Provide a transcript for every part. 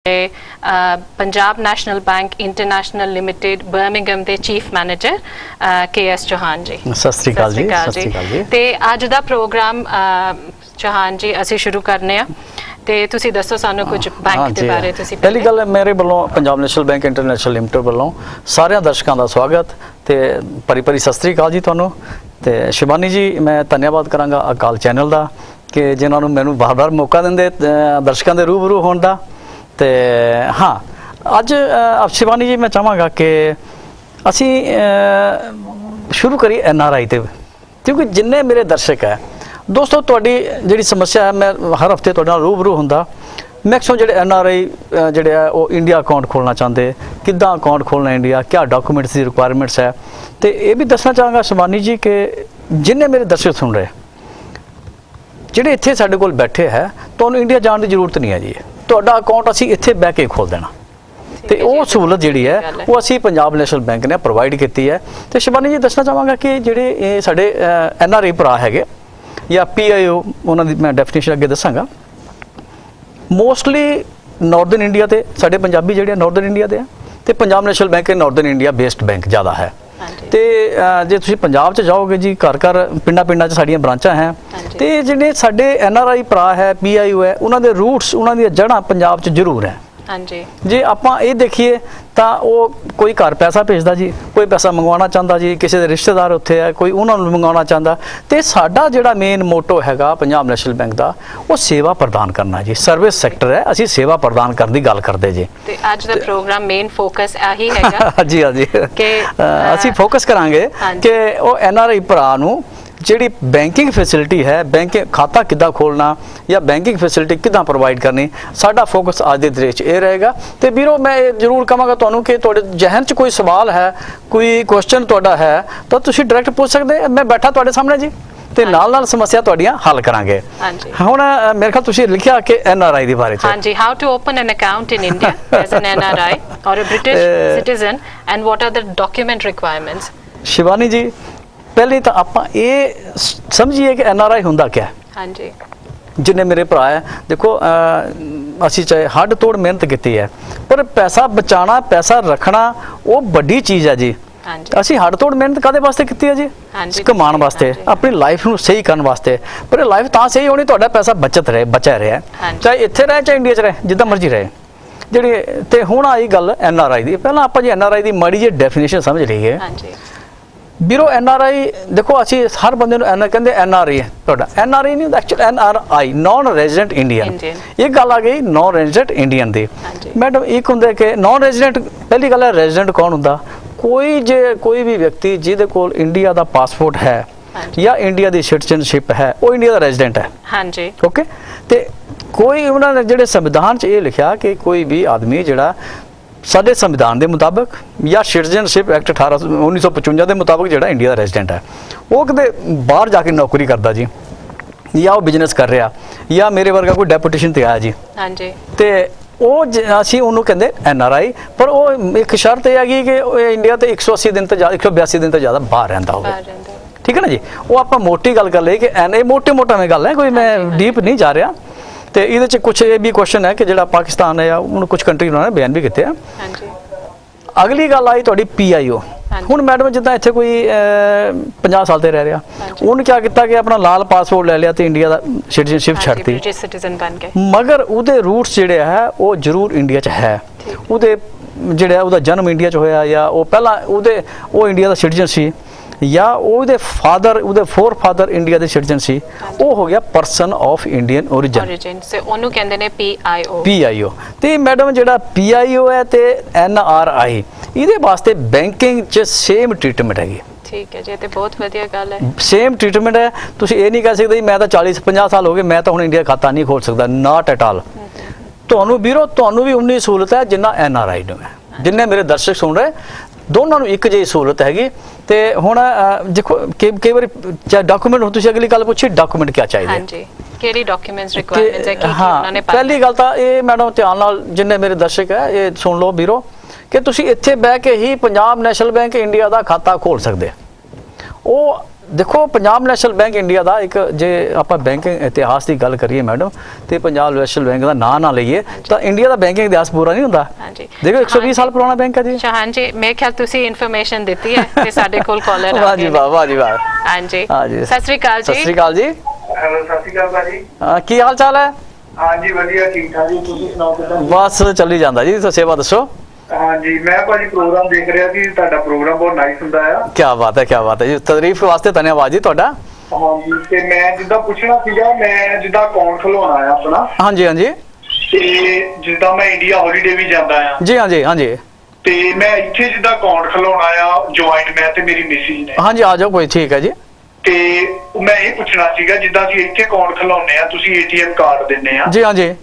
Punjab national bank international limited Birmingham के chief manager KS Chauhan जी। सत श्री अकाल जी। ते अज दा प्रोग्राम चौहान जी असी शुरू करने आ ते तुसी दसो सानू कुछ बैंक के बारे। तुसी पहली गल मेरे वालों Punjab national bank international limited वालों सारे दर्शकों का स्वागत ते भरी भरी सत श्री अकाल जी तुहानू। ते शिवानी जी मैं धन्यवाद करांगा अकाल चैनल का कि जिन्होंने मैनू बार बार मौका देंदे दर्शकों के रूबरू होने का। तो हाँ अज शिवानी जी मैं चाहांगा कि असी शुरू करिए NRI ते, क्योंकि जिन्ने मेरे दर्शक है दोस्तों तुहाडी जिहड़ी समस्या है मैं हर हफ्ते तुहाडे नाल रूबरू हुंदा। मैक्सिमम जिहड़े NRI जिहड़े है वो इंडिया अकाउंट खोलना चाहते, किद्दां अकाउंट खोलना इंडिया, क्या डॉक्यूमेंट्स की रिक्वायरमेंट्स है। तो ये भी दसना चाहांगा शिवानी जी कि जिन्ने मेरे दर्शक सुन रहे जिहड़े इत्थे साडे कोल बैठे है तुहानूं इंडिया जाण दी जरूरत नहीं है जी। तुहाडा अकाउंट असीं इत्थे बह के खोल देना तो वो सहूलत जिहड़ी है वो असीं पंजाब नैशनल बैंक ने प्रोवाइड की है। तो शिवानी जी दसना चाहांगा कि जिहड़े साडे NRI भरा है या PIO उन्हां दी मैं डेफिनेशन अगे दसांगा। मोस्टली नॉर्दर्न इंडिया ते साडे पंजाबी जिहड़े नॉर्दर्न इंडिया दे ते Punjab national bank northern India based bank ज़्यादा है। तो जे तुसीं पंजाब च जाओगे जी घर घर पिंडां च साड़ियां ब्रांचां हैं। तो जिहड़े साडे NRI भरा है PIO है उन्हां दे रूट्स उन्हां दी जड़ां पंजाब च जरूर है। हाँ जी जे आपां ये देखिए तो वो कोई घर पैसा भेजदा जी, कोई पैसा मंगवाना चाहता जी, किसी के रिश्तेदार उत्थे है, कोई उन्होंने मंगवाना चाहता। तो साडा जिहड़ा मेन मोटो हैगा पंजाब नैशनल बैंक का वो सेवा प्रदान करना जी, सर्विस सैक्टर है, असीं सेवा प्रदान करने की गल करदे जी। ते अज दा प्रोग्राम मेन फोकस यही हैगा जी हाँ जी कि असीं फोकस करांगे कि वो NRI भरा नूं जिहड़ी बैंकिंग फैसिलिटी है, बैंकिंग खाता किद्दां खोलना या बैंकिंग फैसिलिटी किद्दां प्रोवाइड करनी, साडा फोकस अज दे दृश्य ये रहेगा। तो वीरो मैं जरूर कहांगा तुहानूं कि तुहाडे जहन च कोई सवाल है, कोई क्वेश्चन तुहाडा है तो तुसीं डायरैक्ट पूछ सकदे, मैं बैठा तुहाडे सामने जी ते नाल समस्या तुहाडियां हल करांगे। हुण मेरे ख्याल तुसीं लिखिया कि NRI दे बारे च। हाँ जी, how to open an account in India as an NRI or a British citizen and what are the document requirements. Shivani ji पहले तो आपां ये समझिए कि NRI हुंदा क्या है। हाँ जी जिन्हें मेरे भरा है देखो असी चाहे हड तोड़ मेहनत की है पर पैसा बचाना पैसा रखना वो बड़ी चीज़ है जी। असी हड तोड़ मेहनत कादे वास्ते की है जी, कमाण वास्ते, अपनी लाइफ नूं सही करने वास्ते। पर लाइफ तां सही होनी तुहाडा पैसा बचत रहे, बचा रहे, चाहे इत्थे रहे चाहे इंडिया च रहे, जिद्दां मर्जी रहे। जिहड़ी ते हुण आई गल NRI दी, पहलां आपां जी NRI दी माड़ी जी डेफिनेशन समझ लईए। बीरो NRI देखो असी हर बंदे नूं कहंदे NRI है तुहाडा, NRI नहीं actually NRI non resident Indian. एक गल आ गई नॉन रेजिडेंट इंडियन दी। मैडम एक हुंदे कि नॉन रेजिडेंट, पहली गल है रेजिडेंट कौन हुंदा, कोई भी व्यक्ति जिहदे कोल इंडिया दा पासपोर्ट है या इंडिया दी सिटीजनशिप है वो इंडिया दा रेजिडेंट है। हाँ जी ओके। ते कोई उन्होंने जिहड़े संविधान च ये लिखा कि कोई भी आदमी जिहड़ा साडे संविधान के मुताबिक या सिटीजनशिप एक्ट 1955 के मुताबिक जो इंडिया का रेजिडेंट है वो किते बाहर जाके नौकरी करता जी या वो बिजनेस कर रहा या मेरे वर्गा कोई डेपुटेशन ते आया जी। हाँ जी तो वो असी उन्होंने कहते NRI, पर वो एक शर्त यह है कि इंडिया तो 180 दिन तो 182 दिन तो ज़्यादा बाहर रहिंदा होवे। ठीक है ना जी। वो आप मोटी गल कर ले कि मोटे मोटा में गल है, कोई मैं डीप नहीं जा रहा। तो ये कुछ ये भी क्वेश्चन है कि जो पाकिस्तान है या कुछ कंट्री उन्होंने बयान भी किए। अगली गल आई थोड़ी PIO। हुण मैडम जिद्दां इत्थे कोई 50 साल ते रह रहा, उन्होंने क्या किया कि अपना लाल पासपोर्ट ले लिया तो इंडिया का सिटीजनशिप छड्डती, मगर उहदे रूट्स जिहड़े है वो जरूर इंडिया च है। उहदे जिहड़ा उहदा जन्म इंडिया च होया या वो पहला वो इंडिया का सिटीजन सी या उहदे फोर फादर इंडिया के सिटीजन सी, वो हो गया पर्सन ऑफ इंडियन ओरिजिन से उन्होंने कहते हैं PIO। तो मैडम जिहड़ा PIO है तो NRI इहदे वास्ते बैंकिंग च सेम ट्रीटमेंट हैगी। ठीक है जी, तो बहुत वधिया गल है, सेम ट्रीटमेंट है। तुसीं ये नहीं कह सकते मैं तो 40-50 साल हो गए मैं तो हुण इंडिया खाता नहीं खोल सकता, नॉट एट ऑल। तुहानूं वीरो तुहानूं भी उन्नी सहूलत है जिन्ना NRI नूं है। जिन्ने मेरे दर्शक सुन रहे दोनों नूं एक जी सहूलत हैगी। तो हुण देखो कई बार चाहे डॉक्यूमेंट हो, तुसीं अगली गल पूछी डॉक्यूमेंट क्या चाहिए। हाँ जी केड़ी डॉक्यूमेंट्स रिक्वायरमेंट्स है कि उन्होंने पहली गल तां ये मैडम ध्यान नाल जिन्ने मेरे दर्शक है ये सुन लो वीरो कि तुसीं इत्थे बह के ही पंजाब नैशनल बैंक इंडिया का खाता खोल सकदे। वो ਦੇਖੋ ਪੰਜਾਬ ਨੈਸ਼ਨਲ ਬੈਂਕ ਇੰਡੀਆ ਦਾ ਇੱਕ, ਜੇ ਆਪਾਂ ਬੈਂਕਿੰਗ ਇਤਿਹਾਸ ਦੀ ਗੱਲ ਕਰੀਏ ਮੈਡਮ, ਤੇ ਪੰਜਾਬ ਨੈਸ਼ਨਲ ਬੈਂਕ ਦਾ ਨਾਂ ਨਾ ਲਈਏ ਤਾਂ ਇੰਡੀਆ ਦਾ ਬੈਂਕਿੰਗ ਇਤਿਹਾਸ ਪੂਰਾ ਨਹੀਂ ਹੁੰਦਾ। ਹਾਂਜੀ, ਦੇਖੋ 120 ਸਾਲ ਪੁਰਾਣਾ ਬੈਂਕ ਹੈ ਜੀ। ਸ਼ਾਹਨ ਜੀ, ਮੇਰੇ ਖਿਆਲ ਤੁਸੀਂ ਇਨਫੋਰਮੇਸ਼ਨ ਦਿੱਤੀ ਹੈ ਤੇ ਸਾਡੇ ਕੋਲ ਕਾਲਰ ਆ ਵਾਹ ਜੀ ਵਾਹ, ਵਾਹ ਜੀ ਵਾਹ। ਹਾਂਜੀ ਹਾਂਜੀ, ਸਤਿ ਸ੍ਰੀ ਅਕਾਲ ਜੀ। ਸਤਿ ਸ੍ਰੀ ਅਕਾਲ ਜੀ। ਹੈਲੋ, ਸਤਿ ਸ਼੍ਰੀ ਅਕਾਲ ਭਾਜੀ। ਕੀ ਹਾਲ ਚਾਲ ਹੈ? ਹਾਂਜੀ ਵਧੀਆ, ਠੀਕ ਠਾਕ ਜੀ। ਤੁਸੀਂ ਸੁਣਾਓ ਕਿੱਦਾਂ? ਬਸ ਚੱਲੀ ਜਾਂਦਾ ਜੀ। ਤਾਂ ਸੇਵਾ ਦੱਸੋ। ਹਾਂਜੀ, ਮੈਂ ਭਾਜੀ ਪ੍ਰੋਗਰਾਮ ਦੇਖ ਰਿਹਾ ਸੀ, ਤੁਹਾਡਾ ਪ੍ਰੋਗਰਾਮ ਬਹੁਤ ਨਾਈਸ ਹੁੰਦਾ ਆ। ਕੀ ਬਾਤ ਹੈ, ਕੀ ਬਾਤ ਹੈ ਜੀ। ਤਾਰੀਫ ਵਾਸਤੇ ਧੰਨਵਾਦ ਜੀ ਤੁਹਾਡਾ। ਹਾਂਜੀ, ਤੇ ਮੈਂ ਜਿੱਦਾਂ ਪੁੱਛਣਾ ਸੀਗਾ, ਮੈਂ ਜਿੱਦਾਂ ਅਕਾਊਂਟ ਖੁਲਵਾਉਣਾ ਆ ਆਪਣਾ, ਹਾਂਜੀ ਹਾਂਜੀ ਤੇ ਜਿੱਦਾਂ ਮੈਂ ਇੰਡੀਆ ਹੌਲੀਡੇ ਵੀ ਜਾਂਦਾ ਆ, ਜੀ ਹਾਂਜੀ ਹਾਂਜੀ ਤੇ ਮੈਂ ਇੱਥੇ ਜਿੱਦਾਂ ਅਕਾਊਂਟ ਖੁਲਵਾਉਣਾ ਆ ਜੁਆਇੰਟ, ਮੈਂ ਤੇ ਮੇਰੀ ਮਿਸਿਸ ਨੇ। ਹਾਂਜੀ, ਆ ਜਾਓ, ਕੋਈ ਠੀਕ ਹੈ ਜੀ। ਤੇ ਮੈਂ ਇਹ ਪੁੱਛਣਾ ਸੀਗਾ, ਜਿੱਦਾਂ ਅਸੀਂ ਇੱਥੇ ਅਕਾਊਂਟ ਖੁਲਾਉਂਦੇ ਆ, ਤੁਸੀਂ ਏਟੀਐਮ ਕਾਰਡ ਦਿੰਦੇ ਆ, ਜੀ ਹਾਂਜੀ।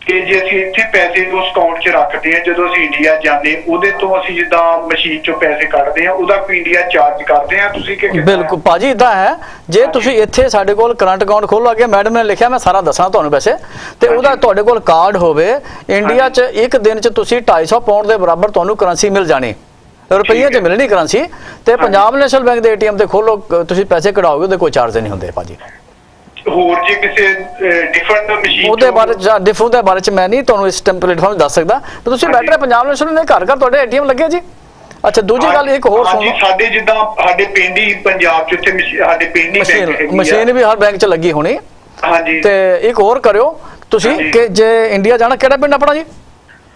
ਤੇ ਜੇ ਅਸੀਂ ਇੱਥੇ ਪੈਸੇ ਉਸ ਅਕਾਊਂਟ 'ਚ ਰੱਖਦੇ ਆ, ਜਦੋਂ ਅਸੀਂ ਇੰਡੀਆ ਜਾਂਦੇ ਉਹਦੇ ਤੋਂ ਅਸੀਂ ਜਿੱਦਾਂ ਮਸ਼ੀਨ 'ਚੋਂ ਪੈਸੇ ਕੱਢਦੇ ਆ, ਉਹਦਾ ਕੋਈ ਇੰਡੀਆ ਚਾਰਜ ਕਰਦੇ ਆ ਤੁਸੀਂ ਕਿ ਕਿੱਦਾਂ? ਬਿਲਕੁਲ ਭਾਜੀ, ਇਦਾਂ ਹੈ, ਜੇ ਤੁਸੀਂ ਇੱਥੇ ਸਾਡੇ ਕੋਲ ਕਰੰਟ ਅਕਾਊਂਟ ਖੋਲੋਗੇ, ਮੈਡਮ ਨੇ ਲਿਖਿਆ, ਮੈਂ ਸਾਰਾ ਦੱਸਾਂ ਤੁਹਾਨੂੰ ਵੈਸੇ, ਤੇ ਉਹਦਾ ਤੁਹਾਡੇ ਕੋਲ ਕਾਰਡ ਹੋਵੇ, ਇੰਡੀਆ 'ਚ ਇੱਕ ਦਿਨ 'ਚ ਤੁਸੀਂ 250 ਪਾਉਂਡ ਦੇ ਬਰਾਬਰ ਤੁਹਾਨੂੰ ਕਰੰਸੀ ਮਿਲ ਜਾਣੀ, ਰੁਪਈਏ 'ਚ ਮਿਲਣੀ ਕਰੰਸੀ। ਤੇ ਪੰਜਾਬ ਨੈਸ਼ਨਲ ਬੈਂਕ ਦੇ ਏਟੀਐਮ ਤੇ ਖੋਲੋ, ਤੁਸੀਂ ਪੈਸੇ ਕਢਾਓਗੇ, ਉਹਦੇ ਕੋਈ ਚਾਰਜ ਨਹੀਂ ਹੁੰਦੇ ਭਾਜੀ। ਹੋਰ ਜੇ ਕਿਸੇ ਡਿਫਰੈਂਟ ਮਸ਼ੀਨ ਉਹਦੇ ਬਾਰੇ ਡਿਫੂ ਦੇ ਬਾਰੇ ਚ ਮੈਂ ਨਹੀਂ ਤੁਹਾਨੂੰ ਇਸ ਪਲੇਟਫਾਰਮ ਦੱਸ ਸਕਦਾ, ਤੇ ਤੁਸੀਂ ਬੈਠੇ ਪੰਜਾਬ ਨੈਸ਼ਨਲ ਦੇ ਘਰ ਘਰ ਤੁਹਾਡੇ ਏਟੀਐਮ ਲੱਗੇ ਜੀ। ਅੱਛਾ, ਦੂਜੀ ਗੱਲ ਇੱਕ ਹੋਰ ਸੁਣੋ, ਸਾਡੇ ਜਿੱਦਾਂ ਸਾਡੇ ਪਿੰਡ ਹੀ ਪੰਜਾਬ 'ਚ ਉੱਥੇ ਸਾਡੇ ਪਿੰਡ ਹੀ ਬੈਂਕ ਹੈਗੀ ਆ। ਮਸ਼ੀਨ ਵੀ ਹਰ ਬੈਂਕ 'ਚ ਲੱਗੀ ਹੋਣੀ। ਹਾਂਜੀ, ਤੇ ਇੱਕ ਹੋਰ ਕਰਿਓ ਤੁਸੀਂ ਕਿ ਜੇ ਇੰਡੀਆ ਜਾਣਾ, ਕਿਹੜਾ ਪਿੰਡ ਆਪਣਾ ਜੀ?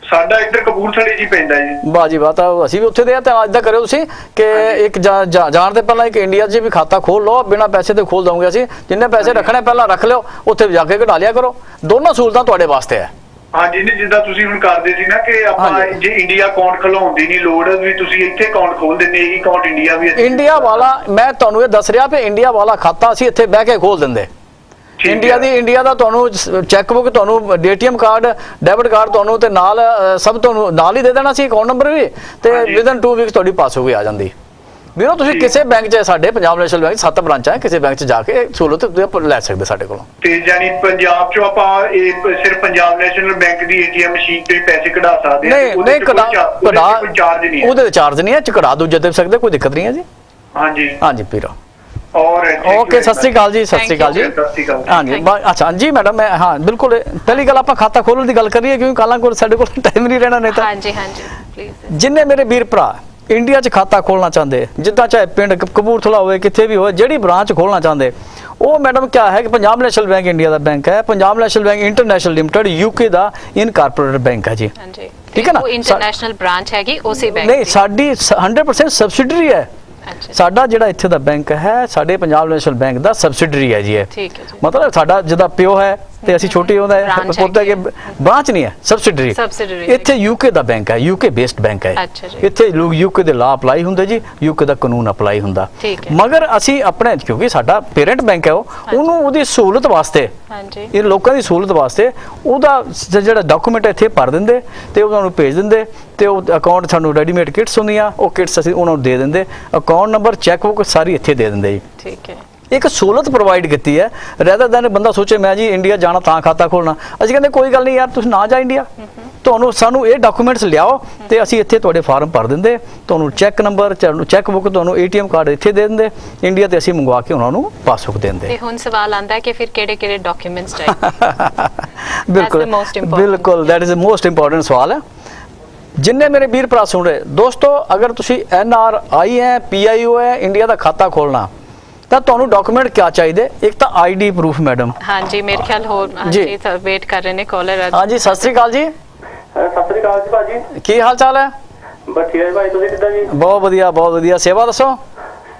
ਸਾਡਾ ਇੱਧਰ ਕਪੂਰਥਲੇ ਜੀ ਪੈਂਦਾ ਜੀ। ਵਾਹ ਜੀ ਵਾਹ, ਤਾਂ ਅਸੀਂ ਵੀ ਉੱਥੇ ਦੇ ਆ। ਤਾਂ ਅੱਜ ਦਾ ਕਰਿਓ ਤੁਸੀਂ ਕਿ ਇੱਕ ਜਾਣ ਦੇ ਪਹਿਲਾਂ ਇੱਕ ਇੰਡੀਆ 'ਚ ਵੀ ਖਾਤਾ ਖੋਲ ਲਓ, ਬਿਨਾਂ ਪੈਸੇ ਤੇ ਖੋਲ ਦਵਾਂਗੇ ਅਸੀਂ। ਜਿੰਨੇ ਪੈਸੇ ਰੱਖਣੇ ਪਹਿਲਾਂ ਰੱਖ ਲਿਓ, ਉੱਥੇ ਜਾ ਕੇ ਕਢਾ ਲਿਆ ਕਰੋ। ਦੋਨੋਂ ਸਹੂਲਤਾਂ ਤੁਹਾਡੇ ਵਾਸਤੇ ਹੈ। ਹਾਂਜੀ, ਨਹੀਂ ਜਿੱਦਾਂ ਤੁਸੀਂ ਹੁਣ ਕਰਦੇ ਸੀ ਨਾ ਕਿ ਆਪਾਂ ਜੇ ਇੰਡੀਆ ਅਕਾਊਂਟ ਖੁਲਾਉਣ ਦੀ ਨਹੀਂ ਲੋੜ, ਵੀ ਤੁਸੀਂ ਇੱਥੇ ਅਕਾਊਂਟ ਖੋਲ ਦਿੰਦੇ, ਇਹ ਅਕਾਊਂਟ ਇੰਡੀਆ ਵੀ ਇੰਡੀਆ ਵਾਲਾ, ਮੈਂ ਤੁਹਾਨੂੰ ਇਹ ਦੱਸ ਰਿਹਾ ਵੀ ਇੰਡੀਆ ਵਾਲਾ ਖਾਤਾ ਅਸੀਂ ਇੱਥੇ ਬਹਿ ਕੇ ਖੋਲ ਦਿੰਦੇ। ਇੰਡੀਆ ਦਾ ਤੁਹਾਨੂੰ ਚੈੱਕ ਬੁੱਕ, ਤੁਹਾਨੂੰ ਏਟੀਐਮ ਕਾਰਡ, ਡੈਬਿਟ ਕਾਰਡ ਤੁਹਾਨੂੰ, ਤੇ ਨਾਲ ਸਭ ਤੁਹਾਨੂੰ ਨਾਲ ਹੀ ਦੇ ਦੇਣਾ ਸੀ, ਅਕਾਊਂਟ ਨੰਬਰ ਵੀ, ਤੇ ਵਿਦਨ 2 ਵੀਕਸ ਤੁਹਾਡੀ ਪਾਸਬੁੱਕ ਆ ਜਾਂਦੀ। ਵੀਰੋ ਤੁਸੀਂ ਕਿਸੇ ਬੈਂਕ 'ਚ, ਸਾਡੇ ਪੰਜਾਬ ਨੈਸ਼ਨਲ ਬੈਂਕ 7 ਬ੍ਰਾਂਚਾਂ ਹੈ, ਕਿਸੇ ਬੈਂਕ 'ਚ ਜਾ ਕੇ ਸਹੂਲਤ ਲੈ ਸਕਦੇ ਸਾਡੇ ਕੋਲੋਂ। ਤੇ ਜਾਨੀ ਪੰਜਾਬ 'ਚੋਂ ਆਪਾਂ ਇਹ ਸਿਰਫ ਪੰਜਾਬ ਨੈਸ਼ਨਲ ਬੈਂਕ ਦੀ ਏਟੀਐਮ ਮਸ਼ੀਨ ਤੋਂ ਹੀ ਪੈਸੇ ਕਢਾ ਸਕਦੇ ਹਾਂ? ਨਹੀਂ, ਕੋਈ ਚਾਰਜ ਨਹੀਂ ਹੈ? ਉਹਦੇ ਚਾਰਜ ਨਹੀਂ ਹੈ, ਕਢਾ ਦੂਜੇ ਦੇ ਸਕਦੇ, ਕੋਈ ਦਿੱਕਤ ਨਹੀਂ ਹੈ ਜੀ। ਹਾਂਜੀ ਹਾਂਜੀ ਵੀਰੋ। ਓਕੇ, ਸਤਿ ਸ੍ਰੀ ਅਕਾਲ ਜੀ। ਸਤਿ ਸ੍ਰੀ ਅਕਾਲ ਜੀ। ਹਾਂਜੀ, ਅੱਛਾ ਜੀ ਮੈਡਮ, ਮੈਂ ਹਾਂ ਬਿਲਕੁਲ, ਪਹਿਲੀ ਗੱਲ ਆਪਾਂ ਖਾਤਾ ਖੋਲਣ ਦੀ ਗੱਲ ਕਰੀਏ, ਕਿਉਂਕਿ ਕੱਲਾਂ ਕੋਲ ਸਾਡੇ ਕੋਲ ਟਾਈਮ ਨਹੀਂ ਰਹਿਣਾ ਨਹੀਂ ਤਾਂ। ਹਾਂਜੀ ਹਾਂਜੀ ਪਲੀਜ਼। ਜਿੰਨੇ ਮੇਰੇ ਵੀਰ ਭਰਾ ਇੰਡੀਆ 'ਚ ਖਾਤਾ ਖੋਲਣਾ ਚਾਹੁੰਦੇ, ਜਿੱਦਾਂ ਚਾਹੇ ਪਿੰਡ ਕਪੂਰਥਲਾ ਹੋਵੇ, ਕਿੱਥੇ ਵੀ ਹੋਵੇ, ਜਿਹੜੀ ਬ੍ਰਾਂਚ ਖੋਲਣਾ ਚਾਹੁੰਦੇ, ਉਹ ਮੈਡਮ ਕਿਆ ਹੈ ਕਿ ਪੰਜਾਬ ਨੈਸ਼ਨਲ ਬੈਂਕ ਇੰਡੀਆ ਦਾ ਬੈਂਕ ਹੈ। Punjab national bank international limited UK ਦਾ ਇਨਕਾਰਪੋਰੇਟਡ ਬੈਂਕ ਹੈ ਜੀ। ਹਾਂਜੀ, ਠੀਕ ਹੈ ਨਾ? ਉਹ ਇੰਟਰਨੈਸ਼ਨਲ ਬ੍ਰਾਂਚ ਹੈਗੀ ਉਸੇ ਬੈਂਕ ਨਹੀਂ, ਸਾਡੀ 100% ਸਬਸਿਡਰੀ ਹੈ। ਸਾਡਾ ਜਿਹੜਾ ਇੱਥੇ ਦਾ ਬੈਂਕ ਹੈ, ਸਾਡੇ ਪੰਜਾਬ ਨੈਸ਼ਨਲ ਬੈਂਕ ਦਾ ਸਬਸਿਡਰੀ ਹੈ ਜੀ ਇਹ। ਠੀਕ ਹੈ ਜੀ। ਮਤਲਬ ਸਾਡਾ ਜਿਹਦਾ ਪਿਓ ਹੈ ਤੇ ਅਸੀਂ ਛੋਟੀ ਹੁੰਦਾ ਹੈ, ਪੋਤਾ ਕਿ ਬ੍ਰਾਂਚ ਨਹੀਂ ਹੈ, ਸਬਸਿਡਰੀ। ਇੱਥੇ ਯੂਕੇ ਦਾ ਬੈਂਕ ਹੈ, ਯੂਕੇ ਬੇਸਡ ਬੈਂਕ ਹੈ। ਇੱਥੇ ਲੋਕ ਯੂਕੇ ਦੇ ਲਾ ਅਪਲਾਈ ਹੁੰਦੇ ਜੀ, ਯੂਕੇ ਦਾ ਕਾਨੂੰਨ ਅਪਲਾਈ ਹੁੰਦਾ। ਮਗਰ ਅਸੀਂ ਆਪਣੇ, ਕਿਉਂਕਿ ਸਾਡਾ ਪੇਰੈਂਟ ਬੈਂਕ ਹੈ, ਉਹਨੂੰ ਉਹਦੀ ਸਹੂਲਤ ਵਾਸਤੇ, ਇਹ ਲੋਕਾਂ ਦੀ ਸਹੂਲਤ ਵਾਸਤੇ ਉਹਦਾ ਜਿਹੜਾ ਡਾਕੂਮੈਂਟ ਇੱਥੇ ਭਰ ਦਿੰਦੇ ਤੇ ਉਹਨਾਂ ਨੂੰ ਭੇਜ ਦਿੰਦੇ, ਤੇ ਉਹ ਅਕਾਊਂਟ ਸਾਨੂੰ ਰੈਡੀਮੇਡ ਕਿਟਸ ਹੁੰਦੀਆਂ, ਉਹ ਕਿਟਸ ਅਸੀਂ ਉਹਨਾਂ ਨੂੰ ਦੇ ਦਿੰਦੇ, ਅਕਾਊਂਟ ਨੰਬਰ, ਚੈੱਕ ਬੁੱਕ ਸਾਰੀ ਇੱਥੇ ਦੇ ਦਿੰਦੇ ਜੀ। ਠੀਕ ਹੈ। ਇੱਕ ਸਹੂਲਤ ਪ੍ਰੋਵਾਈਡ ਕੀਤੀ ਹੈ, ਰੈਦਰ ਦੈਨ ਬੰਦਾ ਸੋਚੇ ਮੈਂ ਜੀ ਇੰਡੀਆ ਜਾਣਾ ਤਾਂ ਖਾਤਾ ਖੋਲਣਾ। ਅਸੀਂ ਕਹਿੰਦੇ ਕੋਈ ਗੱਲ ਨਹੀਂ ਯਾਰ, ਤੁਸੀਂ ਨਾ ਜਾ ਇੰਡੀਆ, ਤੁਹਾਨੂੰ ਸਾਨੂੰ ਇਹ ਡਾਕੂਮੈਂਟਸ ਲਿਆਓ, ਤੇ ਅਸੀਂ ਇੱਥੇ ਤੁਹਾਡੇ ਫਾਰਮ ਭਰ ਦਿੰਦੇ, ਤੁਹਾਨੂੰ ਚੈੱਕ ਨੰਬਰ, ਚੈੱਕ ਬੁੱਕ, ਤੁਹਾਨੂੰ ਏਟੀਐਮ ਕਾਰਡ ਇੱਥੇ ਦੇ ਦਿੰਦੇ, ਇੰਡੀਆ ਤੇ ਅਸੀਂ ਮੰਗਵਾ ਕੇ ਉਹਨਾਂ ਨੂੰ ਪਾਸਬੁੱਕ ਦੇ ਦਿੰਦੇ। ਤੇ ਹੁਣ ਸਵਾਲ ਆਉਂਦਾ ਹੈ ਕਿ ਫਿਰ ਕਿਹੜੇ ਡਾਕੂਮੈਂਟਸ ਚਾਹੀਦੇ? ਬਿਲਕੁਲ ਬਿਲਕੁਲ, that is the most important ਸਵਾਲ ਹੈ। ਜਿੰਨੇ ਮੇਰੇ ਵੀਰ ਭਰਾ ਸੁਣ ਰਹੇ ਦੋਸਤੋ, ਅਗਰ ਤੁਸੀਂ NRI ਹੈ, PIO ਹੈ, ਇੰਡੀਆ ਦਾ ਖਾਤਾ ਖੋਲਣਾ, ਤਾਂ ਤੁਹਾਨੂੰ ਡਾਕੂਮੈਂਟ ਕਿਆ ਚਾਹੀਦੇ? ਇੱਕ ਤਾਂ ID ਪ੍ਰੂਫ ਮੈਡਮ। ਹਾਂਜੀ, ਮੇਰੇ ਖਿਆਲ ਹੋਰ ਹਾਂਜੀ ਵੇਟ ਕਰ ਰਹੇ ਨੇ ਕਾਲਰ। ਹਾਂਜੀ, ਸਤਿ ਸ੍ਰੀ ਅਕਾਲ ਜੀ। ਸਤਿ ਸ੍ਰੀ ਅਕਾਲ ਜੀ ਭਾਜੀ। ਕੀ ਹਾਲ ਚਾਲ ਹੈ? ਬਸ ਠੀਕ ਹੈ ਭਾਈ, ਤੁਸੀਂ ਕਿੱਦਾਂ ਜੀ? ਬਹੁਤ ਵਧੀਆ, ਬਹੁਤ ਵਧੀਆ। ਸੇਵਾ ਦੱਸੋ।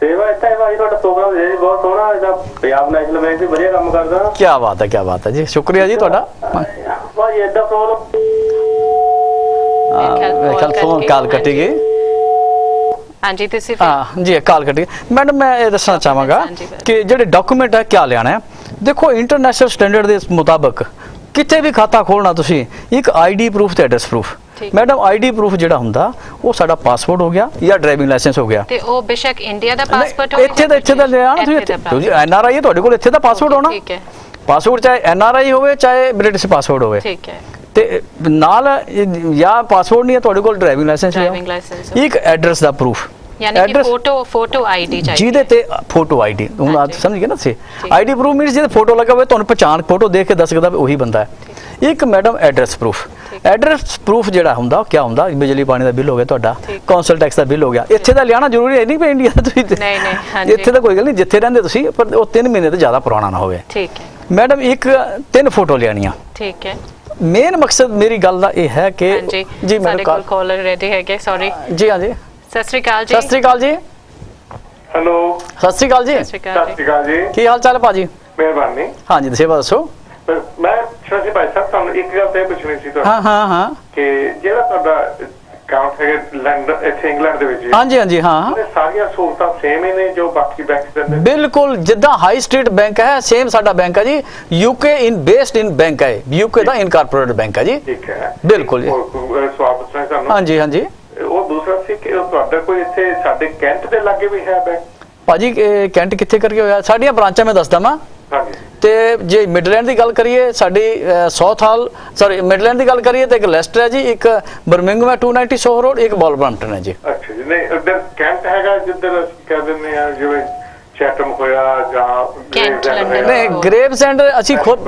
ਸੇਵਾ ਇੱਥੇ ਭਾਈ, ਤੁਹਾਡਾ ਪ੍ਰੋਗਰਾਮ ਬਹੁਤ ਸੋਹਣਾ, ਇਹਦਾ ਪੰਜਾਬ ਨੈਸ਼ਨਲ ਬੈਂਕ ਵੀ ਵਧੀਆ ਕੰਮ ਕਰਦਾ। ਕੀ ਬਾਤ ਹੈ, ਕੀ ਬਾਤ ਹੈ ਜੀ, ਸ਼ੁਕਰੀਆ ਜੀ ਤੁਹਾਡਾ। ਭਾਈ ਏਦਾਂ ਫੋਨ ਕਾਲ ਕੱਟੀ ਗਈ। ਹਾਂਜੀ ਤੁਸੀਂ ਜੀ ਕਾਲ ਕੱਟੀ ਗਈ। ਮੈਡਮ ਮੈਂ ਇਹ ਦੱਸਣਾ ਚਾਹਾਂਗਾ ਕਿ ਜਿਹੜੇ ਡਾਕੂਮੈਂਟ ਹੈ ਕਿਆ ਲਿਆਣਾ ਹੈ। ਦੇਖੋ, ਇੰਟਰਨੈਸ਼ਨਲ ਸਟੈਂਡਰਡ ਦੇ ਮੁਤਾਬਕ ਕਿਤੇ ਵੀ ਖਾਤਾ ਖੋਲਣਾ ਤੁਸੀਂ ਇੱਕ ID ਪ੍ਰੂਫ ਤੇ address proof. Madam ID proof ਜਿਹੜਾ ਹੁੰਦਾ ਉਹ ਸਾਡਾ ਪਾਸਪੋਰਟ ਹੋ ਗਿਆ ਜਾਂ ਡਰਾਈਵਿੰਗ ਲਾਇਸੈਂਸ ਹੋ ਗਿਆ, ਤੇ ਉਹ ਬੇਸ਼ੱਕ ਇੰਡੀਆ ਦਾ ਪਾਸਪੋਰਟ ਹੋਵੇ, ਇੱਥੇ ਦਾ ਲਿਆਣਾ ਤੁਸੀਂ। NRI ਹੈ ਤੁਹਾਡੇ ਕੋਲ, ਇੱਥੇ ਦਾ ਪਾਸਪੋਰਟ ਹੋਣਾ। ਠੀਕ ਹੈ। ਪਾਸਪੋਰਟ ਚਾਹੇ NRI ਹੋਵੇ ਚਾਹੇ ਬ੍ਰਿਟਿਸ਼ ਪਾਸਪੋਰਟ ਹੋਵੇ। ਠੀਕ ਹੈ। ਤੇ ਨਾਲ ਜਾਂ ਪਾਸਪੋਰਟ ਨਹੀਂ ਹੈ ਤੁਹਾਡੇ ਕੋਲ, ਡਰਾਈਵਿੰਗ ਲਾਇਸੈਂਸ, ਇੱਕ ਐਡਰੈਸ ਦਾ ਪ੍ਰੂਫ। ਯਾਨੀ ਕਿ ਫੋਟੋ ਆਈਡੀ ਚਾਹੀਦੀ ਜਿਹਦੇ ਤੇ ਫੋਟੋ ਆਈਡੀ, ਹੁਣ ਆਪ ਸਮਝ ਗਏ ਨਾ ਤੁਸੀਂ, ਆਈਡੀ ਪ੍ਰੂਫ ਮੀਨਸ ਜਿਹਦੇ ਫੋਟੋ ਲੱਗਾ ਹੋਵੇ, ਤੁਹਾਨੂੰ ਪਛਾਣ ਫੋਟੋ ਦੇਖ ਕੇ ਦੱਸ ਸਕਦਾ ਵੀ ਉਹੀ ਬੰਦਾ ਹੈ। ਇੱਕ madam address proof, address proof ਜਿਹੜਾ ਹੁੰਦਾ ਕੀ ਹੁੰਦਾ, ਬਿਜਲੀ ਪਾਣੀ ਦਾ ਬਿੱਲ ਹੋ ਗਿਆ ਤੁਹਾਡਾ, ਕੌਂਸਲ ਟੈਕਸ ਦਾ ਬਿੱਲ ਹੋ ਗਿਆ, ਇੱਥੇ ਦਾ ਲਿਆਣਾ ਜ਼ਰੂਰੀ ਹੈ ਨਹੀਂ ਵੀ ਇੰਡੀਆ ਦਾ ਤੁਸੀਂ, ਨਹੀਂ ਇੱਥੇ ਤਾਂ ਕੋਈ ਗੱਲ ਨਹੀਂ, ਜਿੱਥੇ ਰਹਿੰਦੇ ਤੁਸੀਂ, ਪਰ ਉਹ 3 ਮਹੀਨੇ ਤੋਂ ਜ਼ਿਆਦਾ ਪੁਰਾਣਾ ਨਾ ਹੋਵੇ। ਠੀਕ ਹੈ ਮੈਡਮ, ਇੱਕ 3 ਫੋਟੋ ਲਿਆਣੀਆਂ। ਠੀਕ ਹੈ। ਮੇਨ ਮਕਸਦ ਮੇਰੀ ਗੱਲ ਦਾ ਇਹ ਹੈ ਕਿ ਜੀ ਸਾਡੇ ਕੋਲ ਕਾਲਰ ਰੈਡੀ ਹੈਗੇ, ਸੌਰੀ ਜੀ। ਹਾਂਜੀ, ਸਤਿ ਸ਼੍ਰੀ ਅਕਾਲ ਜੀ। ਸਤਿ ਸ਼੍ਰੀ ਅਕਾਲ ਜੀ। ਹੈਲੋ, ਸਤਿ ਸ਼੍ਰੀ ਅਕਾਲ ਜੀ। ਸਤਿ ਸ਼੍ਰੀ ਅਕਾਲ ਜੀ। ਕੀ ਹਾਲ ਚਾਲ ਹੈ ਭਾਜੀ? ਮਿਹਰਬਾਨੀ। ਹਾਂਜੀ, ਦੱਸੋ। ਮੈਂ ਸ਼ਾਜੀ ਭਾਈ ਸਾਹਿਬ ਤੁਹਾਨੂੰ ਇੱਕ ਗੱਲ ਤੇ ਪੁੱਛਣੀ ਸੀ ਹਾਂ ਹਾਂ ਹਾਂ, ਕਿ ਜਿਹੜਾ ਤੁਹਾਡਾ ਅਕਾਊਂਟ ਹੈ ਲੰਡਨ ਇੱਥੇ ਇੰਗਲੈਂਡ ਦੇ ਵਿੱਚ, ਹਾਂਜੀ ਹਾਂਜੀ ਹਾਂ, ਸਾਰੀਆਂ ਸਹੂਲਤਾਂ ਸੇਮ ਹੀ ਨੇ ਜੋ ਬਾਕੀ ਬੈਂਕ ਦੇ ਨੇ? ਬਿਲਕੁਲ, ਜਿੱਦਾਂ ਹਾਈ ਸਟਰੀਟ ਬੈਂਕ ਹੈ ਸੇਮ ਸਾਡਾ ਬੈਂਕ ਹੈ ਜੀ, ਯੂਕੇ ਬੇਸਡ ਇਨ ਬੈਂਕ ਹੈ, ਯੂਕੇ ਦਾ ਇਨਕਾਰਪੋਰੇਟਡ ਬੈਂਕ ਹੈ ਜੀ। ਠੀਕ ਹੈ, ਬਿਲਕੁਲ ਜੀ। ਸਵਾਲ ਪੁੱਛਣਾ ਤੁਹਾਨੂੰ। ਹਾਂਜੀ ਹਾਂਜੀ। ਉਹ ਦੂਸਰਾ ਸੀ ਕਿ ਤੁਹਾਡਾ ਕੋਈ ਇੱਥੇ ਸਾਡੇ ਕੈਂਟ ਦੇ ਲਾਗੇ ਵੀ ਹੈ ਬੈਂਕ? ਭਾਜੀ ਕੈਂਟ ਕਿੱਥੇ ਕਰਕੇ ਹੋਇਆ? ਸਾਡੀਆਂ ਬ੍ਰਾਂਚਾਂ ਮੈਂ ਦੱਸਦਾ ਮੈਂ। ਹਾਂਜੀ। ਤੇ ਜੇ ਮਿਡਲੈਂਡ ਦੀ ਗੱਲ ਕਰੀਏ, ਸਾਡੀ ਸਾਊਥ ਹਾਲ, ਸੌਰੀ ਮਿਡਲੈਂਡ ਦੀ ਗੱਲ ਕਰੀਏ ਤਾਂ ਇੱਕ ਲੈਸਟਰ ਹੈ ਜੀ, ਇੱਕ ਬਰਮਿੰਗਮ ਹੈ 290 ਸੋਹ ਰੋਡ, ਇੱਕ ਬੋਲਬਰਮਟਨ ਹੈ ਜੀ। ਅੱਛਾ ਜੀ। ਨਹੀਂ ਉਧਰ ਕੈਂਟ ਹੈਗਾ ਜਿੱਧਰ ਅਸੀਂ ਕਹਿ ਦਿੰਦੇ ਆ ਜਿਵੇਂ ਚੈਟਮ ਹੋਇਆ ਜਾਂ ਨਹੀਂ, ਗ੍ਰੇਵਜ਼ੈਂਡ ਅਸੀਂ ਖੁਦ,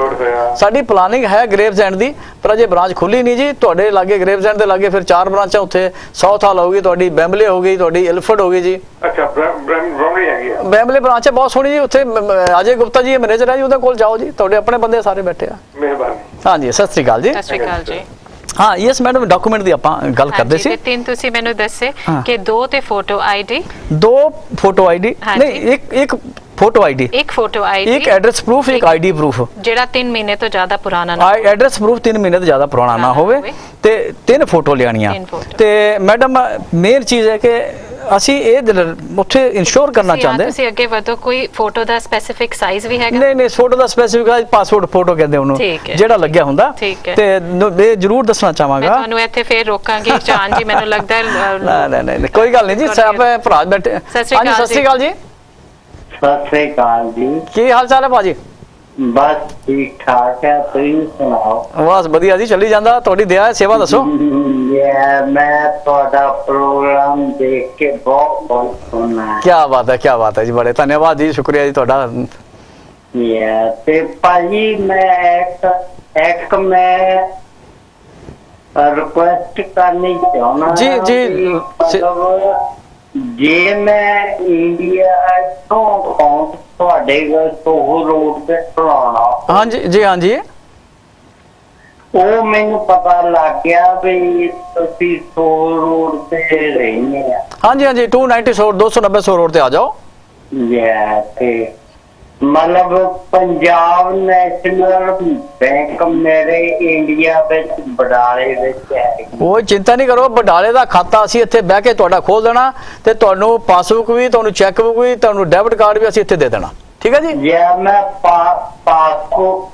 ਸਾਡੀ ਪਲਾਨਿੰਗ ਹੈ ਗ੍ਰੇਵਜ਼ੈਂਡ ਦੀ, ਪਰ ਅਜੇ ਬ੍ਰਾਂਚ ਖੁੱਲੀ ਨਹੀਂ ਜੀ। ਤੁਹਾਡੇ ਲਾਗੇ ਗ੍ਰੇਵਜ਼ੈਂਡ ਦੇ ਲਾਗੇ ਫਿਰ 4 ਬ੍ਰਾਂਚਾਂ ਉੱਥੇ, ਸਾਊਥ ਹਾਲ ਹੋਗੀ ਤੁਹਾਡੀ, ਬੈਂਬਲੇ ਹੋ ਗਈ ਤੁਹਾਡੀ, ਇਲਫਰਡ ਹੋ ਗਈ ਜੀ। ਅੱਛਾ, ਬ੍ਰੈਂਬਲੇ ਹੈਗੀ ਆ। ਬੈਂਬਲੇ ਬ੍ਰਾਂਚ ਹੈ ਬਹੁਤ ਸੋਹਣੀ ਜੀ, ਉੱਥੇ ਅਜੇ ਗੁਪਤਾ ਜੀ ਮੈਨੇਜਰ ਹੈ ਜੀ, ਉਹਦੇ ਕੋਲ ਜਾਓ ਜੀ, ਤੁਹਾਡੇ ਆਪਣੇ ਬੰਦੇ ਸਾਰੇ ਬੈਠੇ ਆ। ਮਿਹਰਬਾਨੀ। ਹਾਂਜੀ, ਸਤਿ ਸ਼੍ਰੀ ਅਕਾਲ ਜੀ। ਸਤਿ ਸ਼੍ਰੀ ਅਕਾਲ ਜੀ। ਹਾਂ, ਯੈਸ ਮੈਡਮ, ਡਾਕੂਮੈਂਟ ਦੀ ਆਪਾਂ ਗੱਲ ਕਰਦੇ ਸੀ। 3 ਤੁਸੀਂ ਮੈਨੂੰ ਦੱਸੇ ਕਿ 2 ਤੇ ਫੋਟੋ ਆਈਡੀ, 2 ਫੋਟੋ ਆਈਡੀ ਨਹੀਂ, ਇੱਕ ਫੋਟੋ ਆਈਡੀ, ਇੱਕ ਫੋਟੋ ਆਈਡੀ, ਇੱਕ ਐਡਰੈਸ ਪ੍ਰੂਫ, ਇੱਕ ਆਈਡੀ ਪ੍ਰੂਫ ਜਿਹੜਾ 3 ਮਹੀਨੇ ਤੋਂ ਜ਼ਿਆਦਾ ਪੁਰਾਣਾ ਨਾ ਹੋਵੇ, ਐਡਰੈਸ ਪ੍ਰੂਫ 3 ਮਹੀਨੇ ਤੋਂ ਜ਼ਿਆਦਾ ਪੁਰਾਣਾ ਨਾ ਹੋਵੇ, ਤੇ 3 ਫੋਟੋ ਲਿਆਣੀਆਂ। ਤੇ ਮੈਡਮ ਮੇਨ ਚੀਜ਼ ਹੈ ਕਿ ਅਸੀਂ ਇਹ ਉੱਥੇ ਇੰਸ਼ੋਰ ਕਰਨਾ ਚਾਹੁੰਦੇ। ਤੁਸੀਂ ਅੱਗੇ ਵਧੋ, ਕੋਈ ਫੋਟੋ ਦਾ ਸਪੈਸੀਫਿਕ ਸਾਈਜ਼ ਵੀ ਹੈਗਾ? ਨਹੀਂ, ਫੋਟੋ ਦਾ ਸਪੈਸੀਫਿਕ ਪਾਸਪੋਰਟ ਫੋਟੋ ਕਹਿੰਦੇ ਉਹਨੂੰ, ਜਿਹੜਾ ਲੱਗਿਆ ਹੁੰਦਾ। ਤੇ ਇਹ ਜ਼ਰੂਰ ਦੱਸਣਾ ਚਾਹਾਂਗਾ। ਮੈਂ ਤੁਹਾਨੂੰ ਇੱਥੇ ਫੇਰ ਰੋਕਾਂਗੀ ਜਾਨ ਜੀ, ਮੈਨੂੰ ਲੱਗਦਾ ਹੈ। ਨਹੀਂ, ਕੋਈ ਗੱਲ ਨਹੀਂ ਜੀ, ਸਭ ਭਰਾ ਬੈਠੇ। ਹਾਂਜੀ, ਸਤਿ ਸ਼੍ਰੀ ਅਕਾਲ ਜੀ। ਸਤਿ ਸ੍ਰੀ ਅਕਾਲ ਜੀ। ਕੀ ਹਾਲ ਚਾਲ ਹੈ ਭਾਜੀ? ਬਸ ਠੀਕ ਠਾਕ ਹੈ, ਤੁਸੀਂ ਸੁਣਾਓ? ਬਸ ਵਧੀਆ ਜੀ, ਚੱਲੀ ਜਾਂਦਾ, ਤੁਹਾਡੀ ਦਇਆ ਹੈ, ਸੇਵਾ ਦੱਸੋ। ਮੈਂ ਤੁਹਾਡਾ ਪ੍ਰੋਗਰਾਮ ਦੇਖ ਕੇ ਬਹੁਤ ਸੁਣਾ। ਕੀ ਬਾਤ ਹੈ ਜੀ, ਬੜੇ ਧੰਨਵਾਦ ਜੀ, ਸ਼ੁਕਰੀਆ ਜੀ ਤੁਹਾਡਾ। ਤੇ ਭਾਜੀ ਮੈਂ ਇੱਕ ਰਿਕੁਐਸਟ ਕਰਨੀ ਚਾਹੁੰਦਾ ਜੀ। ਜੇ ਮੈਂ ਇੰਡੀਆ ਤੋਂ ਅਕਾਊਂਟ ਤੁਹਾਡੇ ਤੋਂ ਰੋਡ ਤੇ ਖੁਲਾਉਣਾ, ਹਾਂਜੀ, ਉਹ ਮੈਨੂੰ ਪਤਾ ਲੱਗ ਗਿਆ ਵੀ ਤੁਸੀਂ ਰੋਡ ਤੇ ਰਹਿੰਦੇ ਆ। ਹਾਂਜੀ, 290 290 ਰੋਡ ਤੇ ਆ ਜਾਓ। ਤੇ ਮਤਲਬ ਪੰਜਾਬ ਨੈਸ਼ਨਲ ਬੈਂਕ ਮੇਰੇ ਇੰਡੀਆ ਵਿੱਚ ਬਡਾਲੇ ਵਿੱਚ ਹੈ। ਕੋਈ ਚਿੰਤਾ ਨਹੀਂ ਕਰੋ, ਬਡਾਲੇ ਦਾ ਖਾਤਾ ਅਸੀਂ ਇੱਥੇ ਬਹਿ ਕੇ ਤੁਹਾਡਾ ਖੋਲ ਦੇਣਾ, ਤੇ ਤੁਹਾਨੂੰ ਪਾਸਬੁੱਕ ਵੀ, ਤੁਹਾਨੂੰ ਚੈੱਕ ਬੁੱਕ ਵੀ, ਤੁਹਾਨੂੰ ਡੈਬਿਟ ਕਾਰਡ ਵੀ ਅਸੀਂ ਇੱਥੇ ਦੇ ਦੇਣਾ। ਠੀਕ ਹੈ ਜੀ। ਜੇ ਮੈਂ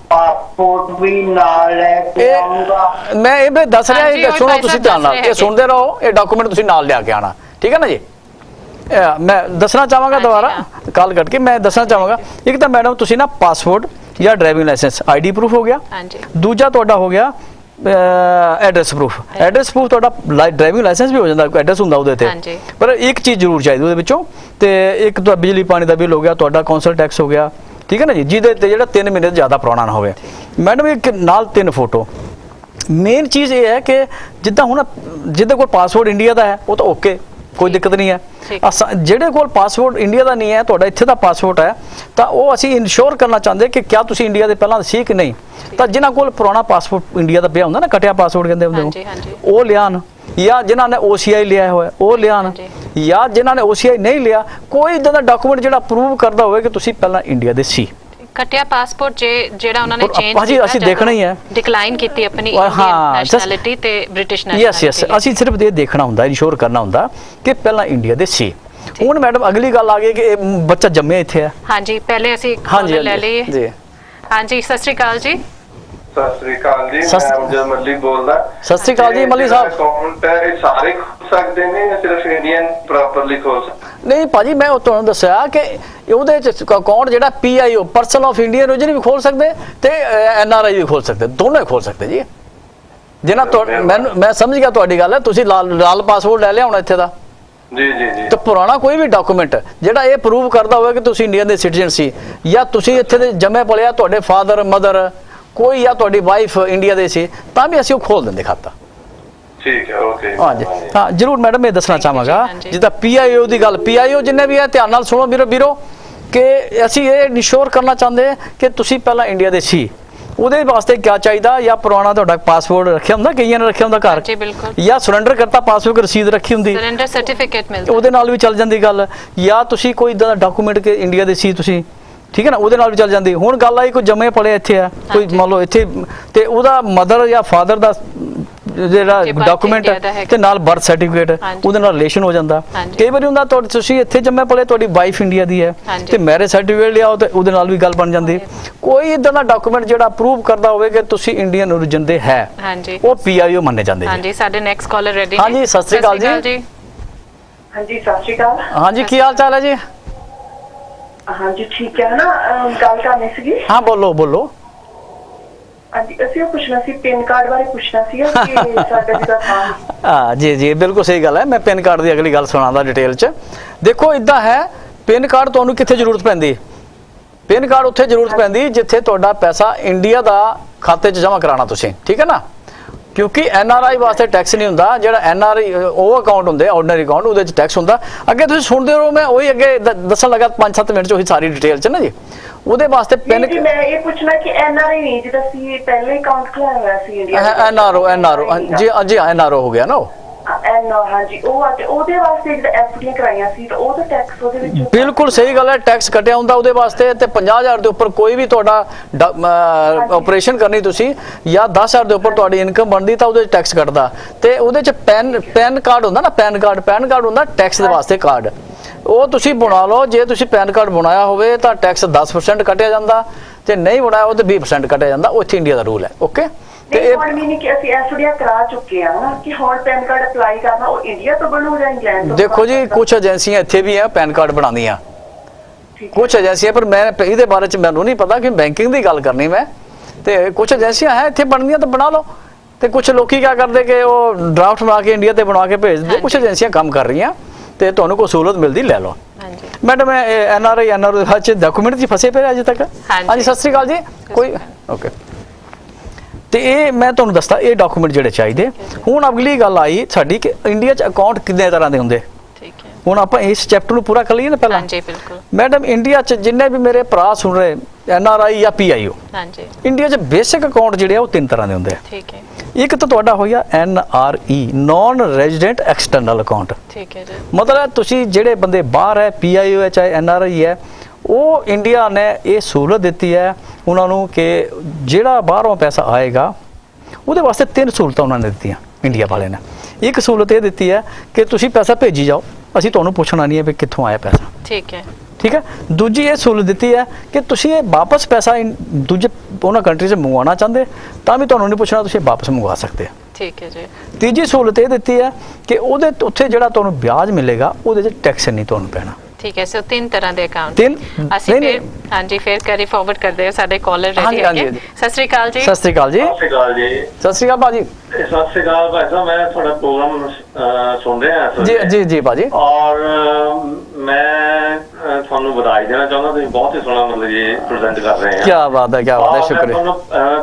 ਪਾਸਪੋਰਟ ਵੀ ਨਾਲ ਲੈ ਕੇ ਆਉਂਗਾ? ਮੈਂ ਇਹ ਦੱਸ ਰਿਹਾ, ਸੁਣੋ ਤੁਸੀਂ ਧਿਆਨ ਨਾਲ, ਇਹ ਸੁਣਦੇ ਰਹੋ, ਇਹ ਡਾਕੂਮੈਂਟ ਤੁਸੀਂ ਨਾਲ ਲਿਆ ਕੇ ਆਣਾ। ਠੀਕ ਹੈ ਨਾ ਜੀ। ਮੈਂ ਦੱਸਣਾ ਚਾਹਾਂਗਾ, ਦੁਬਾਰਾ ਕਾਲ ਕੱਟ ਕੇ ਮੈਂ ਦੱਸਣਾ ਚਾਹਾਂਗਾ, ਇੱਕ ਤਾਂ ਮੈਡਮ ਤੁਸੀਂ ਨਾ ਪਾਸਪੋਰਟ ਜਾਂ ਡਰਾਈਵਿੰਗ ਲਾਇਸੈਂਸ, ਆਈਡੀ ਪ੍ਰੂਫ ਹੋ ਗਿਆ। ਦੂਜਾ ਤੁਹਾਡਾ ਹੋ ਗਿਆ ਐਡਰੈਸ ਪ੍ਰੂਫ। ਐਡਰੈਸ ਪ੍ਰੂਫ ਤੁਹਾਡਾ ਡਰਾਈਵਿੰਗ ਲਾਇਸੈਂਸ ਵੀ ਹੋ ਜਾਂਦਾ, ਕੋਈ ਐਡਰੈਸ ਹੁੰਦਾ ਉਹਦੇ ਤੇ, ਪਰ ਇੱਕ ਚੀਜ਼ ਜ਼ਰੂਰ ਚਾਹੀਦੀ ਉਹਦੇ ਵਿੱਚੋਂ, ਤੇ ਇੱਕ ਤਾਂ ਬਿਜਲੀ ਪਾਣੀ ਦਾ ਬਿੱਲ ਹੋ ਗਿਆ, ਤੁਹਾਡਾ ਕੌਂਸਲ ਟੈਕਸ ਹੋ ਗਿਆ। ਠੀਕ ਹੈ ਨਾ ਜੀ, ਜਿਹਦੇ ਤੇ ਜਿਹੜਾ 3 ਮਹੀਨੇ ਤੋਂ ਜ਼ਿਆਦਾ ਪੁਰਾਣਾ ਨਾ ਹੋਵੇ। ਮੈਡਮ ਇੱਕ ਨਾਲ 3 ਫੋਟੋ। ਮੇਨ ਚੀਜ਼ ਇਹ ਹੈ ਕਿ ਜਿੱਦਾਂ ਹੁਣ ਜਿਹਦੇ ਕੋਲ ਪਾਸਪੋਰਟ ਇੰਡੀਆ ਦਾ ਹੈ ਉਹ ਤਾਂ ਓਕੇ, ਕੋਈ ਦਿੱਕਤ ਨਹੀਂ ਹੈ। ਜਿਹੜੇ ਕੋਲ ਪਾਸਪੋਰਟ ਇੰਡੀਆ ਦਾ ਨਹੀਂ ਹੈ, ਤੁਹਾਡਾ ਇੱਥੇ ਦਾ ਪਾਸਪੋਰਟ ਹੈ, ਤਾਂ ਉਹ ਅਸੀਂ ਇਨਸ਼ੋਰ ਕਰਨਾ ਚਾਹੁੰਦੇ ਕਿ ਕਿਆ ਤੁਸੀਂ ਇੰਡੀਆ ਦੇ ਪਹਿਲਾਂ ਸੀ ਕਿ ਨਹੀਂ। ਤਾਂ ਜਿਨ੍ਹਾਂ ਕੋਲ ਪੁਰਾਣਾ ਪਾਸਪੋਰਟ ਇੰਡੀਆ ਦਾ ਪਿਆ ਹੁੰਦਾ ਨਾ, ਕਟਿਆ ਪਾਸਪੋਰਟ ਕਹਿੰਦੇ ਹੁੰਦੇ ਉਹ ਲਿਆਣ, ਜਾਂ ਜਿਨ੍ਹਾਂ ਨੇ OCI ਲਿਆ ਹੋਇਆ ਉਹ ਲਿਆਣ, ਜਾਂ ਜਿਨ੍ਹਾਂ ਨੇ OCI ਨਹੀਂ ਲਿਆ, ਕੋਈ ਇਦਾਂ ਦਾ ਡਾਕੂਮੈਂਟ ਜਿਹੜਾ ਪ੍ਰੂਵ ਕਰਦਾ ਹੋਵੇ ਕਿ ਤੁਸੀਂ ਪਹਿਲਾਂ ਇੰਡੀਆ ਦੇ ਸੀ। ਕਟਿਆ ਪਾਸਪੋਰਟ ਜਿਹੜਾ ਉਹਨਾਂ ਨੇ ਚੇਂਜ ਕੀਤਾ, ਅਸੀਂ ਦੇਖਣਾ ਹੀ ਹੈ, ਡਿਕਲਾਈਨ ਕੀਤੀ ਆਪਣੀ ਨੈਸ਼ਨੈਲਿਟੀ ਤੇ ਬ੍ਰਿਟਿਸ਼ ਨੈਸ਼ਨੈਲਿਟੀ। ਯੈਸ, ਅਸੀਂ ਸਿਰਫ ਇਹ ਦੇਖਣਾ ਹੁੰਦਾ, ਇਨਸ਼ੋਰ ਕਰਨਾ ਹੁੰਦਾ ਕਿ ਪਹਿਲਾਂ ਇੰਡੀਆ ਦੇ ਸੀ। ਹੁਣ ਮੈਡਮ ਅਗਲੀ ਗੱਲ ਆ ਗਈ ਕਿ ਇਹ ਬੱਚਾ ਜੰਮਿਆ ਇੱਥੇ ਹੈ। ਹਾਂਜੀ, ਪਹਿਲੇ ਅਸੀਂ ਲੈ ਲਈਏ ਜੀ। ਹਾਂਜੀ, ਸਤਿ ਸ਼੍ਰੀ ਅਕਾਲ ਜੀ। ਸਤਿ ਸ਼੍ਰੀ ਅਕਾਲ ਜੀ, ਮੈਂ ਅਮਜਦ ਮੱਲੀ ਬੋਲਦਾ। ਸਤਿ ਸ਼੍ਰੀ ਅਕਾਲ ਜੀ ਮੱਲੀ ਸਾਹਿਬ। ਅਕਾਊਂਟ ਇਹ ਸਾਰੇ ਖੋਲ ਸਕਦੇ ਨੇ ਜਾਂ ਸਿਰਫ ਇੰਡੀਅਨ ਪ੍ਰੋਪਰਲੀ ਖੋਲ ਸਕਦੇ? ਨਹੀਂ ਭਾਜੀ, ਮੈਂ ਉਹ ਤੁਹਾਨੂੰ ਦੱਸਿਆ ਕਿ ਉਹਦੇ ਚ ਅਕਾਊਂਟ ਜਿਹੜਾ PIO person of Indian origin ਵੀ ਖੋਲ ਸਕਦੇ, ਤੇ NRI ਵੀ ਖੋਲ ਸਕਦੇ, ਦੋਨੋਂ ਹੀ ਖੋਲ ਸਕਦੇ ਜੀ। ਜਿਹਨਾਂ ਮੈਂ ਸਮਝ ਗਿਆ ਤੁਹਾਡੀ ਗੱਲ ਹੈ, ਤੁਸੀਂ ਲਾਲ ਪਾਸਪੋਰਟ ਲੈ ਲਿਆ ਹੁਣ ਇੱਥੇ ਦਾ। ਜੀ ਜੀ ਜੀ ਤੇ ਪੁਰਾਣਾ ਕੋਈ ਵੀ ਡਾਕੂਮੈਂਟ ਜਿਹੜਾ ਇਹ ਪ੍ਰੂਵ ਕਰਦਾ ਹੋਵੇ ਕਿ ਤੁਸੀਂ ਇੰਡੀਅਨ ਦੇ ਸਿਟੀਜ਼ਨ ਸੀ ਜਾਂ ਤੁਸੀਂ ਇੱਥੇ ਦੇ ਜੰਮੇ ਪਲਿਆ, ਤੁਹਾਡੇ ਫਾਦਰ ਮਦਰ ਕੋਈ ਜਾਂ ਤੁਹਾਡੀ ਵਾਈਫ ਇੰਡੀਆ ਦੇ ਸੀ, ਤਾਂ ਵੀ ਅਸੀਂ ਉਹ ਖੋਲ ਦਿੰਦੇ ਖਾਤਾ। ਠੀਕ ਹੈ, ਓਕੇ। ਹਾਂਜੀ ਹਾਂ ਜ਼ਰੂਰ ਮੈਡਮ, ਇਹ ਦੱਸਣਾ ਚਾਹਾਂਗਾ ਜਿੱਦਾਂ PIO ਦੀ ਗੱਲ, PIO ਜਿੰਨੇ ਵੀ ਹੈ ਧਿਆਨ ਨਾਲ ਸੁਣੋ ਵੀਰੋ ਕਿ ਅਸੀਂ ਇਹ ਇਨਸ਼ੋਰ ਕਰਨਾ ਚਾਹੁੰਦੇ ਕਿ ਤੁਸੀਂ ਪਹਿਲਾਂ ਇੰਡੀਆ ਦੇ ਸੀ। ਉਹਦੇ ਵਾਸਤੇ ਕੀ ਚਾਹੀਦਾ? ਜਾਂ ਪੁਰਾਣਾ ਤੁਹਾਡਾ ਪਾਸਪੋਰਟ ਰੱਖਿਆ ਹੁੰਦਾ, ਕਈਆਂ ਨੇ ਰੱਖਿਆ ਹੁੰਦਾ ਘਰ, ਜੀ ਬਿਲਕੁਲ, ਜਾਂ ਸਰੈਂਡਰ ਕਰਤਾ ਪਾਸਪੋਰਟ ਰਸੀਦ ਰੱਖੀ ਹੁੰਦੀ, ਸਰੈਂਡਰ ਸਰਟੀਫਿਕੇਟ ਮਿਲਦਾ, ਉਹਦੇ ਨਾਲ ਵੀ ਚੱਲ ਜਾਂਦੀ ਗੱਲ। ਜਾਂ ਤੁਸੀਂ ਕੋਈ ਇਦਾਂ ਦਾ ਡਾਕੂਮੈਂਟ ਕਿ ਇੰਡੀਆ ਦੇ ਸੀ ਤੁਸੀਂ, ਠੀਕ ਹੈ ਨਾ, ਉਹਦੇ ਨਾਲ ਵੀ ਚੱਲ ਜਾਂਦੀ। ਹੁਣ ਗੱਲ ਆਈ ਕੋਈ ਜੰਮੇ ਪਲੇ ਇੱਥੇ ਆ, ਕੋਈ ਮੰਨ ਲਓ ਇੱਥੇ, ਤੇ ਉਹਦਾ ਮਦਰ ਜਾਂ ਫਾਦਰ ਦਾ ਜਿਹੜਾ ਡਾਕੂਮੈਂਟ ਤੇ ਨਾਲ ਬਰਥ ਸਰਟੀਫਿਕੇਟ, ਉਹਦੇ ਨਾਲ ਰਿਲੇਸ਼ਨ ਹੋ ਜਾਂਦਾ। ਕਈ ਵਾਰੀ ਹੁੰਦਾ ਤੁਸੀਂ ਇੱਥੇ ਜੰਮੇ ਪਲੇ, ਤੁਹਾਡੀ ਵਾਈਫ ਇੰਡੀਆ ਦੀ ਹੈ ਤੇ ਮੈਰਿਜ ਸਰਟੀਫਿਕੇਟ ਲਿਆਓ ਤੇ ਉਹਦੇ ਨਾਲ ਵੀ ਗੱਲ ਬਣ ਜਾਂਦੀ। ਕੋਈ ਇਦਾਂ ਦਾ ਡਾਕੂਮੈਂਟ ਜਿਹੜਾ ਪ੍ਰੂਵ ਕਰਦਾ ਹੋਵੇ ਕਿ ਤੁਸੀਂ ਇੰਡੀਅਨ origin ਦੇ ਹੈ, ਉਹ PIO ਮੰਨੇ ਜਾਂਦੇ। ਹਾਂਜੀ, ਸਾਡੇ ਨੈਕਸਟ ਕਾਲਰ ਰੈਡੀ। ਹਾਂਜੀ, ਸਤਿ ਸ਼੍ਰੀ ਅਕਾਲ ਜੀ। ਹਾਂਜੀ, ਸਤਿ ਸ਼੍ਰੀ ਅਕਾਲ। ਹਾਂਜੀ, ਕੀ ਹਾਲ ਚਾਲ ਹੈ ਜੀ? ਹਾਂਜੀ ਠੀਕ ਹੈ ਨਾ, ਗੱਲ ਕਰਨੀ ਸੀਗੀ। ਹਾਂ, ਬੋਲੋ। ਹਾਂਜੀ, ਅਸੀਂ ਉਹ ਪੁੱਛਣਾ ਸੀ, ਪੈਨ ਕਾਰਡ ਬਾਰੇ ਪੁੱਛਣਾ ਸੀ ਕਿ ਸਾਡਾ ਜਿਹੜਾ ਥਾਂ। ਹਾਂ ਜੀ, ਬਿਲਕੁਲ ਸਹੀ ਗੱਲ ਹੈ। ਮੈਂ ਪੈਨ ਕਾਰਡ ਦੀ ਅਗਲੀ ਗੱਲ ਸੁਣਾਉਂਦਾ ਡਿਟੇਲ 'ਚ। ਦੇਖੋ ਇਦਾਂ ਹੈ, ਪੈਨ ਕਾਰਡ ਤੁਹਾਨੂੰ ਕਿੱਥੇ ਜ਼ਰੂਰਤ ਪੈਂਦੀ? ਪੈਨ ਕਾਰਡ ਉੱਥੇ ਜ਼ਰੂਰਤ ਪੈਂਦੀ ਜਿੱਥੇ ਤੁਹਾਡਾ ਪੈਸਾ ਇੰਡੀਆ ਦਾ ਖਾਤੇ 'ਚ ਜਮ੍ਹਾਂ ਕਰਾਉਣਾ ਤੁਸੀਂ, ਠੀਕ ਹੈ ਨਾ, ਕਿਉਂਕਿ NRI ਵਾਸਤੇ ਟੈਕਸ ਨਹੀਂ ਹੁੰਦਾ। ਜਿਹੜਾ NRI ਉਹ ਅਕਾਊਂਟ ਹੁੰਦੇ, ਆਰਡੀਨਰੀ ਅਕਾਊਂਟ, ਉਹਦੇ 'ਚ ਟੈਕਸ ਹੁੰਦਾ। ਅੱਗੇ ਤੁਸੀਂ ਸੁਣਦੇ ਰਹੋ, ਮੈਂ ਉਹੀ ਅੱਗੇ ਦੱਸਣ ਲੱਗਾ 5-7 ਮਿੰਟ 'ਚ ਉਹੀ ਸਾਰੀ ਡਿਟੇਲ 'ਚ ਨਾ ਜੀ। ਉਹਦੇ ਵਾਸਤੇ ਪੈਨ, ਮੈਂ ਇਹ ਪੁੱਛਣਾ ਕਿ NRI ਨਹੀਂ, ਜਿਹਦਾ ਸੀ ਪਹਿਲੇ ਅਕਾਊਂਟ ਖੁਲਾਇਆ ਹੋਇਆ ਸੀ ਇੰਡੀਆ NRO ਜੀ NRO ਹੋ ਗਿਆ ਨਾ ਉਹ। ਹਾਂਜੀ, ਉਹਦੇ ਵਾਸਤੇ ਜਿਹੜਾ FD ਕਰਾਈਆਂ ਸੀ ਤਾਂ ਉਹਦਾ ਟੈਕਸ ਉਹਦੇ ਵਿੱਚ। ਬਿਲਕੁਲ ਸਹੀ ਗੱਲ ਹੈ, ਟੈਕਸ ਕੱਟਿਆ ਹੁੰਦਾ ਉਹਦੇ ਵਾਸਤੇ। ਤੇ 50,000 ਦੇ ਉੱਪਰ ਕੋਈ ਵੀ ਤੁਹਾਡਾ ਆਪਰੇਸ਼ਨ ਕਰਨੀ ਤੁਸੀਂ, ਜਾਂ 10,000 ਦੇ ਉੱਪਰ ਤੁਹਾਡੀ ਇਨਕਮ ਬਣਦੀ ਤਾਂ ਉਹਦੇ 'ਚ ਟੈਕਸ ਕੱਟਦਾ। ਤੇ ਉਹਦੇ 'ਚ ਪੈਨ ਕਾਰਡ ਹੁੰਦਾ ਨਾ, ਪੈਨ ਕਾਰਡ ਹੁੰਦਾ ਟੈਕਸ ਦੇ ਵਾਸਤੇ ਕਾਰਡ। ਉਹ ਤੁਸੀਂ ਬਣਾ ਲਓ। ਜੇ ਤੁਸੀਂ ਪੈਨ ਕਾਰਡ ਬਣਾਇਆ ਹੋਵੇ ਤਾਂ ਟੈਕਸ 10% ਕੱਟਿਆ ਜਾਂਦਾ, ਤੇ ਨਹੀਂ ਬਣਾਇਆ ਉਹ ਤੇ 20% ਕੱਟਿਆ ਜਾਂਦਾ। ਉਹ ਇੱਥੇ ਇੰਡੀਆ ਦਾ ਰੂਲ ਹੈ। ਓਕੇ, ਤੇ ਇਹ ਨਹੀਂ ਕਿ ਅਸੀਂ FD ਕਰਾ ਚੁੱਕੇ ਆ ਨਾ, ਕਿ ਹੁਣ ਪੈਨ ਕਾਰਡ ਅਪਲਾਈ ਕਰਨਾ ਉਹ ਇੰਡੀਆ ਤੋਂ ਬਣੂ ਜਾਂ ਇੰਗਲੈਂਡ ਤੋਂ? ਦੇਖੋ ਜੀ, ਕੁਝ ਏਜੰਸੀਆਂ ਇੱਥੇ ਵੀ ਹੈ ਪੈਨ ਕਾਰਡ ਬਣਾਉਂਦੀਆਂ, ਕੁਝ ਏਜੰਸੀਆਂ, ਪਰ ਮੈਂ ਇਹਦੇ ਬਾਰੇ 'ਚ ਮੈਨੂੰ ਨਹੀਂ ਪਤਾ ਕਿ ਬੈਂਕਿੰਗ ਦੀ ਗੱਲ ਕਰਨੀ ਮੈਂ। ਤੇ ਕੁਝ ਏਜੰਸੀਆਂ ਹੈ ਇੱਥੇ ਬਣਦੀਆਂ ਤਾਂ ਬਣਾ ਲਓ। ਤੇ ਕੁਝ ਲੋਕੀ ਕੀ ਕਰਦੇ ਕਿ ਉਹ ਡਰਾਫਟ ਬਣਾ ਕੇ ਇੰਡੀਆ ਤੇ ਬਣਾ ਕੇ ਭੇਜ ਦਿੰਦੇ। ਕੁਝ ਏਜੰਸੀਆਂ ਕੰਮ ਕਰ ਰਹੀਆਂ ਤੇ ਤੁਹਾਨੂੰ ਕੋਈ ਸਹੂਲਤ ਮਿਲਦੀ ਲੈ ਲਓ। ਮੈਡਮ, NRO ਦੇ ਡਾਕੂਮੈਂਟ 'ਚ ਫਸੇ ਪਏ ਅਜੇ ਤੱਕ। ਹਾਂਜੀ, ਸਤਿ ਸ਼੍ਰੀ ਅਕਾਲ ਜੀ। ਕੋਈ ਓਕੇ, ਤੇ ਇਹ ਮੈਂ ਤੁਹਾਨੂੰ ਦੱਸਦਾ ਇਹ ਡਾਕੂਮੈਂਟ ਜਿਹੜੇ ਚਾਹੀਦੇ। ਹੁਣ ਅਗਲੀ ਗੱਲ ਆਈ ਸਾਡੀ ਕਿ ਇੰਡੀਆ 'ਚ ਅਕਾਊਂਟ ਕਿੰਨੇ ਤਰ੍ਹਾਂ ਦੇ ਹੁੰਦੇ। ਹੁਣ ਆਪਾਂ ਇਸ ਚੈਪਟਰ ਨੂੰ ਪੂਰਾ ਕਰ ਲਈਏ ਨਾ ਪਹਿਲਾਂ। ਹਾਂਜੀ ਬਿਲਕੁਲ। ਮੈਡਮ, ਇੰਡੀਆ 'ਚ ਜਿੰਨੇ ਵੀ ਮੇਰੇ ਭਰਾ ਸੁਣ ਰਹੇ NRI ਜਾਂ PIO, ਹਾਂਜੀ, ਇੰਡੀਆ 'ਚ ਬੇਸਿਕ ਅਕਾਊਂਟ ਜਿਹੜੇ ਆ ਉਹ 3 ਤਰ੍ਹਾਂ ਦੇ ਹੁੰਦੇ ਆ। ਠੀਕ ਹੈ। ਇੱਕ ਤਾਂ ਤੁਹਾਡਾ ਹੋਇਆ NRE, non resident external account. ਠੀਕ ਹੈ ਜੀ। ਮਤਲਬ ਤੁਸੀਂ ਜਿਹੜੇ ਬੰਦੇ ਬਾਹਰ ਹੈ, PIO ਹੈ ਚਾਹੇ NRI ਹੈ, ਉਹ ਇੰਡੀਆ ਨੇ ਇਹ ਸਹੂਲਤ ਦਿੱਤੀ ਹੈ ਉਹਨਾਂ ਨੂੰ ਕਿ ਜਿਹੜਾ ਬਾਹਰੋਂ ਪੈਸਾ ਆਏਗਾ ਉਹਦੇ ਵਾਸਤੇ 3 ਸਹੂਲਤਾਂ ਉਹਨਾਂ ਨੇ ਦਿੱਤੀਆਂ ਇੰਡੀਆ ਵਾਲੇ ਨੇ। ਇੱਕ ਸਹੂਲਤ ਇਹ ਦਿੱਤੀ ਹੈ ਕਿ ਤੁਸੀਂ ਪੈਸਾ ਭੇਜੀ ਜਾਓ, ਅਸੀਂ ਤੁਹਾਨੂੰ ਪੁੱਛਣਾ ਨਹੀਂ ਹੈ ਵੀ ਕਿੱਥੋਂ ਆਇਆ ਪੈਸਾ। ਠੀਕ ਹੈ। ਦੂਜੀ ਇਹ ਸਹੂਲਤ ਦਿੱਤੀ ਹੈ ਕਿ ਤੁਸੀਂ ਇਹ ਵਾਪਸ ਪੈਸਾ ਦੂਜੇ ਉਹਨਾਂ ਕੰਟਰੀ 'ਚ ਮੰਗਵਾਉਣਾ ਚਾਹੁੰਦੇ ਤਾਂ ਵੀ ਤੁਹਾਨੂੰ ਨਹੀਂ ਪੁੱਛਣਾ, ਤੁਸੀਂ ਵਾਪਸ ਮੰਗਵਾ ਸਕਦੇ ਹੋ। ਠੀਕ ਹੈ ਜੀ। ਤੀਜੀ ਸਹੂਲਤ ਇਹ ਦਿੱਤੀ ਹੈ ਕਿ ਉਹਦੇ ਉੱਥੇ ਜਿਹੜਾ ਤੁਹਾਨੂੰ ਵਿਆਜ ਮਿਲੇਗਾ ਉਹਦੇ 'ਚ ਟੈਕਸ ਨਹੀਂ ਤੁਹਾਨੂੰ ਪੈਣਾ। ਠੀਕ ਹੈ। ਸੋ 3 ਤਰ੍ਹਾਂ ਦੇ ਅਕਾਊਂਟ। ਅਸੀਂ ਫਿਰ ਹਾਂਜੀ ਫਿਰ ਕਰੀ ਫਾਰਵਰਡ ਕਰਦੇ ਹਾਂ, ਸਾਡੇ ਕਾਲਰ ਰੈਡੀ ਹੈਗੇ। ਸਤਿ ਸ਼੍ਰੀ ਅਕਾਲ ਜੀ। ਸਤਿ ਸ਼੍ਰੀ ਅਕਾਲ ਜੀ। ਸਤਿ ਸ਼੍ਰੀ ਅਕਾਲ ਜੀ। ਸਤਿ ਸ਼੍ਰੀ ਅਕਾਲ ਭਾਜੀ। ਸਤਿ ਸ਼੍ਰੀ ਅਕਾਲ ਭਾਈ ਸਾਹਿਬ, ਮੈਂ ਤੁਹਾਡਾ ਪ੍ਰੋਗਰਾਮ ਸੁਣ ਰਿਹਾ ਜੀ ਭਾਜੀ। ਔਰ ਮੈਂ ਤੁਹਾਨੂੰ ਵਧਾਈ ਦੇਣਾ ਚਾਹੁੰਦਾ, ਤੁਸੀਂ ਬਹੁਤ ਹੀ ਸੋਹਣਾ ਮਤਲਬ ਇਹ ਪ੍ਰੈਜ਼ੈਂਟ ਕਰ ਰਹੇ ਆ। ਕੀ ਬਾਤ ਹੈ, ਸ਼ੁਕਰੀਆ। ਤੁਹਾਨੂੰ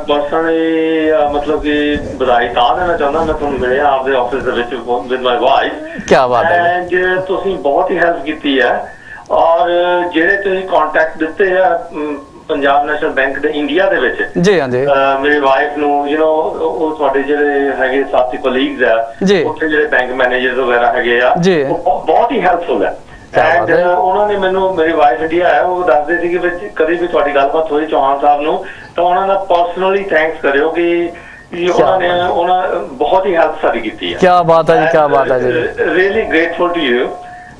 ਪਰਸਨਲੀ ਮਤਲਬ ਕਿ ਵਧਾਈ ਤਾਂ ਦੇਣਾ ਚਾਹੁੰਦਾ, ਮੈਂ ਤੁਹਾਨੂੰ ਮਿਲਿਆ ਆਪਦੇ ਆਫਿਸ ਦੇ ਵਿੱਚ ਵਿਦ ਮਾਈ ਵਾਈਫ। ਕੀ ਬਾਤ ਹੈ। ਐਂਡ ਤੁਸੀਂ ਬਹੁਤ ਹੀ ਹੈਲਪ ਕੀਤੀ ਹੈ। ਔਰ ਜਿਹੜੇ ਤੁਸੀਂ ਕੰਟੈਕਟ ਦਿੱਤੇ ਆ ਪੰਜਾਬ ਨੈਸ਼ਨਲ ਬੈਂਕ ਦੇ ਇੰਡੀਆ ਦੇ ਵਿੱਚ, ਜੀ ਹਾਂਜੀ, ਮੇਰੀ ਵਾਈਫ ਨੂੰ ਉਹ ਤੁਹਾਡੇ ਜਿਹੜੇ ਹੈਗੇ ਸਾਥੀ ਕੋਲੀਗਸ ਆ ਉੱਥੇ ਜਿਹੜੇ ਬੈਂਕ ਮੈਨੇਜਰ ਵਗੈਰਾ ਹੈਗੇ ਆ, ਉਹ ਬਹੁਤ ਹੀ ਹੈਲਪਫੁਲ ਹੈ। ਐਂਡ ਉਹਨਾਂ ਨੇ ਮੈਨੂੰ, ਮੇਰੀ ਵਾਈਫ ਇੰਡੀਆ ਹੈ, ਉਹ ਦੱਸਦੇ ਸੀ ਕਿ ਕਦੀ ਵੀ ਤੁਹਾਡੀ ਗੱਲਬਾਤ ਹੋਈ ਚੌਹਾਨ ਸਾਹਿਬ ਨੂੰ ਤਾਂ ਉਹਨਾਂ ਦਾ ਪਰਸਨਲੀ ਥੈਂਕਸ ਕਰਿਓ ਕਿ ਉਹਨਾਂ ਬਹੁਤ ਹੀ ਹੈਲਪ ਸਾਡੀ ਕੀਤੀ ਹੈ। ਕੀ ਬਾਤ ਹੈ ਜੀ, ਕੀ ਬਾਤ ਹੈ ਜੀ। Really grateful to you.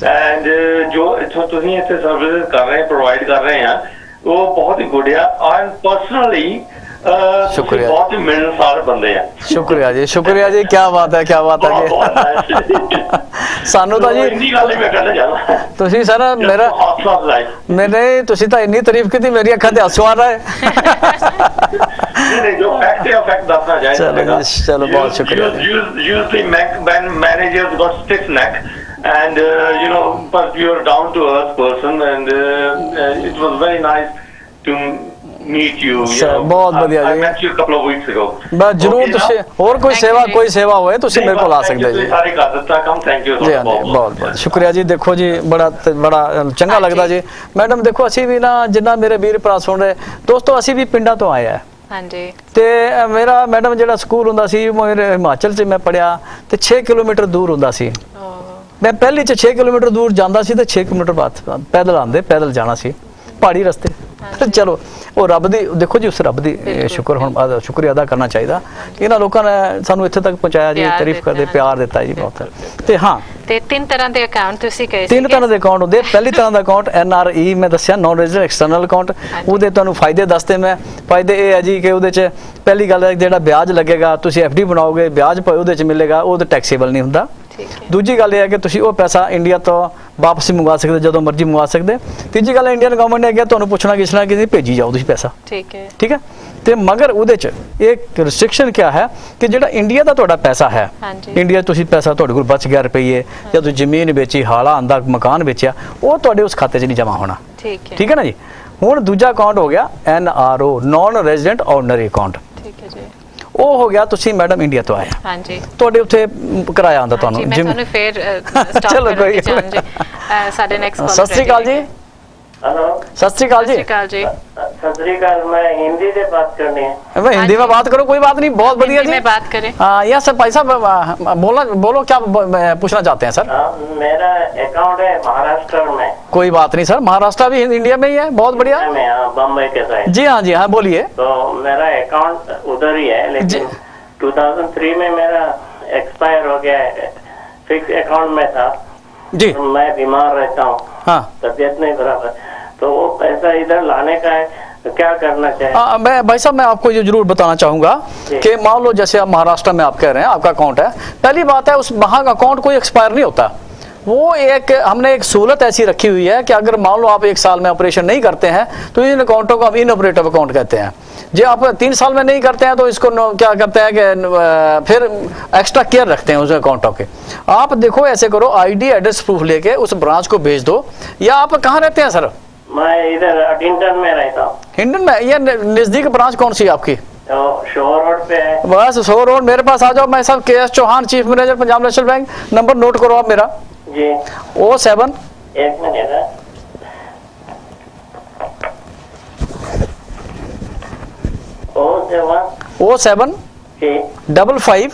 And ਜੋ ਤੁਸੀਂ ਇੱਥੇ ਸਰਵਿਸ ਕਰ ਰਹੇ, ਪ੍ਰੋਵਾਈਡ ਕਰ ਰਹੇ ਆ, ਉਹ ਬਹੁਤ ਹੀ ਗੁੱਡ ਆ। ਐਂਡ ਪਰਸਨਲੀ ਸ਼ੁਕਰੀਆ, ਬਹੁਤ ਹੀ ਮਿਲਣਸਾਰ ਬੰਦੇ ਆ। ਸ਼ੁਕਰੀਆ ਜੀ, ਸ਼ੁਕਰੀਆ ਜੀ। ਕੀ ਬਾਤ ਹੈ, ਕੀ ਬਾਤ ਹੈ ਜੀ। ਸਾਨੂੰ ਤਾਂ ਜੀ ਤੁਸੀਂ ਸਰ ਮੈਨੇ ਤੁਸੀਂ ਤਾਂ ਇੰਨੀ ਤਾਰੀਫ ਕੀਤੀ, ਮੇਰੀ ਅੱਖਾਂ ਤੇ ਆਂਸੂ ਆ ਰਹੇ। ਜੋ ਫੈਕਟ ਹੈ ਫੈਕਟ ਦੱਸਣਾ ਚਾਹੀਦਾ। ਚਲੋ ਬਹੁਤ ਸ਼ੁਕਰੀਆ। Usually managers got stiff neck and but you're a down to earth person, and it was very nice to meet you. बहुत बढ़िया I ji. met you a couple of weeks ago. बस जरूर तुझे और कोई सेवा होए तुझे मेरे को ला सकते जी। सारी कर देता काम, थैंक यू जी हाँ जी, बहुत बहुत शुक्रिया जी। देखो जी बड़ा चंगा लगता जी। मैडम देखो ਅਸੀਂ ਵੀ ਨਾ ਜਿੰਨਾ ਮੇਰੇ ਵੀਰ ਭਰਾ ਸੁਣ ਰਹੇ ਦੋਸਤੋ, ਅਸੀਂ ਵੀ ਪਿੰਡਾਂ ਤੋਂ ਆਏ ਆ। ਹਾਂਜੀ। ਤੇ ਮੇਰਾ ਮੈਡਮ ਜਿਹੜਾ ਸਕੂਲ ਹੁੰਦਾ ਸੀ ਮੇਰੇ ਹਿਮਾਚਲ 'ਚ ਮੈਂ ਪੜਿਆ ਤੇ 6 ਕਿਲੋਮੀਟਰ ਦੂਰ ਹੁੰਦਾ ਸੀ। ਮੈਂ ਪਹਿਲੀ 'ਚ 6 ਕਿਲੋਮੀਟਰ ਦੂਰ ਜਾਂਦਾ ਸੀ ਤੇ 6 ਕਿਲੋਮੀਟਰ ਬਾਅਦ ਪੈਦਲ ਜਾਣਾ ਸੀ ਪਹਾੜੀ ਰਸਤੇ। ਚਲੋ ਉਹ ਰੱਬ ਦੀ ਦੇਖੋ ਜੀ, ਉਸ ਰੱਬ ਦੀ ਸ਼ੁਕਰ ਹੁਣ ਸ਼ੁਕਰੀਆ ਅਦਾ ਕਰਨਾ ਚਾਹੀਦਾ ਕਿ ਇਹਨਾਂ ਲੋਕਾਂ ਨੇ ਸਾਨੂੰ ਇੱਥੇ ਤੱਕ ਪਹੁੰਚਾਇਆ ਜੀ, ਤਾਰੀਫ ਕਰਦੇ, ਪਿਆਰ ਦਿੱਤਾ ਜੀ ਬਹੁਤ। ਤੇ ਹਾਂ ਤੇ 3 ਤਰ੍ਹਾਂ ਦੇ ਅਕਾਊਂਟ ਤੁਸੀਂ ਕਹੇ ਸੀ। 3 ਤਰ੍ਹਾਂ ਦੇ ਅਕਾਊਂਟ ਹੁੰਦੇ। ਪਹਿਲੀ ਤਰ੍ਹਾਂ ਦਾ ਅਕਾਊਂਟ NRE ਮੈਂ ਦੱਸਿਆ, ਨੌਨ ਰੈਜ਼ੀਡੈਂਟ ਐਕਸਟਰਨਲ ਅਕਾਊਂਟ। ਉਹਦੇ ਤੁਹਾਨੂੰ ਫਾਇਦੇ ਦੱਸਦੇ ਮੈਂ। ਫਾਇਦੇ ਇਹ ਹੈ ਜੀ ਕਿ ਉਹਦੇ 'ਚ ਪਹਿਲੀ ਗੱਲ ਹੈ ਜਿਹੜਾ ਵਿਆਜ ਲੱਗੇਗਾ, ਤੁਸੀਂ FD ਬਣਾਓਗੇ ਵਿਆਜ ਉਹਦੇ 'ਚ ਮਿਲੇਗਾ, ਉਹ ਤਾਂ ਟੈਕਸੇਬਲ ਨਹੀਂ ਹੁੰਦਾ। ਦੂਜੀ ਗੱਲ ਇਹ ਹੈ ਕਿ ਤੁਸੀਂ ਉਹ ਪੈਸਾ ਇੰਡੀਆ ਤੋਂ ਵਾਪਸ ਮੰਗਵਾ ਸਕਦੇ, ਜਦੋਂ ਮਰਜ਼ੀ ਮੰਗਵਾ ਸਕਦੇ। ਤੀਜੀ ਗੱਲ ਇੰਡੀਅਨ ਗਵਰਨਮੈਂਟ ਨੇ ਕਿਹਾ ਤੁਹਾਨੂੰ ਪੁੱਛਣਾ ਕਿਸਣਾ ਕਿ ਭੇਜੀ ਜਾਓ ਤੁਸੀਂ ਪੈਸਾ। ਠੀਕ ਹੈ। ਤੇ ਮਗਰ ਉਹਦੇ 'ਚ ਇੱਕ ਰਿਸਟ੍ਰਿਕਸ਼ਨ ਕਿਆ ਹੈ ਕਿ ਜਿਹੜਾ ਇੰਡੀਆ ਦਾ ਤੁਹਾਡਾ ਪੈਸਾ ਹੈ, ਇੰਡੀਆ ਤੁਸੀਂ ਪੈਸਾ ਤੁਹਾਡੇ ਕੋਲ ਬਚ ਗਿਆ ਰੁਪਈਏ, ਜਾਂ ਤੁਸੀਂ ਜ਼ਮੀਨ ਵੇਚੀ, ਹਾਲਾ ਆਂਦਾ ਮਕਾਨ ਵੇਚਿਆ, ਉਹ ਤੁਹਾਡੇ ਉਸ ਖਾਤੇ 'ਚ ਨਹੀਂ ਜਮ੍ਹਾਂ ਹੋਣਾ। ਠੀਕ ਹੈ ਨਾ ਜੀ। ਹੁਣ ਦੂਜਾ ਅਕਾਊਂਟ ਹੋ ਗਿਆ NRO, non resident ordinary account. ਠੀਕ ਹੈ ਜੀ। ਉਹ ਹੋ ਗਿਆ ਤੁਸੀਂ ਮੈਡਮ ਇੰਡੀਆ ਤੋਂ ਆਏ। ਹਾਂਜੀ। ਤੁਹਾਡੇ ਉੱਥੇ ਕਿਰਾਇਆ ਆਉਂਦਾ ਤੁਹਾਨੂੰ। ਮੈਂ ਤੁਹਾਨੂੰ ਫੇਰ ਸਟਾਰਟ ਕਰਾਂਗੀ ਜੀ। ਸਾਡੇ ਨੈਕਸਟ ਕਾਲ। ਸਤਿ ਸ੍ਰੀ ਅਕਾਲ ਜੀ। हेलो, सत श्री अकाल जी। सत श्री अकाल। मैं हिंदी से बात करनी है। मैं हिंदी में बात करूं, कोई बात नहीं, बहुत बढ़िया जी। में बात करें। हाँ सर, भाई साहब बोलो क्या पूछना चाहते हैं सर? मेरा अकाउंट है महाराष्ट्र में। कोई बात नहीं सर, महाराष्ट्र भी इंडिया में ही है, बहुत बढ़िया। बम्बई के साइड। जी हाँ बोलिए। तो मेरा अकाउंट उधर ही है, लेकिन 2003 में मेरा एक्सपायर हो गया है। फिक्स अकाउंट में था जी। मैं बीमार रहता हूँ, हाँ, तबीयत नहीं बराबर, तो वो पैसा इधर लाने का है, तो क्या करना चाहिए? मैं भाई साहब मैं आपको ये जरूर बताना चाहूंगा कि मान लो जैसे आप महाराष्ट्र में आप कह रहे हैं आपका अकाउंट है, पहली बात है उस वहाँ का अकाउंट कोई एक्सपायर नहीं होता। वो हमने एक सहूलत ऐसी रखी हुई है कि अगर मान लो आप 1 साल में ऑपरेशन नहीं करते हैं तो इन अकाउंटों को हम इनऑपरेटिव अकाउंट कहते हैं। जो आप 3 साल में नहीं करते हैं तो इसको क्या करते हैं कि फिर एक्स्ट्रा केयर रखते हैं उस अकाउंटों के। आप देखो ऐसे करो, ID एड्रेस प्रूफ लेके उस ब्रांच को भेज दो। या आप कहाँ रहते हैं सर? मैं इधर हिंडन में रहता हूँ। हिंडन में? ये नजदीक ब्रांच कौन सी है आपकी? शोर रोड पे है। बस शोर रोड मेरे पास आ जाओ। मैं सब KS Chauhan, chief manager Punjab National Bank. Number note करो आप मेरा जी। 07 एक मिनट 07 55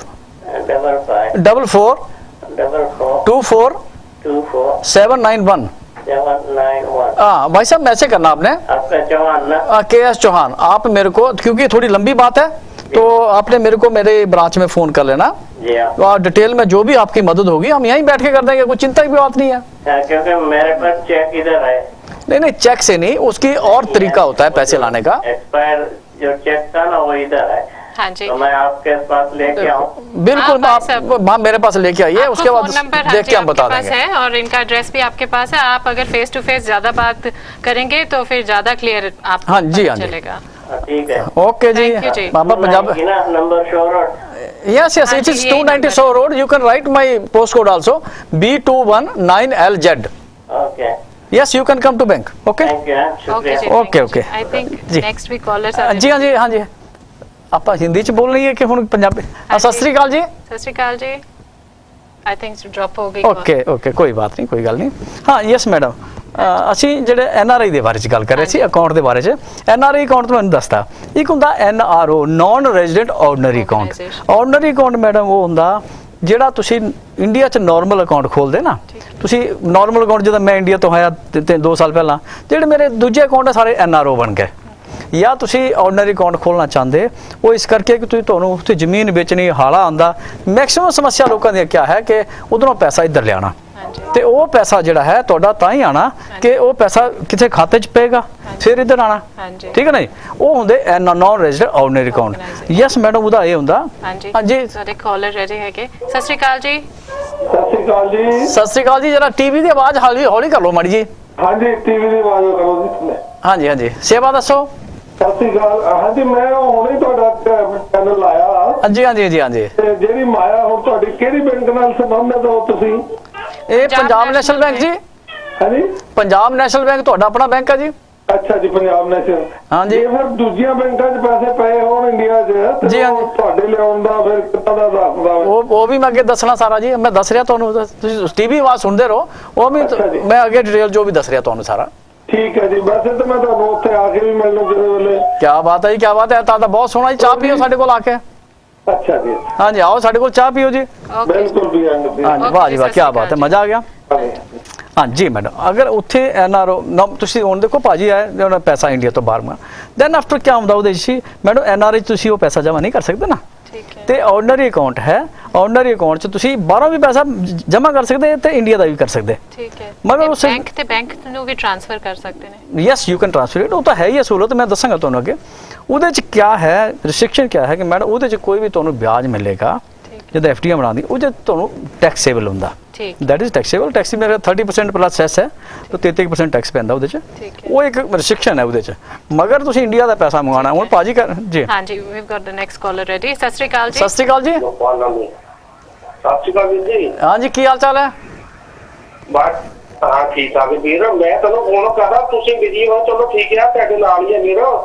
44 24 791। हाँ भाई साहब ऐसे करना आपने, आपका चौहान ना? KS चौहान। आप मेरे को, क्योंकि थोड़ी लंबी बात है तो आपने मेरे को मेरे ब्रांच में फोन कर लेना। तो डिटेल में जो भी आपकी मदद होगी हम यहीं बैठ के कर देंगे, कोई चिंता की बात नहीं है। क्योंकि मेरे पास चेक इधर है। नहीं चेक से नहीं, उसकी और तरीका होता है पैसे लाने का। एक्सपायर जो चेक था ना वो इधर है। हाँ जी। तो मैं आपके पास लेके आऊँ? बिल्कुल आप मेरे पास लेके आइए, उसके बाद देख के हम बता देंगे। है और इनका एड्रेस भी आपके पास है। आप अगर फेस टू फेस ज्यादा बात करेंगे तो फिर ज्यादा क्लियर आपको हाँ जी चलेगा। ठीक है, ओके जी। बाबा पंजाब नंबर शोर road. Yes, it is 290 Shore Road. You can write my postcode also, B219LZ. Okay. Yes, you can come to bank. Okay. Okay. I think next week callers are। जी हाँ जी। ਆਪਾਂ ਹਿੰਦੀ ਚ ਬੋਲ ਰਹੀ ਹੈ ਕਿ ਹੁਣ ਪੰਜਾਬੀ? ਸਤਿ ਸ੍ਰੀ ਅਕਾਲ ਜੀ। ਸਤਿ ਸ੍ਰੀ ਅਕਾਲ ਜੀ। I think drop ਹੋ ਗਈ। Okay, ਕੋਈ ਬਾਤ ਨਹੀਂ, ਕੋਈ ਗੱਲ ਨਹੀਂ। ਹਾਂ ਯੈਸ ਮੈਡਮ, ਅਸੀਂ ਜਿਹੜੇ NRI ਦੇ ਬਾਰੇ ਚ ਗੱਲ ਕਰ ਰਹੇ ਸੀ, ਅਕਾਊਂਟ ਦੇ ਬਾਰੇ ਚ। NRI ਅਕਾਊਂਟ ਤੁਹਾਨੂੰ ਦੱਸਦਾ, ਇੱਕ ਹੁੰਦਾ NRO, non resident ordinary account. Ordinary account madam ਉਹ ਹੁੰਦਾ ਜਿਹੜਾ ਤੁਸੀਂ ਇੰਡੀਆ ਚ ਨਾਰਮਲ ਅਕਾਊਂਟ ਖੋਲਦੇ ਨਾ, ਤੁਸੀਂ ਨਾਰਮਲ ਅਕਾਊਂਟ ਜਦੋਂ ਮੈਂ ਇੰਡੀਆ ਤੋਂ ਆਇਆ 2 ਸਾਲ ਪਹਿਲਾਂ, ਜਿਹੜੇ ਮੇਰੇ ਦੂਜੇ ਅਕਾਊਂਟ ਸਾਰੇ NRO ਬਣ ਗਏ। या ਤੁਸੀਂ ਆਰਡੀਨਰੀ ਅਕਾਊਂਟ ਖੋਲਣਾ ਚਾਹੁੰਦੇ ਉਹ ਇਸ ਕਰਕੇ ਕਿ ਤੁਹਾਨੂੰ ਉੱਥੇ ਜ਼ਮੀਨ ਵੇਚਣੀ, ਹਾਲਾ ਆਉਂਦਾ। ਮੈਕਸਿਮਮ ਸਮੱਸਿਆ ਲੋਕਾਂ ਦੀ ਕੀ ਹੈ ਕਿ ਉਧਰੋਂ ਪੈਸਾ ਇੱਧਰ ਲਿਆਉਣਾ, ਤੇ ਉਹ ਪੈਸਾ ਜਿਹੜਾ ਹੈ ਤੁਹਾਡਾ ਤਾਂ ਹੀ ਆਣਾ ਕਿ ਉਹ ਪੈਸਾ ਕਿਸੇ ਖਾਤੇ 'ਚ ਪਏਗਾ ਫਿਰ ਇੱਧਰ ਆਣਾ। ਠੀਕ ਹੈ ਨਾ ਜੀ? ਉਹ ਹੁੰਦੇ non resident ordinary account. Yes madam, ਉਹਦਾ ਇਹ ਹੁੰਦਾ। ਹਾਂਜੀ ਸਾਡੇ ਕਾਲਰ ਰੈਡੀ ਹੈਗੇ। ਸਤਿ ਸ਼੍ਰੀ ਅਕਾਲ ਜੀ। ਸਤਿ ਸ਼੍ਰੀ ਅਕਾਲ ਜੀ। ਸਤਿ ਸ਼੍ਰੀ ਅਕਾਲ ਜੀ। ਜਰਾ ਟੀਵੀ ਦੀ ਆਵਾਜ਼ ਹੌਲੀ ਕਰ ਲਓ ਮਾੜੀ ਜੀ। ਹਾਂਜੀ, ਟੀਵੀ ਦੀ ਆਵਾਜ਼ ਕਰੋ ਜੀ। ਹਾਂਜੀ ਸੇਵਾ ਦੱਸੋ। ਸਤਿ ਸ਼੍ਰੀ ਅਕਾਲ। ਹਾਂਜੀ, ਮੈਂ ਹੁਣੇ ਤੁਹਾਡਾ ਚੈਨਲ ਲਾਇਆ। ਹਾਂਜੀ ਤੇ ਜਿਹੜੀ ਮਾਇਆ ਹੁਣ ਤੁਹਾਡੀ ਕਿਹੜੀ ਬੈਂਕ ਨਾਲ ਸੰਬੰਧਿਤ ਹੋ ਤੁਸੀਂ? ਇਹ ਪੰਜਾਬ ਨੈਸ਼ਨਲ ਬੈਂਕ ਜੀ। ਹਾਂਜੀ, ਪੰਜਾਬ ਨੈਸ਼ਨਲ ਬੈਂਕ ਤੁਹਾਡਾ ਆਪਣਾ ਬੈਂਕ ਹੈ ਜੀ। ਅੱਛਾ ਜੀ, ਪੰਜਾਬ ਨੈਸ਼ਨਲ। ਹਾਂਜੀ। ਜੇ ਫਿਰ ਦੂਜੀਆਂ ਬੈਂਕਾਂ 'ਚ ਪੈਸੇ ਪਏ ਹੋਣ ਇੰਡੀਆ 'ਚ ਜੀ ਹਾਂਜੀ, ਤੁਹਾਡੇ ਲਿਆਉਣ ਦਾ ਫਿਰ ਕਿੱਦਾਂ ਦਾ ਦੱਸਦਾ? ਉਹ ਵੀ ਮੈਂ ਅੱਗੇ ਦੱਸਣਾ ਸਾਰਾ ਜੀ, ਮੈਂ ਦੱਸ ਰਿਹਾ ਤੁਹਾਨੂੰ, ਤੁਸੀਂ ਟੀਵੀ ਆਵਾਜ਼ ਸੁਣਦੇ ਰਹੋ, ਉਹ ਵੀ ਮੈਂ ਅੱਗੇ ਡਿਟੇਲ ਜੋ ਵੀ ਦੱਸ ਰਿਹਾ ਤੁਹਾਨੂੰ ਸਾਰਾ। ਠੀਕ ਹੈ ਜੀ, ਵੈਸੇ ਤਾਂ ਮੈਂ ਤੁਹਾਨੂੰ ਉੱਥੇ ਆ ਕੇ ਵੀ ਮਿਲ ਲੂੰ ਕਿਸੇ ਵੇਲੇ। ਕੀ ਬਾਤ ਹੈ ਜੀ, ਕੀ ਬਾਤ ਹੈ, ਤਾਂ ਬਹੁਤ ਸੋਹਣਾ ਜੀ। ਚਾਹ ਪੀਓ ਸਾਡੇ ਕੋਲ ਆ ਕੇ। ਅੱਛਾ ਜੀ, ਹਾਂਜੀ ਆਓ ਸਾਡੇ ਕੋਲ ਚਾਹ ਪੀਓ ਜੀ। ਬਿਲਕੁਲ ਵੀ ਹਾਂਜੀ, ਵਾਹ ਜੀ ਵਾਹ, ਕੀ ਬਾਤ ਹੈ, ਮਜ਼ਾ ਆ ਗਿਆ। ਹਾਂਜੀ ਮੈਡਮ, ਅਗਰ ਉੱਥੇ ਐਨਆਰਓ ਤੁਸੀਂ ਹੁਣ ਦੇਖੋ ਭਾਜੀ ਹੈ ਉਹਨਾਂ ਪੈਸਾ ਇੰਡੀਆ ਤੋਂ ਬਾਹਰ ਦੈਨ ਆਫਟਰ ਕੀ ਆਉਂਦਾ ਉਹਦੇ 'ਚ ਮੈਡਮ ਐਨਆਰਆਈ ਤੁਸੀਂ ਉਹ ਪੈਸਾ ਜਮ੍ਹਾਂ ਨਹੀਂ ਕਰ ਸਕਦੇ ਨਾ, ਤੇ ਆਰਡੀਨਰੀ ਅਕਾਊਂਟ ਹੈ, ਆਰਡੀਨਰੀ ਅਕਾਊਂਟ 'ਚ ਤੁਸੀਂ ਬਾਹਰੋਂ ਵੀ ਪੈਸਾ ਜਮ੍ਹਾਂ ਕਰ ਸਕਦੇ ਤੇ ਇੰਡੀਆ ਦਾ ਵੀ ਕਰ ਸਕਦੇ। ਠੀਕ ਹੈ, ਮਗਰ ਉਸ ਬੈਂਕ ਨੂੰ ਵੀ ਟ੍ਰਾਂਸਫਰ ਕਰ ਸਕਦੇ ਨੇ। Yes you can transfer it, ਉਹ ਤਾਂ ਹੈ ਹੀ ਸਹੂਲਤ, ਮੈਂ ਦੱਸਾਂਗਾ ਤੁਹਾਨੂੰ ਅੱਗੇ। ਉਹਦੇ 'ਚ ਕੀ ਹੈ ਰਿਸਟ੍ਰਿਕਸ਼ਨ ਕੀ ਹੈ ਕਿ ਮੈਡਮ ਉਹਦੇ 'ਚ ਕੋਈ ਵੀ ਤੁਹਾਨੂੰ ਵਿਆਜ ਮਿਲੇਗਾ ਜਦੋਂ ਐਫਡੀਆਂ ਬਣਾਉਂਦੀ ਉਹ 'ਚ ਤੁਹਾਨੂੰ ਟੈਕਸੇਬਲ ਹੁੰਦਾ। That is taxable, टैक्स मेरा 30% प्लस सेस है तो 33% टैक्स पैंदा ਉਹਦੇ 'ਚ, ਉਹ ਇੱਕ ਰਿਸਟ੍ਰਿਕਸ਼ਨ ਹੈ ਉਹਦੇ 'ਚ। ਮਗਰ ਤੁਸੀਂ ਇੰਡੀਆ ਦਾ ਪੈਸਾ ਮੰਗਾਉਣਾ ਹੁਣ ਭਾਜੀ ਜੀ। ਹਾਂਜੀ, we've got the next caller ready। ਸਤਿ ਸ਼੍ਰੀ ਅਕਾਲ ਜੀ। ਸਤਿ ਸ਼੍ਰੀ ਅਕਾਲ ਜੀ। ਸਤਿ ਸ਼੍ਰੀ ਅਕਾਲ ਜੀ। ਹਾਂਜੀ, ਕੀ ਹਾਲ ਚਾਲ ਹੈ? ਬਸ ਹਾਂ ਠੀਕ ਆ ਵੀਰ, ਮੈਂ ਤੁਹਾਨੂੰ ਫੋਨ ਕਰਦਾ, ਤੁਸੀਂ ਬਿਜੀ ਹੋ, ਚਲੋ ਠੀਕ ਹੈ, ਤੁਹਾਡੇ ਨਾਲ ਹੀ ਹੈ ਵੀਰ।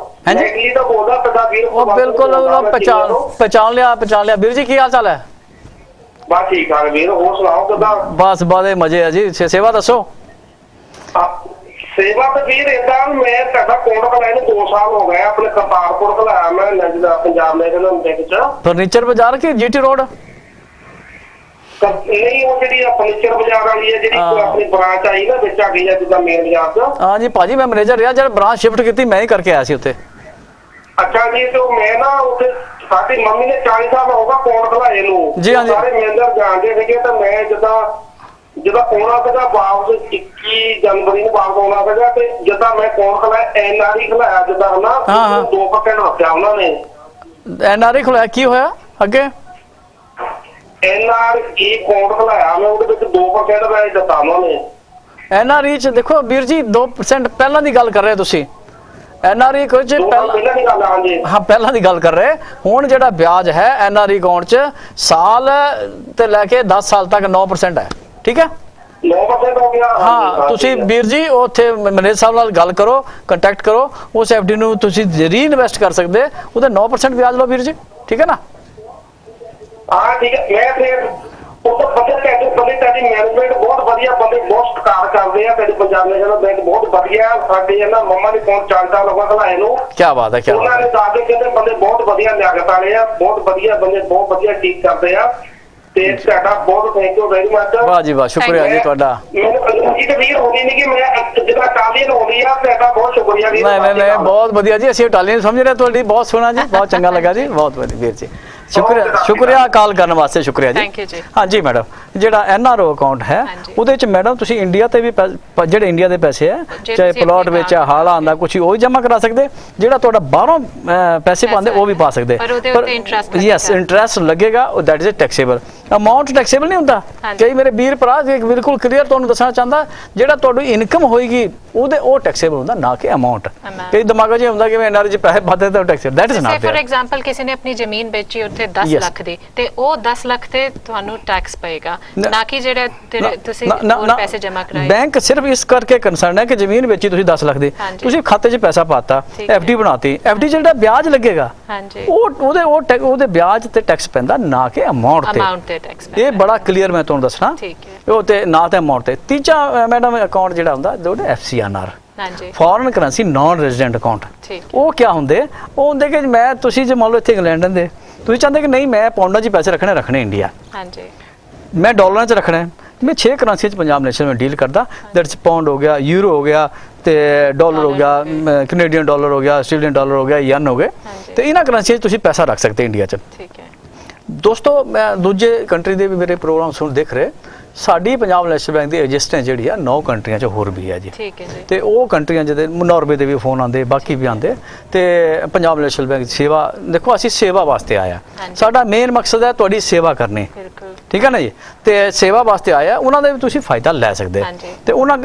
ਮੈਂ ਕੀ ਤਾਂ ਬੋਲਦਾ ਤੁਹਾਡਾ ਵੀਰ। ਉਹ ਬਿਲਕੁਲ ਪਛਾਣ ਲਿਆ ਵੀਰ ਜੀ, ਕੀ ਹਾਲ ਚਾਲ ਹੈ? ਬਸ ਠੀਕ ਆ ਵੀਰ, ਹੋਰ ਸੁਣਾਓ ਕਿੱਦਾਂ? ਬਸ ਬਾਦੇ ਮਜ਼ੇ ਆ ਜੀ। ਸੇਵਾ ਦੱਸੋ। ਸੇਵਾ ਤਾਂ ਵੀਰ ਏਦਾਂ, ਮੈਂ ਤੁਹਾਡਾ ਕੋਡ ਖਲਾਇਆ ਨੂੰ 2 ਸਾਲ ਹੋ ਗਏ, ਆਪਣੇ ਕਰਤਾਰਪੁਰ ਖਲਾਇਆ ਮੈਂ ਪੰਜਾਬ ਨੈਸ਼ਨਲ ਬੈਂਕ 'ਚ। ਫਰਨੀਚਰ ਬਾਜ਼ਾਰ ਕੀ ਜੀਟੀ ਰੋਡ? ਨਹੀਂ, ਉਹ ਜਿਹੜੀ ਫਰਨੀਚਰ ਬਾਜ਼ਾਰ ਵਾਲੀ ਹੈ, ਜਿਹੜੀ ਆਪਣੀ ਬ੍ਰਾਂਚ ਆਈ ਨਾ ਵਿੱਚ ਆ ਗਈ ਹੈ ਜਿੱਦਾਂ ਮੇਨ ਬਾਜ਼ਾਰ 'ਚ। ਹਾਂ ਜੀ ਭਾਜੀ, ਮੈਂ ਮੈਨੇਜਰ ਰਿਹਾ ਜਦ ਬ੍ਰਾਂਚ ਸ਼ਿਫਟ ਕੀਤੀ, ਮੈਂ ਹੀ ਕਰਕੇ ਆਇਆ ਸੀ ਉੱਥੇ। ਅੱਛਾ ਜੀ, ਤੇ ਮੈਂ ਨਾ ਉੱਥੇ ਸਾਡੀ ਮੰਮੀ ਨੇ 40 ਸਾਲ ਹੋ ਗਏ ਕੋਡ ਖਲਾਏ ਨੂੰ। ਜੀ ਹਾਂਜੀ। ਸਾਰੇ ਮੈਨੇਜਰ ਜਾਣਦੇ ਸੀਗੇ, ਤਾਂ ਮੈਂ ਜਿੱਦਾਂ ਆਉਣਾ ਸੀਗਾ ਵਾਪਸ 21 ਜਨਵਰੀ ਨੂੰ ਵਾਪਸ ਆਉਣਾ ਸੀਗਾ, ਤੇ ਜਿੱਦਾਂ ਮੈਂ ਕੋਡ ਖਲਾਇਆ ਐਨਆਰਆਈ ਖਲਾਇਆ ਜਿੱਦਾਂ ਹਨਾ 2% ਰੱਖਿਆ ਉਹਨਾਂ ਨੇ। ਐਨਆਰਆਈ ਖਲਾਇਆ, ਕੀ ਹੋਇਆ ਅੱਗੇ? ਐਨਆਰਆਈ ਕੋਡ ਖਲਾਇਆ ਮੈਂ, ਉਹਦੇ ਵਿੱਚ 2% ਵੈਸੇ ਦਿੱਤਾ ਉਹਨਾਂ ਨੇ। ਐਨਆਰਆਈ 'ਚ ਦੇਖੋ ਵੀਰ ਜੀ 2% ਪਹਿਲਾਂ ਦੀ ਗੱਲ ਕਰ ਰਹੇ ਤੁਸੀਂ। ਐਨਆਰਆਈ ਕੁਝ ਪਹਿਲਾਂ ਦੀ ਗੱਲ ਕਰ ਰਹੇ, ਹੁਣ ਜਿਹੜਾ ਵਿਆਜ ਹੈ ਐਨਆਰਆਈ ਅਕਾਊਂਟ 'ਚ ਸਾਲ ਤੇ ਲੈ ਕੇ 10 ਸਾਲ ਤੱਕ 9% ਹੈ। ਠੀਕ ਹੈ, 9% ਹੋ ਗਿਆ। ਹਾਂ, ਤੁਸੀਂ ਵੀਰ ਜੀ ਉੱਥੇ ਮੈਨੇਜਰ ਸਾਹਿਬ ਨਾਲ ਗੱਲ ਕਰੋ, ਕੰਟੈਕਟ ਕਰੋ, ਉਸ ਐਫਡੀ ਨੂੰ ਤੁਸੀਂ ਰੀਇਨਵੈਸਟ ਕਰ ਸਕਦੇ, ਉਹਦੇ 9% ਵਿਆਜ ਲਓ ਵੀਰ ਜੀ। ਠੀਕ ਹੈ ਨਾ? ਹਾਂ ਠੀਕ ਹੈ, ਮੈਂ ਫਿਰ ਉਹ ਬੰਦੇ ਤੁਹਾਡੀ ਮੈਨੇਜਮੈਂਟ ਬਹੁਤ ਵਧੀਆ, ਬੰਦੇ ਬਹੁਤ ਸਤਿਕਾਰ ਕਰਦੇ ਆ, ਤੁਹਾਡੇ ਪੰਜਾਬ ਨੈਸ਼ਨਲ ਬੈਂਕ ਬਹੁਤ ਵਧੀਆ। ਸਾਡੇ ਇਹਨਾਂ ਮੰਮਾ ਦੇ ਫੋਨ 4 ਸਾਲ ਹੋ ਗਏ ਖਲਾਏ ਨੂੰ। ਕੀ ਬਾਤ ਹੈ, ਕੀ ਬਾਤ ਹੈ। ਉਹਨਾਂ ਨੇ ਦੱਸ ਕੇ ਕਹਿੰਦੇ ਬੰਦੇ ਬਹੁਤ ਵਧੀਆ ਲਿਆਕਤ ਵਾਲੇ ਆ, ਬਹੁਤ ਵਧੀਆ ਬੰਦੇ, ਬਹੁਤ ਵਧੀਆ ਠੀਕ ਕਰਦੇ ਆ, ਤੇ ਤੁਹਾਡਾ ਬਹੁਤ ਥੈਂਕ ਯੂ ਵੈਰੀ ਮਚ। ਵਾਹ ਜੀ ਵਾਹ, ਸ਼ੁਕਰੀਆ ਜੀ ਤੁਹਾਡਾ। ਮੈਨੂੰ ਜੀ ਤੇ ਵੀਰ ਹੋਣੀ ਨਹੀਂ ਕਿ ਮੈਂ ਜਿਹੜਾ ਇਟਾਲੀਅਨ ਹੋਣੀ ਆ, ਤੁਹਾਡਾ ਬਹੁਤ ਸ਼ੁਕਰੀਆ ਜੀ। ਨਹੀਂ ਬਹੁਤ ਵਧੀਆ ਜੀ, ਅਸੀਂ ਇਟਾਲੀਅਨ ਸਮਝ ਰਹੇ, ਤੁਹਾਡੀ ਬਹੁਤ ਸੋਹਣਾ ਜੀ, ਬਹੁਤ ਚੰਗਾ ਲੱਗਾ ਜੀ, ਬਹੁਤ ਵਧੀਆ ਵੀਰ ਜੀ, ਸ਼ੁਕਰੀਆ ਕਾਲ ਕਰਨ ਵਾਸਤੇ, ਸ਼ੁਕਰੀਆ ਜੀ। ਹਾਂਜੀ ਮੈਡਮ, ਜਿਹੜਾ ਐਨਆਰਓ ਅਕਾਊਂਟ ਹੈ ਉਹਦੇ 'ਚ ਮੈਡਮ ਤੁਸੀਂ ਇੰਡੀਆ ਤੇ ਵੀ ਜਿਹੜੇ ਇੰਡੀਆ ਦੇ ਪੈਸੇ ਹੈ, ਚਾਹੇ ਪਲਾਟ ਵਿੱਚ ਹਾਲ ਆਉਂਦਾ ਕੁਛ ਉਹ ਵੀ ਜਮ੍ਹਾਂ ਕਰਾ ਸਕਦੇ, ਜਿਹੜਾ ਤੁਹਾਡਾ ਬਾਹਰੋਂ ਪੈਸੇ ਪਾਉਂਦੇ ਉਹ ਵੀ ਪਾ ਸਕਦੇ। ਯੈਸ, ਇੰਟਰਸਟ ਲੱਗੇਗਾ, that is taxable. Amount taxable ਨਹੀਂ ਹੁੰਦਾ। ਕਈ ਮੇਰੇ ਵੀਰ ਭਰਾ ਬਿਲਕੁਲ ਕਲੀਅਰ ਤੁਹਾਨੂੰ ਦੱਸਣਾ ਚਾਹੁੰਦਾ, ਜਿਹੜਾ ਤੁਹਾਡੀ ਇਨਕਮ ਹੋਏਗੀ ਉਹਦੇ ਉਹ ਟੈਕਸੇਬਲ ਹੁੰਦਾ, ਨਾ ਕਿ ਅਮਾਉਂਟ। ਕਈ ਦਿਮਾਗ 'ਚ ਹੁੰਦਾ ਕਿ ਮੈਂ ਐਨਆਰਆਈ 'ਚ ਪੈਸੇ ਪਾਦੇ ਤਾਂ taxable, that is not there. For example ਕਿਸੇ ਨੇ ਆਪਣੀ ਜ਼ਮੀਨ ਵੇਚੀ ਉੱਥੇ 10 ਲੱਖ ਦੀ, ਤੇ ਉਹ 10 ਲੱਖ ਤੇ ਤੁਹਾਨੂੰ ਟੈਕਸ ਪਏਗਾ, ਨਾ ਕਿ ਜਿਹੜੇ ਤੁਸੀਂ ਹੋਰ ਪੈਸੇ ਜਮ੍ਹਾਂ ਕਰਾਏ। ਬੈਂਕ ਸਿਰਫ ਇਸ ਕਰਕੇ ਕੰਸਰਨ ਹੈ ਕਿ ਜ਼ਮੀਨ ਵੇਚੀ ਤੁਸੀਂ 10 ਲੱਖ ਦੀ, ਤੁਸੀਂ ਖਾਤੇ 'ਚ ਪੈਸਾ ਪਾਤਾ, ਐਫਡੀ ਬਣਾਤੀ, ਐਫਡੀ 'ਚ ਜਿਹੜਾ ਵਿਆਜ ਲੱਗੇਗਾ ਉਹਦੇ ਵਿਆਜ ਤੇ ਟੈਕਸ ਪੈਂਦਾ, ਨਾ ਕਿ ਅਮਾਉਂਟ ਤੇ ਟੈਕਸ। ਇਹ ਬੜਾ ਕਲੀਅਰ ਮੈਂ ਤੁਹਾਨੂੰ ਦੱਸਣਾ, ਉਹ ਤੇ ਨਾ ਤੇ ਅਮਾਉਂਟ ਤੇ। ਤੀਜਾ ਮੈਡਮ ਅਕਾਊਂਟ ਜਿਹੜਾ ਹੁੰਦਾ FCNR, foreign currency non resident account, ਉਹ ਕੀ ਹੁੰਦੇ? ਉਹ ਹੁੰਦੇ ਕਿ ਮੈਂ ਤੁਸੀਂ ਜੇ ਮੰਨ ਲਓ ਇੱਥੇ ਇੰਗਲੈਂਡ ਦੇ, ਤੁਸੀਂ ਚਾਹੁੰਦੇ ਕਿ ਨਹੀਂ ਮੈਂ ਪਾਉਂਡਾਂ 'ਚ ਪੈਸੇ ਰੱਖਣੇ ਇੰਡੀਆ, ਮੈਂ ਡਾਲਰਾਂ 'ਚ ਰੱਖਣਾ ਹੈ, ਮੈਂ 6 ਕਰੰਸੀ 'ਚ ਪੰਜਾਬ ਨੈਸ਼ਨਲ में डील करता, दैट्स पाउंड हो गया, यूरो हो गया, ਤੇ ਡਾਲਰ ਹੋ ਗਿਆ, ਕੈਨੇਡੀਅਨ ਡਾਲਰ ਹੋ ਗਿਆ, ਆਸਟ੍ਰੇਲੀਅਨ ਡਾਲਰ ਹੋ ਗਿਆ, ਯਨ ਹੋ ਗਏ, ਤੇ ਇਹਨਾਂ ਕਰੰਸੀਆਂ 'ਚ ਤੁਸੀਂ ਪੈਸਾ ਰੱਖ ਸਕਦੇ ਇੰਡੀਆ 'ਚ। ਦੋਸਤੋ, ਮੈਂ ਦੂਜੇ ਕੰਟਰੀ ਦੇ ਵੀ ਮੇਰੇ ਪ੍ਰੋਗਰਾਮ ਸੁਣ ਦੇਖ ਰਹੇ, ਸਾਡੀ ਪੰਜਾਬ ਨੈਸ਼ਨਲ ਬੈਂਕ ਦੀ ਐਗਜ਼ਿਸਟੈਂਸ ਜਿਹੜੀ ਆ 9 ਕੰਟਰੀਆਂ 'ਚ ਹੋਰ ਵੀ ਹੈ ਜੀ। ਤੇ ਉਹ ਕੰਟਰੀਆਂ ਜਿਹਦੇ ਨਾਰਵੇ ਦੇ ਵੀ ਫੋਨ ਆਉਂਦੇ, ਬਾਕੀ ਵੀ ਆਉਂਦੇ, ਤੇ ਪੰਜਾਬ ਨੈਸ਼ਨਲ ਬੈਂਕ ਦੀ ਸੇਵਾ ਦੇਖੋ, ਅਸੀਂ ਸੇਵਾ ਵਾਸਤੇ ਆਇਆ, ਸਾਡਾ ਮੇਨ ਮਕਸਦ ਹੈ ਤੁਹਾਡੀ ਸੇਵਾ ਕਰਨੀ। ਠੀਕ ਹੈ ਨਾ ਜੀ, ਤੇ ਸੇਵਾ ਵਾਸਤੇ ਆਇਆ, ਉਹਨਾਂ ਦਾ ਵੀ ਤੁਸੀਂ ਫਾਇਦਾ ਲੈ ਸਕਦੇ, ਤੇ ਉਹਨਾਂ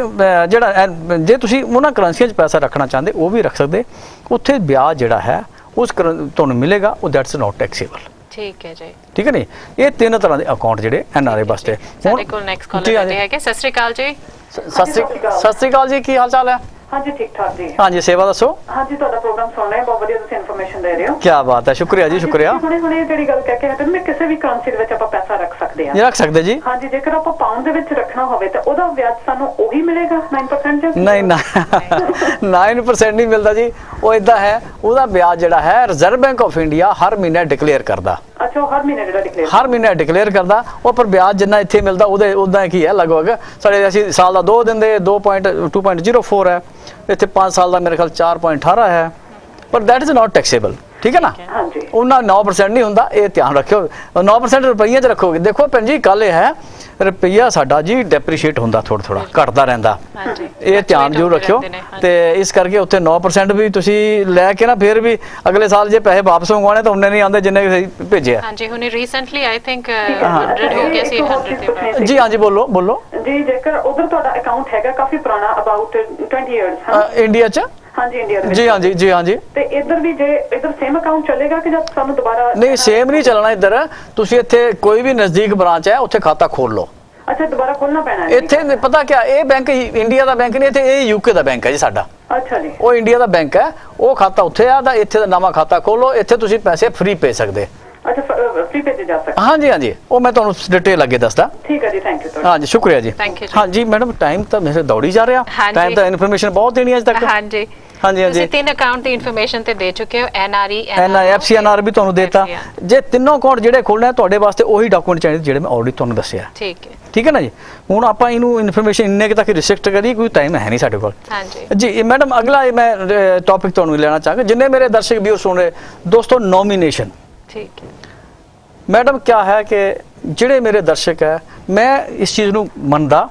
ਜਿਹੜਾ ਜੇ ਤੁਸੀਂ ਉਹਨਾਂ ਕਰੰਸੀਆਂ 'ਚ ਪੈਸਾ ਰੱਖਣਾ ਚਾਹੁੰਦੇ ਉਹ ਵੀ ਰੱਖ ਸਕਦੇ, ਉੱਥੇ ਵਿਆਜ ਜਿਹੜਾ ਹੈ ਉਸ ਤੁਹਾਨੂੰ ਮਿਲੇਗਾ, ਉਹ ਦੈਟਸ ਨਾਟ ਟੈਕਸੇਬਲ। ਠੀਕ ਹੈ ਜੀ, ਠੀਕ ਹੈ ਨਹੀਂ। ਇਹ 3 ਤਰ੍ਹਾਂ ਦੇ ਅਕਾਊਂਟ ਜਿਹੜੇ NRI ਵਾਸਤੇ। ਸਾਡੇ ਕੋਲ ਨੈਕਸਟ ਕਾਲਰ ਹੈਗੇ। ਸਤਿ ਸ਼੍ਰੀ ਅਕਾਲ ਜੀ। ਸਤਿ ਸ਼੍ਰੀ ਅਕਾਲ ਜੀ, ਕੀ ਹਾਲ ਚਾਲ ਹੈ? ਹਾਂਜੀ ਠੀਕ ਠਾਕ ਜੀ। ਹਾਂਜੀ, ਸੇਵਾ ਦੱਸੋ। ਹਾਂਜੀ, ਤੁਹਾਡਾ ਪ੍ਰੋਗਰਾਮ ਸੁਣ ਰਹੇ, ਬਹੁਤ ਵਧੀਆ ਤੁਸੀਂ ਇਨਫੋਰਮੇਸ਼ਨ ਦੇ ਰਹੇ ਹੋ। ਕੀ ਬਾਤ ਹੈ, ਸ਼ੁਕਰੀਆ ਜੀ, ਸ਼ੁਕਰੀਆ। ਹੁਣੇ ਜਿਹੜੀ ਗੱਲ ਕਹਿ ਕੇ ਹਟੇ, ਮੈਂ ਕਿਸੇ ਵੀ ਕਰੰਸੀ ਦੇ ਵਿੱਚ ਆਪਾਂ ਪੈਸਾ ਰੱਖ ਸਕਦੇ ਹਾਂ। ਰੱਖ ਸਕਦੇ ਜੀ। ਹਾਂਜੀ, ਜੇਕਰ ਆਪਾਂ ਪਾਉਂਡ ਦੇ ਵਿੱਚ ਰੱਖਣਾ ਹੋਵੇ ਤਾਂ ਉਹਦਾ ਵਿਆਜ ਸਾਨੂੰ ਉਹੀ ਮਿਲੇਗਾ 9%? ਨਹੀਂ, 9% ਨਹੀਂ ਮਿਲਦਾ ਜੀ। ਉਹ ਇਦਾਂ ਹੈ, ਉਹਦਾ ਵਿਆਜ ਜਿਹੜਾ ਹੈ ਰਿਜ਼ਰਵ ਬੈਂਕ ਆਫ ਇੰਡੀਆ ਹਰ ਮਹੀਨੇ ਡਿਕਲੇਅਰ ਕਰਦਾ। ਅੱਛਾ, ਹਰ ਮਹੀਨੇ ਜਿਹੜਾ ਹਰ ਮਹੀਨੇ ਡਿਕਲੇਅਰ ਕਰਦਾ। ਉਹ ਪਰ ਵਿਆਜ ਜਿੰਨਾ ਇੱਥੇ ਮਿਲਦਾ ਉਹਦੇ ਉਦਾਂ ਕੀ ਹੈ, ਲਗਭਗ ਸਾਡੇ ਅਸੀਂ ਸਾਲ ਦਾ 2 ਦਿਨ ਦੇ 2.04 ਹੈ, ਇੱਥੇ 5 ਸਾਲ ਦਾ ਮੇਰੇ ਖਿਆਲ 4.18 ਹੈ, ਪਰ ਦੈਟ ਇਜ਼ ਨਾਟ ਟੈਕਸੇਬਲ। ਠੀਕ ਹੈ ਨਾ। ਹਾਂਜੀ, ਉਹਨਾਂ 9% ਨਹੀਂ ਹੁੰਦਾ, ਇਹ ਧਿਆਨ ਰੱਖਿਓ। 9% ਰੁਪਈਆ 'ਚ ਰੱਖੋਗੇ। ਦੇਖੋ ਭੈਣ ਜੀ, ਕੱਲ ਇਹ ਹੈ ਰੁਪਈਆ ਸਾਡਾ ਜੀ ਡੈਪਰੀਸ਼ੀਏਟ ਹੁੰਦਾ, ਥੋੜਾ ਘਟਦਾ ਰਹਿੰਦਾ। ਇਹ ਧਿਆਨ ਜ਼ਰੂਰ ਰੱਖਿਓ। ਤੇ ਇਸ ਕਰਕੇ ਉੱਥੇ 9% ਵੀ ਤੁਸੀਂ ਲੈ ਕੇ ਨਾ ਫਿਰ ਵੀ ਅਗਲੇ ਸਾਲ ਜੇ ਪੈਸੇ ਵਾਪਸ ਮੰਗਵਾਉਣੇ ਤਾਂ ਉਹਨੇ ਨਹੀਂ ਆਉਂਦੇ ਜਿੰਨੇ ਭੇਜੇ ਆ। ਹਾਂਜੀ, ਹੁਣੇ ਰੀਸੈਂਟਲੀ ਆਈ ਥਿੰਕ 100 ਹੋ ਗਿਆ ਸੀ 100 ਜੀ। ਹਾਂਜੀ, ਬੋਲੋ ਜੀ। ਜੇਕਰ ਉਧਰ ਤੁਹਾਡਾ ਅਕਾਊਂਟ ਹੈਗਾ ਕਾਫੀ ਪੁਰਾਣਾ, ਅਬਾਊਟ 20 ਇਅਰਸ ਇੰਡੀਆ 'ਚ? ਹਾਂਜੀ, ਇੰਡੀਆ ਦੇ ਵਿੱਚ। ਜੀ ਹਾਂਜੀ। ਤੇ ਇੱਧਰ ਵੀ ਜੇ ਇੱਧਰ ਸੇਮ ਅਕਾਊਂਟ ਚੱਲੇਗਾ ਕਿ ਜਦ ਸਾਨੂੰ ਦੁਬਾਰਾ? ਨਹੀਂ, ਸੇਮ ਨਹੀਂ ਚੱਲਣਾ ਇੱਧਰ। ਤੁਸੀਂ ਇੱਥੇ ਕੋਈ ਵੀ ਨਜ਼ਦੀਕ ਬ੍ਰਾਂਚ ਹੈ, ਉੱਥੇ ਖਾਤਾ ਖੋਲ ਲਓ। ਅੱਛਾ, ਦੁਬਾਰਾ ਖੋਲਣਾ ਪੈਣਾ ਹੈ? ਇੱਥੇ ਪਤਾ ਕਿਆ, ਇਹ ਬੈਂਕ ਇੰਡੀਆ ਦਾ ਬੈਂਕ ਨਹੀਂ, ਇੱਥੇ ਇਹ UK ਦਾ ਬੈਂਕ ਹੈ ਜੀ ਸਾਡਾ। ਅੱਛਾ ਜੀ। ਉਹ ਇੰਡੀਆ ਦਾ ਬੈਂਕ ਹੈ, ਉਹ ਖਾਤਾ ਉੱਥੇ ਆ ਤਾਂ ਇੱਥੇ ਦਾ ਨਵਾਂ ਖਾਤਾ ਖੋਲੋ। ਇੱਥੇ ਤੁਸੀਂ ਪੈਸੇ ਫ੍ਰੀ ਭੇਜ ਸਕਦੇ। ਅੱਛਾ, ਫ੍ਰੀ ਭੇਜੇ ਜਾ ਸਕਦੇ? ਹਾਂਜੀ, ਉਹ ਮੈਂ ਤੁਹਾਨੂੰ ਡਿਟੇਲ ਅੱਗੇ ਦੱਸਦਾ। ਠੀਕ ਹੈ ਜੀ, ਥੈਂਕ ਯੂ। ਹਾਂਜੀ, ਸ਼ੁਕਰੀਆ ਜੀ। ਹਾਂਜੀ ਮੈਡਮ, ਟਾਈਮ ਤਾਂ ਮੇਰੇ ਦੌੜੀ ਜਾ ਰਿਹਾ। ਟਾਈਮ ਤਾਂ ਇਨਫੋਰਮੇਸ਼ਨ ਬਹੁਤ ਦੇਣੀ ਅੱਜ ਤੱਕ। ਹਾਂਜੀ, ਤੁਸੀਂ 3 ਅਕਾਊਂਟ ਦੀ ਇਨਫੋਰਮੇਸ਼ਨ ਤੇ ਦੇ ਚੁੱਕੇ ਹੋ। NRE, FCNR ਵੀ ਤੁਹਾਨੂੰ ਦੇਤਾ। ਜੇ ਤਿੰਨੋਂ ਅਕਾਊਂਟ ਜਿਹੜੇ ਖੋਲਣੇ ਤੁਹਾਡੇ ਵਾਸਤੇ ਉਹੀ ਡਾਕੂਮੈਂਟ ਚਾਹੀਦੇ ਜਿਹੜੇ ਮੈਂ ਆਲਰੇਡੀ ਤੁਹਾਨੂੰ ਦੱਸਿਆ। ਠੀਕ ਹੈ ਨਾ ਜੀ। ਹੁਣ ਆਪਾਂ ਇਹਨੂੰ ਇਨਫੋਰਮੇਸ਼ਨ ਇੰਨੇ ਕਿ ਤੱਕ ਰਿਸਟ੍ਰਿਕਟ ਕਰੀ, ਕੋਈ ਟਾਈਮ ਹੈ ਨਹੀਂ ਸਾਡੇ ਕੋਲ। ਜੀ ਮੈਡਮ, ਅਗਲਾ ਮੈਂ ਟੌਪਿਕ ਤੁਹਾਨੂੰ ਲੈਣਾ ਚਾਹਾਂਗਾ। ਜਿੰਨੇ ਮੇਰੇ ਦਰਸ਼ਕ ਵੀ ਸੁਣ ਰਹੇ ਦੋਸਤੋ, ਨੋਮੀਨੇਸ਼ਨ। ਠੀਕ ਹੈ ਮੈਡਮ, ਕਿਆ ਹੈ ਕਿ ਜਿਹੜੇ ਮੇਰੇ ਦਰਸ਼ਕ ਹੈ, ਮੈਂ ਇਸ ਚੀਜ਼ ਨੂੰ ਮੰਨਦਾ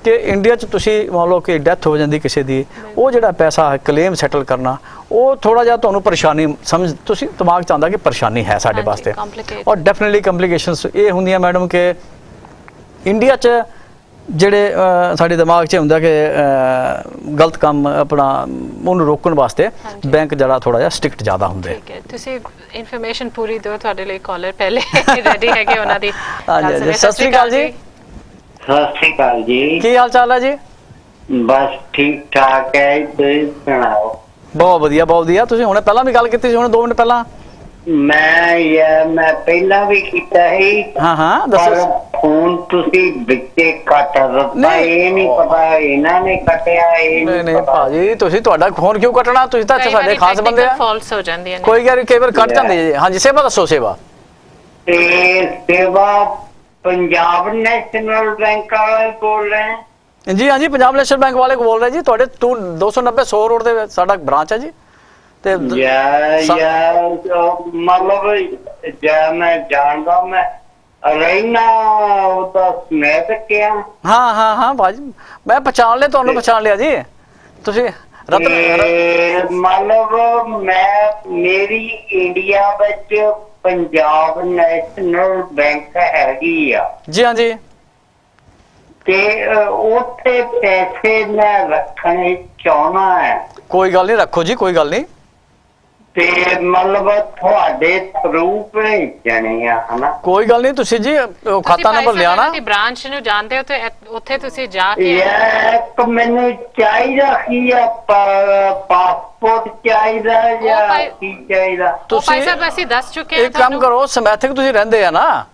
ਕਿ ਇੰਡੀਆ 'ਚ ਤੁਸੀਂ ਮੰਨ ਲਓ ਕਿ ਡੈਥ ਹੋ ਜਾਂਦੀ ਕਿਸੇ ਦੀ, ਉਹ ਜਿਹੜਾ ਪੈਸਾ ਹੈ ਕਲੇਮ ਸੈਟਲ ਕਰਨਾ, ਉਹ ਥੋੜਾ ਜਿਹਾ ਤੁਹਾਨੂੰ ਪਰੇਸ਼ਾਨੀ ਸਮਝ, ਤੁਸੀਂ ਦਿਮਾਗ 'ਚ ਆਉਂਦਾ ਕਿ ਪਰੇਸ਼ਾਨੀ ਹੈ ਸਾਡੇ ਵਾਸਤੇ। ਔਰ ਡੈਫੀਨਿਟਲੀ ਕੰਪਲਿਕੇਸ਼ਨਸ ਇਹ ਹੁੰਦੀਆਂ ਮੈਡਮ ਕਿ ਇੰਡੀਆ 'ਚ ਜਿਹੜੇ ਸਾਡੇ ਦਿਮਾਗ 'ਚ ਹੁੰਦਾ ਕਿ ਗਲਤ ਕੰਮ ਆਪਣਾ ਉਹਨੂੰ ਰੋਕਣ ਵਾਸਤੇ ਬੈਂਕ ਜਿਹੜਾ ਥੋੜਾ ਜਿਹਾ ਸਟ੍ਰਿਕਟ ਜ਼ਿਆਦਾ ਹੁੰਦੇ। ਠੀਕ ਹੈ, ਤੁਸੀਂ ਇਨਫੋਰਮੇਸ਼ਨ ਪੂਰੀ ਦਿਓ। ਤੁਹਾਡੇ ਲਈ ਕਾਲਰ ਪਹਿਲੇ ਰੈਡੀ ਹੈਗੇ, ਉਹਨਾਂ ਦੀ। ਹਾਂਜੀ, ਸਤਿ ਸ਼੍ਰੀ ਅਕਾਲ ਜੀ। ਸਤਿ ਸ਼੍ਰੀ ਅਕਾਲ ਜੀ। ਕੀ ਹਾਲ ਚਾਲ ਹੈ ਜੀ? ਬਸ ਠੀਕ ਠਾਕ ਹੈ, ਤੁਸੀਂ ਸੁਣਾਓ? ਬਹੁਤ ਵਧੀਆ। ਤੁਸੀਂ ਹੁਣੇ ਪਹਿਲਾਂ ਵੀ ਗੱਲ ਕੀਤੀ ਸੀ, ਹੁਣ 2 ਮਿੰਟ ਪਹਿਲਾਂ। ਮੈਂ ਪਹਿਲਾਂ ਵੀ ਕੀਤਾ ਸੀ। ਹਾਂ, ਦੱਸੋ। ਫੋਨ ਤੁਸੀਂ ਵਿੱਚੇ ਕੱਟ ਦਿੱਤਾ, ਇਹ ਨਹੀਂ ਪਤਾ ਇਹਨਾਂ ਨੇ ਕੱਟਿਆ। ਨਹੀਂ ਭਾਜੀ, ਤੁਸੀਂ ਤੁਹਾਡਾ ਫੋਨ ਕਿਉਂ ਕੱਟਣਾ? ਤੁਸੀਂ ਤਾਂ ਸਾਡੇ ਖਾਸ ਬੰਦੇ ਆ। ਫਾਲਸ ਹੋ ਜਾਂਦੀਆਂ ਨੇ, ਕੋਈ ਗੱਲ, ਕਈ ਵਾਰ ਕੱਟ ਜਾਂਦੇ ਜੀ। ਹਾਂਜੀ, ਸੇਵਾ ਦੱਸੋ। ਸੇਵਾ ਪੰਜਾਬ ਨੈਸ਼ਨਲ ਬੈਂਕ ਵਾਲੇ ਬੋਲ ਰਹੇ ਹੈ? ਜੀ ਹਾਂਜੀ, ਪੰਜਾਬ ਨੈਸ਼ਨਲ ਬੈਂਕ ਵਾਲੇ ਬੋਲ ਰਹੇ ਜੀ। ਤੁਹਾਡੇ 290 100 ਰੋਡ ਦੇ ਸਾਡਾ ਬ੍ਰਾਂਚ ਹੈ ਜੀ। ਤੇ ਮਤਲਬ ਮੈਂ ਜਾਣਦਾ, ਮੈਂ ਰਹਿਣਾ ਉਹ ਤਾਂ ਮੈਂ ਤੱਕਿਆ। ਹਾਂ ਭਾਜੀ, ਮੈਂ ਪਛਾਣ ਲਿਆ ਤੁਹਾਨੂੰ। ਪਛਾਣ ਲਿਆ ਜੀ ਤੁਸੀਂ। ਮਤਲਬ ਮੇਰੀ ਇੰਡੀਆ ਵਿੱਚ ਪੰਜਾਬ ਨੈਸ਼ਨਲ ਬੈਂਕ ਹੈਗੀ ਆ ਜੀ। ਹਾਂਜੀ, ਤੇ ਉੱਥੇ ਪੈਸੇ ਮੈਂ ਰੱਖਣੇ ਚਾਹੁੰਦਾ ਹੈ। ਕੋਈ ਗੱਲ ਨਹੀਂ, ਰੱਖੋ ਜੀ, ਕੋਈ ਗੱਲ ਨਹੀਂ। ਤੇ ਮਤਲਬ ਤੁਹਾਡੇ ਥਰੂ ਭੇਜਣੇ ਆ, ਹਨਾ? ਕੋਈ ਗੱਲ ਨਹੀਂ, ਤੁਸੀਂ ਜੀ ਖਾਤਾ ਨੰਬਰ ਲਿਆਣਾ। ਤੁਸੀਂ ਬ੍ਰਾਂਚ ਨੂੰ ਜਾਣਦੇ ਹੋ ਤੇ ਉੱਥੇ ਤੁਸੀਂ ਜਾ ਕੇ ਇੱਕ ਮੈਨੂੰ ਚਾਹੀਦਾ ਕੀ ਆ, ਪਾਸਪੋਰਟ ਚਾਹੀਦਾ ਜਾਂ ਕੀ ਚਾਹੀਦਾ? ਤੁਸੀਂ ਅਸੀਂ ਦੱਸ ਚੁੱਕੇ ਹਾਂ। ਇੱਕ ਕੰਮ ਕਰੋ, ਸਮੈਥਿਕ ਤੁਸੀਂ ਰਹਿੰਦੇ ਆ ਨਾ?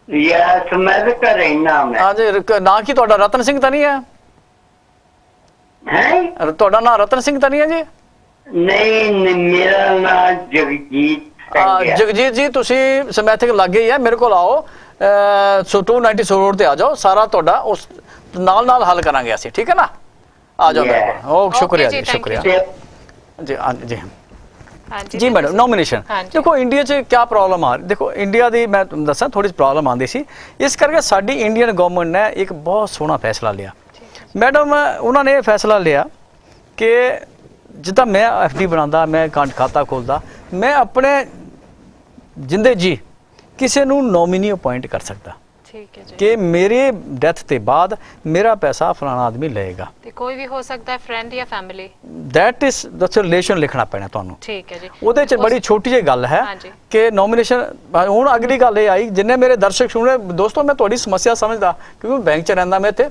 ਯੈਸ, ਮੈਂ ਤਾਂ ਰਹਿਣਾ। ਮੈਂ ਹਾਂਜੀ, ਨਾਂ ਕੀ ਤੁਹਾਡਾ? ਰਤਨ ਸਿੰਘ ਤਾਂ ਨਹੀਂ ਹੈ? ਤੁਹਾਡਾ ਨਾਂ ਰਤਨ ਸਿੰਘ ਤਾਂ ਨਹੀਂ ਹੈ ਜੀ? ਨਹੀਂ, ਮੇਰਾ ਨਾਮ ਜਗਜੀਤ। ਜਗਜੀਤ ਜੀ, ਤੁਸੀਂ ਸਮੈਥਿਕ ਲੱਗੇ ਹੀ ਹੈ। ਮੇਰੇ ਕੋਲ ਆਓ, 290 ਰੋਡ ਤੇ ਆ ਜਾਓ। ਸਾਰਾ ਤੁਹਾਡਾ ਉਸ ਨਾਲ ਹੱਲ ਕਰਾਂਗੇ ਅਸੀਂ। ਠੀਕ ਹੈ ਨਾ? ਆ ਜਾਓ ਮੇਰੇ ਕੋਲ। ਸ਼ੁਕਰੀਆ ਜੀ, ਸ਼ੁਕਰੀਆ ਜੀ। ਜੀ ਮੈਡਮ, ਨੋਮੀਨੇਸ਼ਨ ਦੇਖੋ ਇੰਡੀਆ 'ਚ ਕਿਆ ਪ੍ਰੋਬਲਮ ਆ ਰਹੀ। ਦੇਖੋ ਇੰਡੀਆ ਦੀ ਮੈਂ ਤੁਹਾਨੂੰ ਦੱਸਾਂ ਥੋੜੀ ਪ੍ਰੋਬਲਮ ਆਉਂਦੀ ਸੀ, ਇਸ ਕਰਕੇ ਸਾਡੀ ਇੰਡੀਅਨ ਗਵਰਨਮੈਂਟ ਨੇ ਇੱਕ ਬਹੁਤ ਸੋਹਣਾ ਫੈਸਲਾ ਲਿਆ ਮੈਡਮ। ਉਹਨਾਂ ਨੇ ਇਹ ਫੈਸਲਾ ਲਿਆ ਕਿ ਜਿੱਦਾਂ ਮੈਂ FD ਬਣਾਉਂਦਾ, ਮੈਂ ਖਾਤਾ ਖੋਲਦਾ, ਮੈਂ ਆਪਣੇ ਜਿੰਦੇ ਜੀ ਕਿਸੇ ਨੂੰ ਨੋਮੀਨੀ ਅਪਾਇੰਟ ਕਰ ਸਕਦਾ। ਠੀਕ ਹੈ ਜੀ ਕਿ ਮੇਰੇ ਡੈਥ ਤੇ ਬਾਅਦ ਮੇਰਾ ਪੈਸਾ ਫਲਾਣਾ ਆਦਮੀ ਲਏਗਾ। ਤੇ ਕੋਈ ਵੀ ਹੋ ਸਕਦਾ ਹੈ, ਫਰੈਂਡ ਜਾਂ ਫੈਮਿਲੀ, ਦੈਟ ਇਜ਼ ਦਸ ਰਿਲੇਸ਼ਨ ਲਿਖਣਾ ਪੈਣਾ ਤੁਹਾਨੂੰ। ਠੀਕ ਹੈ ਜੀ। ਉਹਦੇ ਚ ਬੜੀ ਛੋਟੀ ਜਿਹੀ ਗੱਲ ਹੈ ਕਿ ਨੋਮੀਨੇਸ਼ਨ। ਹੁਣ ਅਗਲੀ ਗੱਲ ਇਹ ਆਈ, ਜਿੰਨੇ ਮੇਰੇ ਦਰਸ਼ਕ ਸੁਣੇ ਦੋਸਤੋ, ਮੈਂ ਤੁਹਾਡੀ ਸਮੱਸਿਆ ਸਮਝਦਾ ਕਿਉਂਕਿ ਬੈਂਕ 'ਚ ਰਹਿੰਦਾ ਮੈਂ ਇੱਥੇ।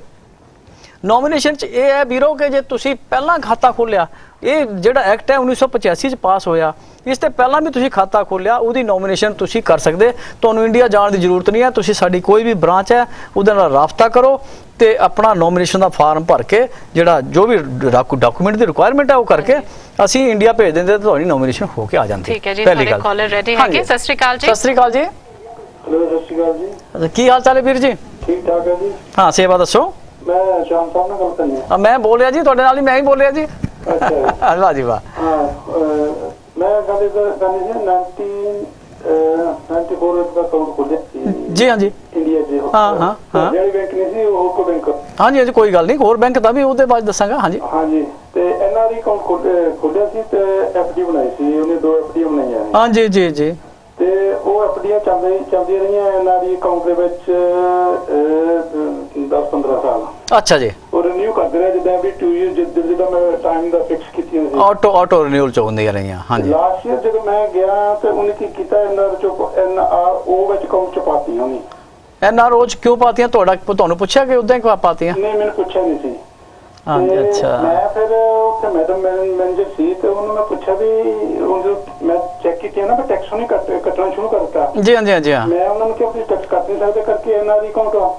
ਨੋਮੀਨੇਸ਼ਨ 'ਚ ਇਹ ਹੈ ਵੀਰੋ ਕਿ ਜੇ ਤੁਸੀਂ ਪਹਿਲਾਂ ਖਾਤਾ ਖੋਲ੍ਹਿਆ, ਇਹ ਜਿਹੜਾ ਐਕਟ ਹੈ 1985 'ਚ ਪਾਸ ਹੋਇਆ, ਇਸ ਤੇ ਪਹਿਲਾਂ ਵੀ ਤੁਸੀਂ ਖਾਤਾ ਖੋਲ੍ਹਿਆ, ਉਹਦੀ ਨੋਮੀਨੇਸ਼ਨ ਤੁਸੀਂ ਕਰ ਸਕਦੇ। ਤੁਹਾਨੂੰ ਇੰਡੀਆ ਜਾਣ ਦੀ ਜ਼ਰੂਰਤ ਨਹੀਂ ਹੈ। ਤੁਸੀਂ ਸਾਡੀ ਕੋਈ ਵੀ ਬ੍ਰਾਂਚ ਹੈ ਉਹਦੇ ਨਾਲ ਰਾਬਤਾ ਕਰੋ ਤੇ ਆਪਣਾ ਨੋਮੀਨੇਸ਼ਨ ਦਾ ਫਾਰਮ ਭਰ ਕੇ ਜਿਹੜਾ ਜੋ ਵੀ ਡਾਕੂਮੈਂਟ ਦੀ ਰਿਕੁਆਇਰਮੈਂਟ ਹੈ ਉਹ ਕਰਕੇ ਅਸੀਂ ਇੰਡੀਆ ਭੇਜ ਦਿੰਦੇ ਤੇ ਤੁਹਾਡੀ ਨੋਮੀਨੇਸ਼ਨ ਹੋ ਕੇ ਆ ਜਾਂਦੀ। ਠੀਕ ਹੈ ਜੀ। ਤੁਹਾਡੇ ਕਾਲਰ ਰੈਡੀ ਹੈਗੇ। ਸਤਿ ਸ਼੍ਰੀ ਅਕਾਲ ਜੀ। ਸਤਿ ਸ਼੍ਰੀ ਅਕਾਲ ਜੀ। ਹੈਲੋ, ਸਤਿ ਸ਼੍ਰੀ ਅਕਾਲ ਜੀ। ਕੀ ਹਾਲ ਚਾਲ ਹੈ ਵੀਰ ਜੀ? ਠੀਕ ਠਾਕ ਹੈ ਜੀ। ਹਾਂ, ਸੇਵਾ ਦੱਸੋ। ਮੈਂ ਸ਼ਾਮ ਸਾਹਿਬ ਨਾਲ ਗੱਲ ਕਰਨੀ ਹੈ। ਮੈਂ ਬੋਲ ਰਿਹਾ ਜੀ, ਤੁਹਾਡੇ ਨਾਲ ਹੀ ਮੈਂ ਹੀ ਬੋਲ ਰਿਹਾ ਜੀ। ਅੱਛਾ ਵਾਹ ਜੀ ਵਾਹ। ਹਾਂ, ਮੈਂ ਗੱਲ ਕਰਨੀ ਸੀ 1994 ਵਿੱਚ ਦਾ ਅਕਾਊਂਟ ਖੋਲ੍ਹਿਆ ਸੀ ਜੀ। ਹਾਂਜੀ, ਇੰਡੀਆ 'ਚ। ਹਾਂ ਜਿਹੜੀ ਬੈਂਕ ਨਹੀਂ ਸੀ ਉਹ ਕੋ ਬੈਂਕ। ਹਾਂਜੀ ਹਾਂਜੀ, ਕੋਈ ਗੱਲ ਨਹੀਂ, ਹੋਰ ਬੈਂਕ ਦਾ ਵੀ ਉਹਦੇ ਬਾਅਦ ਦੱਸਾਂਗਾ। ਹਾਂਜੀ ਹਾਂਜੀ, ਤੇ ਐਨਆਰਈ ਅਕਾਊਂਟ ਖੋਲ੍ਹਿਆ ਸੀ ਤੇ ਐਫਡੀ ਬਣਾਈ ਸੀ। ਉਹਨੇ 2 ਐਫਡੀ ਬਣਾਈਆਂ। ਹਾਂਜੀ ਜੀ ਜੀ। ਤੇ ਉਹ ਐਫਡੀਆਂ ਚੱਲਦੀਆਂ ਰਹੀਆਂ ਐਨਆਰਈ ਅਕਾਊਂਟ ਦੇ ਵਿੱਚ 10-15 ਸਾਲ। ਅੱਛਾ ਜੀ। ਉਹ ਰਿਨਿਊ ਕਰਦੇ ਰਹੇ ਜਿੱਦਾਂ ਵੀ 2 ਇਅਰ ਜਿੱਦਾਂ ਮੈਂ ਟਾਈਮ ਦਾ ਫਿਕਸ ਕੀਤੀਆਂ ਸੀ। ਆਟੋ ਰਿਨਿਊਅਲ ਚ ਹੁੰਦੀਆਂ ਰਹੀਆਂ। ਹਾਂਜੀ। ਲਾਸਟ ਈਅਰ ਜਦੋਂ ਮੈਂ ਗਿਆ ਤੇ ਉਹਨੇ ਕੀ ਕੀਤਾ, ਐਨਆਰਓ ਵਿੱਚ ਅਕਾਊਂਟ ਚ ਪਾਤੀਆਂ ਉਹਨੇ। ਐਨਆਰਓ ਚ ਕਿਉਂ ਪਾਤੀਆਂ? ਤੁਹਾਨੂੰ ਪੁੱਛਿਆ ਕਿ ਉਦਾਂ ਹੀ ਪਾਤੀਆਂ? ਨਹੀਂ, ਮੈਨੂੰ ਪੁੱਛਿਆ ਨਹੀਂ ਸੀ। ਹਾਂਜੀ। ਅੱਛਾ। ਮੈਂ ਫਿਰ ਉੱਥੇ ਮੈਡਮ ਮੈਨੇਜਰ ਸੀ ਤੇ ਉਹਨੂੰ ਮੈਂ ਪੁੱਛਿਆ ਵੀ ਮੈਂ ਚੈੱਕ ਕੀਤੀ ਨਾ, ਮੈਂ ਟੈਕਸ ਨਹੀਂ ਕੱਟਣਾ ਸ਼ੁਰੂ ਕਰਤਾ। ਜੀ ਹਾਂਜੀ ਹਾਂਜੀ। ਮੈਂ ਉਹਨਾਂ ਨੂੰ ਕਿਹਾ ਵੀ ਟੈਕਸ ਕੱਟ ਨਹੀਂ ਸਕਦੇ ਕਰਕੇ ਐਨਆਰਈ ਅਕਾਊਂਟ ਆ।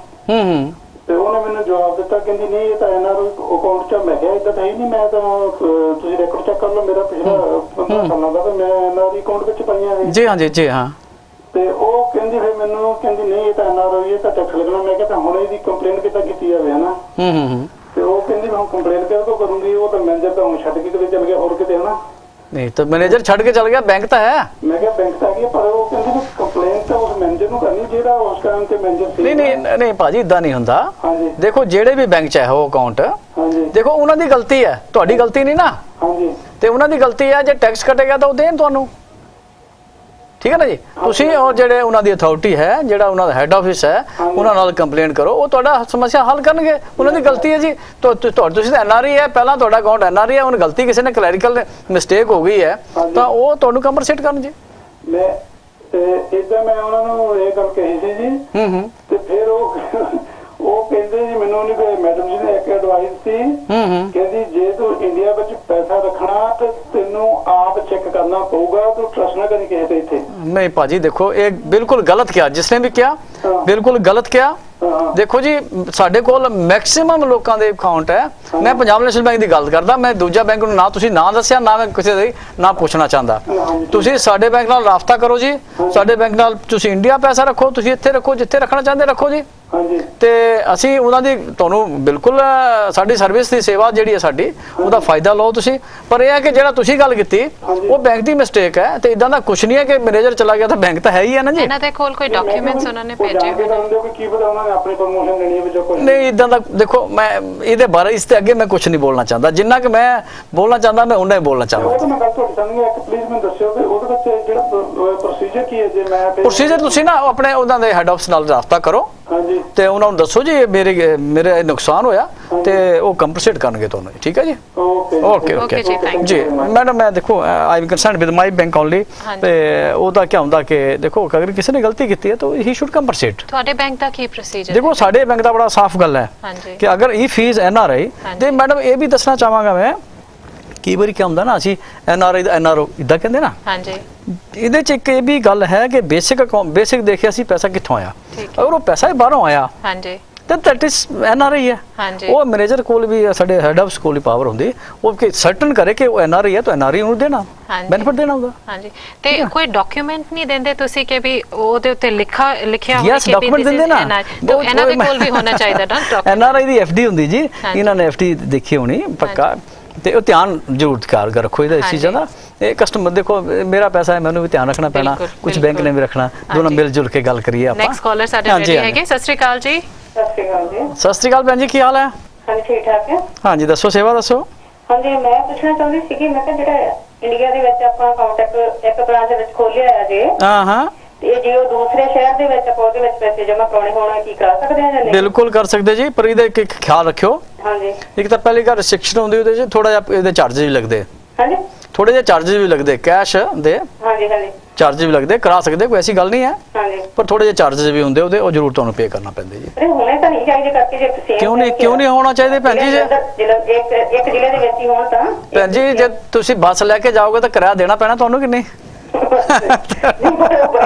ਤੇ ਉਹਨੇ ਮੈਨੂੰ ਜਵਾਬ ਦਿੱਤਾ, ਕਹਿੰਦੀ ਨਹੀਂ ਇਹ ਤਾਂ ਐਨਆਰਓ ਅਕਾਊਂਟ ਚ। ਮੈਂ ਕਿਹਾ ਇਦਾਂ ਤਾਂ ਹੀ ਨਹੀਂ, ਮੈਂ ਤਾਂ ਤੁਸੀਂ ਰੈਕੋਰਡ ਚੈੱਕ ਕਰ ਲਓ ਮੇਰਾ ਪਿਛਲਾ 15 ਸਾਲਾਂ ਦਾ, ਤੇ ਮੈਂ ਐਨਆਰਈ ਅਕਾਊਂਟ ਵਿੱਚ ਪਾਈਆਂ ਹੈ। ਜੀ ਹਾਂਜੀ ਜੀ ਹਾਂ। ਤੇ ਉਹ ਕਹਿੰਦੀ ਫਿਰ ਮੈਨੂੰ ਕਹਿੰਦੀ ਨਹੀਂ ਇਹ ਤਾਂ ਐਨਆਰਓ ਇਹ ਤਾਂ ਟੈਕਸ ਲੱਗਣਾ। ਮੈਂ ਕਿਹਾ ਤਾਂ ਹੁਣ ਇਹਦੀ ਕੰਪਲੇਂਟ ਕਿੱਦਾਂ ਕੀਤੀ ਜਾਵੇ ਹਨਾ। ਤੇ ਉਹ ਕਹਿੰਦੀ ਮੈਂ ਕੰਪਲੇਂਟ ਕਿਹਦੇ ਕੋਲ ਕਰੂੰਗੀ? ਉਹ ਤਾਂ ਮੈਨੇਜਰ ਤਾਂ ਹੁਣ ਛੱਡ ਕੇ ਕਿਤੇ ਚੱਲ ਗਿਆ ਹੋਰ ਕਿਤੇ ਹਨਾ। ਨਹੀਂ ਤਾਂ ਮੈਨੇਜਰ ਛੱਡ ਕੇ ਚੱਲ ਗਿਆ, ਬੈਂਕ ਤਾਂ ਹੈ। ਮੈਂ ਕਿਹਾ ਬੈਂਕ ਤਾਂ ਹੈਗੀ, ਪਰ ਉਹ ਕਹਿੰਦੀ ਕੰਪਲੇਂਟ ਤਾਂ ਉਸ ਮੈਨੇਜਰ ਨੂੰ ਕਰਨੀ ਜਿਹੜਾ ਉਸ ਟਾਈਮ ਤੇ ਮੈਨੇਜਰ ਸੀ। ਨਹੀਂ ਭਾਜੀ, ਇਦਾਂ ਨਹੀਂ ਹੁੰਦਾ। ਹਾਂਜੀ। ਦੇਖੋ ਜਿਹੜੇ ਵੀ ਬੈਂਕ ਚ ਹੈ ਉਹ ਅਕਾਊਂਟ, ਹਾਂਜੀ, ਦੇਖੋ ਉਹਨਾਂ ਦੀ ਗਲਤੀ ਹੈ, ਤੁਹਾਡੀ ਗਲਤੀ ਨਹੀਂ ਨਾ। ਹਾਂਜੀ। ਤੇ ਉਹਨਾਂ ਦੀ ਗਲਤੀ ਹੈ, ਜੇ ਟੈਕਸ ਕੱਟੇਗਾ ਤਾਂ ਉਹ ਦੇਣ ਤੁਹਾਨੂੰ। ਠੀਕ ਹੈ ਨਾ ਜੀ। ਤੁਸੀਂ ਉਹ ਜਿਹੜੇ ਉਹਨਾਂ ਦੀ ਅਥਾਰਟੀ ਹੈ, ਜਿਹੜਾ ਉਹਨਾਂ ਦਾ ਹੈੱਡ ਆਫਿਸ ਹੈ, ਉਹਨਾਂ ਨਾਲ ਕੰਪਲੇਂਟ ਕਰੋ, ਉਹ ਤੁਹਾਡਾ ਸਮੱਸਿਆ ਹੱਲ ਕਰਨਗੇ। ਉਹਨਾਂ ਦੀ ਗਲਤੀ ਹੈ ਜੀ। ਤੁਸੀਂ ਤਾਂ ਐਨਆਰਈ ਹੈ, ਪਹਿਲਾਂ ਤੁਹਾਡਾ ਅਕਾਊਂਟ ਐਨਆਰਈ ਹੈ, ਉਹਨੂੰ ਗਲਤੀ ਕਿਸੇ ਨੇ ਕਲੈਰੀਕਲ ਮਿਸਟੇਕ ਹੋ ਗਈ ਹੈ ਤਾਂ ਉਹ ਤੁਹਾਨੂੰ ਕੰਪਨਸੇਟ ਕਰਨ ਜੀ। ਮੈਂ ਇਦਾਂ ਮੈਂ ਉਹਨਾਂ ਨੂੰ ਇਹ ਗੱਲ ਕਹੀ ਸੀ ਜੀ। ਤੇ ਫਿਰ ਉਹ ਕਹਿੰਦੇ ਜੀ ਮੈਨੂੰ ਉਹਨੇ ਮੈਡਮ ਜੀ ਨੇ ਇੱਕ ਐਡਵਾਈਸ ਸੀ, ਕਹਿੰਦੀ ਜੇ ਤੂੰ ਇੰਡੀਆ ਵਿੱਚ ਪੈਸਾ ਰੱਖਣਾ ਤੇ ਤੈਨੂੰ ਆਪ ਚੈੱਕ ਕਰਨਾ ਪਊਗਾ, ਤੂੰ ਟਰਸਟ ਨਾ ਕਰੀ ਕਿਸੇ ਤੇ ਇੱਥੇ। ਨਹੀਂ ਭਾਜੀ, ਦੇਖੋ ਇਹ ਬਿਲਕੁਲ ਗਲਤ ਕਿਹਾ, ਜਿਸਨੇ ਵੀ ਕਿਹਾ ਬਿਲਕੁਲ ਗਲਤ ਕਿਹਾ। ਦੇਖੋ ਜੀ, ਸਾਡੇ ਕੋਲ ਮੈਕਸਿਮਮ ਲੋਕਾਂ ਦੇ ਅਕਾਊਂਟ ਹੈ। ਮੈਂ ਪੰਜਾਬ ਨੈਸ਼ਨਲ ਬੈਂਕ ਦੀ ਗੱਲ ਕਰਦਾ, ਮੈਂ ਦੂਜਾ ਬੈਂਕ ਨੂੰ ਨਾ ਤੁਸੀਂ ਨਾ ਦੱਸਿਆ, ਨਾ ਮੈਂ ਕਿਸੇ ਦੇ ਨਾ ਪੁੱਛਣਾ ਚਾਹੁੰਦਾ। ਤੁਸੀਂ ਸਾਡੇ ਬੈਂਕ ਨਾਲ ਰਾਬਤਾ ਕਰੋ ਜੀ। ਸਾਡੇ ਬੈਂਕ ਨਾਲ ਤੁਸੀਂ ਇੰਡੀਆ ਪੈਸਾ ਰੱਖੋ, ਤੁਸੀਂ ਇੱਥੇ ਰੱਖੋ, ਜਿੱਥੇ ਰੱਖਣਾ ਚਾਹੁੰਦੇ ਰੱਖੋ ਜੀ। ਤੇ ਅਸੀਂ ਉਹਨਾਂ ਦੀ ਤੁਹਾਨੂੰ ਬਿਲਕੁਲ ਸਾਡੀ ਸਰਵਿਸ ਦੀ ਸੇਵਾ ਜਿਹੜੀ ਹੈ ਸਾਡੀ, ਉਹਦਾ ਫਾਇਦਾ ਲਓ ਤੁਸੀਂ। ਪਰ ਇਹ ਹੈ ਕਿ ਜਿਹੜਾ ਤੁਸੀਂ ਗੱਲ ਕੀਤੀ ਉਹ ਬੈਂਕ ਦੀ ਮਿਸਟੇਕ ਹੈ। ਤੇ ਇਦਾਂ ਦਾ ਕੁਝ ਨਹੀਂ ਹੈ ਕਿ ਮੈਨੇਜਰ ਚਲਾ ਗਿਆ ਤਾਂ ਬੈਂਕ ਤਾਂ ਹੈ ਹੀ ਹੈ ਨਾ ਜੀ। ਇਹਨਾਂ ਦੇ ਕੋਲ ਕੋਈ ਡਾਕੂਮੈਂਟਸ ਉਹਨਾਂ ਨੇ ਭੇਜੇ ਹੋਏ? ਕੀ ਪਤਾ ਉਹਨਾਂ ਨੇ ਆਪਣੀ ਪ੍ਰਮੋਸ਼ਨ ਲੈਣੀ ਹੈ ਵਿੱਚੋਂ ਕੋਈ। ਨਹੀਂ, ਇਦਾਂ ਦਾ ਦੇਖੋ, ਮੈਂ ਇਹਦੇ ਬਾਰੇ ਇਸ ਤੇ ਅੱਗੇ ਮੈਂ ਕੁਝ ਨਹੀਂ ਬੋਲਣਾ ਚਾਹੁੰਦਾ। ਜਿੰਨਾ ਕਿ ਮੈਂ ਬੋਲਣਾ ਚਾਹੁੰਦਾ ਮੈਂ ਉਹਨਾਂ ਹੀ ਬੋਲਣਾ ਚਾਹੁੰਦਾ। ਉਹ ਤਾਂ ਮੈਂ ਗੱਲ ਤੁਹਾਡੀ ਸਮਝ ਗਿਆ। ਇੱਕ ਪਲੀਜ਼ ਮੈਨੂੰ ਦੱਸਿਓ ਕਿ ਉਹਦੇ ਵਿੱਚ ਜਿਹੜਾ ਪ੍ਰੋਸੀਜਰ ਕੀ ਹੈ? ਜੇ ਮੈਂ ਪ੍ਰੋਸੀਜਰ ਤੁਸੀਂ ਨਾ ਆਪਣੇ ਉਹਨਾਂ ਦੇ ਹੈੱਡ ਆਫਿਸ ਨਾਲ ਰਾਬਤਾ ਕਰੋ। ਹਾਂਜੀ। ਤੇ ਉਹਨਾਂ ਨੂੰ ਦੱਸੋ ਜੀ ਮੇਰੇ ਨੁਕਸਾਨ ਹੋਇਆ ਤੇ ਉਹ ਕੰਪਨਸੇਟ ਕਰਨਗੇ ਤੁਹਾਨੂੰ। ਠੀਕ ਹੈ ਜੀ। ਓਕੇ ਜੀ। ਮੈਡਮ ਮੈਂ ਦੇਖੋ I am concerned with my bank only. ਤੇ ਉਹਦਾ ਕੀ ਹੁੰਦਾ ਕਿ ਦੇਖੋ ਅਗਰ ਕਿਸੇ ਨੇ ਗਲਤੀ ਕੀਤੀ ਹੈ ਤਾਂ ਹੀ ਸ਼ੁੱਡ ਕੰਪਨਸੇਟ। ਤੁਹਾਡੇ ਬੈਂਕ ਦਾ ਕੀ ਪ੍ਰੋਸੀਜਰ? ਦੇਖੋ ਸਾਡੇ ਬੈਂਕ ਦਾ ਬੜਾ ਸਾਫ਼ ਗੱਲ ਹੈ ਕਿ ਅਗਰ ਇਹ ਫੀਸ ਐਨਆਰਆਈ ਤੇ ਮੈਡਮ ਇਹ ਵੀ ਦੱਸਣਾ ਚਾਹਾਂਗਾ ਮੈਂ, ਕਈ ਵਾਰੀ ਕੀ ਹੁੰਦਾ ਨਾ, ਅਸੀਂ ਐਨਆਰਆਈ ਦਾ ਐਨਆਰਓ ਇਦਾਂ ਕਹਿੰਦੇ ਨਾ। ਹਾਂਜੀ। ਇਹਦੇ ਚ ਇੱਕ ਇਹ ਵੀ ਗੱਲ ਹੈ ਕਿ ਬੇਸਿਕ ਦੇਖਿਆ ਸੀ ਪੈਸਾ ਕਿੱਥੋਂ ਆਇਆ। ਅਗਰ ਉਹ ਪੈਸਾ ਹੀ ਬਾਹਰੋਂ ਆਇਆ ਤੇ ਦੈਟ ਇਜ਼ ਐਨਆਰਆਈ ਹੈ। ਉਹ ਮੈਨੇਜਰ ਕੋਲ ਵੀ ਸਾਡੇ ਹੈੱਡ ਆਫਿਸ ਕੋਲ ਹੀ ਪਾਵਰ ਹੁੰਦੀ, ਉਹ ਕਿ ਸਰਟਨ ਕਰੇ ਕਿ ਉਹ ਐਨਆਰਆਈ ਹੈ ਤਾਂ ਐਨਆਰਆਈ ਨੂੰ ਦੇਣਾ, ਬੈਨੀਫਿਟ ਦੇਣਾ ਹੁੰਦਾ। ਹਾਂਜੀ। ਤੇ ਕੋਈ ਡਾਕੂਮੈਂਟ ਨਹੀਂ ਦਿੰਦੇ ਤੁਸੀਂ ਕਿ ਵੀ ਉਹਦੇ ਉੱਤੇ ਲਿਖਿਆ ਹੋਵੇ ਕਿ ਡਾਕੂਮੈਂਟ ਦਿੰਦੇ ਨਾ, ਇਹਨਾਂ ਦੇ ਕੋਲ ਵੀ ਹੋਣਾ ਚਾਹੀਦਾ ਨਾ। ਐਨਆਰਆਈ ਦੀ ਐਫਡੀ ਹੁੰਦੀ ਜੀ, ਇਹਨਾਂ ਨੇ ਐਫਡੀ ਦੇਖੀ ਹੋਣੀ ਪੱਕਾ। ਤੇ ਉਹ ਧਿਆਨ ਜ਼ਰੂਰ ਰੱਖੋ ਇਹਦਾ, ਇਸ ਚੀਜ਼ਾਂ ਦਾ। ਇਹ ਕਸਟਮਰ ਦੇਖੋ ਮੇਰਾ ਪੈਸਾ ਹੈ, ਮੈਨੂੰ ਵੀ ਧਿਆਨ ਰੱਖਣਾ ਪੈਣਾ, ਕੁਝ ਬੈਂਕ ਨੇ ਵੀ ਰੱਖਣਾ। ਦੋਨੋਂ ਮਿਲ ਜੁਲ ਕੇ ਗੱਲ ਕਰੀਏ ਆਪਾਂ। ਨੈਕਸਟ ਕਾਲਰ ਸਾਡੇ ਰੈਡੀ ਹੈਗੇ। ਸਤਿ ਸ਼੍ਰੀ ਅਕਾਲ ਜੀ। ਸਤਿ ਸ਼੍ਰੀ ਅਕਾਲ ਜੀ। ਸਤਿ ਸ਼੍ਰੀ ਅਕਾਲ ਭੈਣ ਜੀ, ਕੀ ਹਾਲ ਹੈ? ਹਾਂਜੀ, ਠੀਕ ਠਾਕ ਹੈ। ਹਾਂਜੀ, ਦੱਸੋ ਸੇਵਾ ਦੱਸੋ। ਹਾਂਜੀ, ਮੈਂ ਪੁੱਛਣਾ ਚਾਹੁੰਦੀ ਸੀਗੀ, ਮੈਂ ਕਿਹਾ ਜਿਹੜਾ ਇੰਡੀਆ ਦੇ ਵਿੱਚ ਆਪਾਂ ਅਕਾਊਂਟ ਇੱਕ ਬ੍ਰਾਂਚ ਦੇ ਵਿੱਚ ਖੋਲਿਆ ਹੈ ਜੀ। ਹਾਂ। ਤੇ ਜੇ ਉਹ ਦੂਸਰੇ ਸ਼ਹਿਰ ਦੇ ਵਿੱਚ ਆਪਾਂ ਉਹਦੇ ਵਿੱਚ ਪੈਸੇ ਜਮ੍ਹਾਂ ਕਰਾਉਣੇ ਹੋਣ ਕੀ ਕਰਾ ਸਕਦੇ ਆ ਜਾਂ ਨਹੀਂ? ਬਿਲਕੁਲ ਕਰ ਸਕਦੇ ਜੀ, ਪਰ ਇਹਦਾ ਇੱਕ ਖਿਆਲ ਰੱਖਿਓ। ਹਾਂਜੀ। ਇੱਕ ਤਾਂ ਪਹਿਲੀ ਗੱਲ ਰਿਸਟ੍ਰਿਕਸ਼ਨ ਹੁੰਦੀ ਉਹਦੇ 'ਚ, ਥੋੜਾ ਜਿਹਾ ਇਹਦੇ ਚਾਰजेस ਵੀ ਲੱਗਦੇ। ਹਾਂਜੀ। ਥੋੜੇ ਜਿਹੇ ਚਾਰजेस ਵੀ ਲੱਗਦੇ ਕੈਸ਼ ਦੇ। ਹਾਂਜੀ ਹਾਂਜੀ। ਚਾਰजेस ਵੀ ਲੱਗਦੇ, ਕਰਾ ਸਕਦੇ, ਕੋਈ ਐਸੀ ਗੱਲ ਨਹੀਂ ਹੈ। ਹਾਂਜੀ। ਪਰ ਥੋੜੇ ਜਿਹੇ ਚਾਰजेस ਵੀ ਹੁੰਦੇ ਉਹਦੇ, ਉਹ ਜ਼ਰੂਰ ਤੁਹਾਨੂੰ ਪੇ ਕਰਨਾ ਪੈਂਦੇ ਜੀ। ਅਰੇ ਹੁਣੇ ਤਾਂ ਨਹੀਂ ਚਾਹੀਦੇ ਕਰਕੇ ਜੇ ਤੁਸੀਂ ਕਿਉਂ ਨਹੀਂ ਹੋਣਾ ਚਾਹੀਦਾ ਭੈਣ ਜੀ? ਇੱਕ ਜ਼ਿਲ੍ਹੇ ਦੇ ਵਿੱਚ ਹੀ ਹੋਣ ਤਾਂ ਭੈਣ ਜੀ ਜੇ ਤੁਸੀਂ ਬੱਸ ਲੈ ਕੇ ਜਾਓਗੇ ਤਾਂ ਕਿਰਾਇਆ ਦੇਣਾ ਪੈਣਾ ਤੁਹਾਨੂੰ ਕਿ ਨਹੀਂ?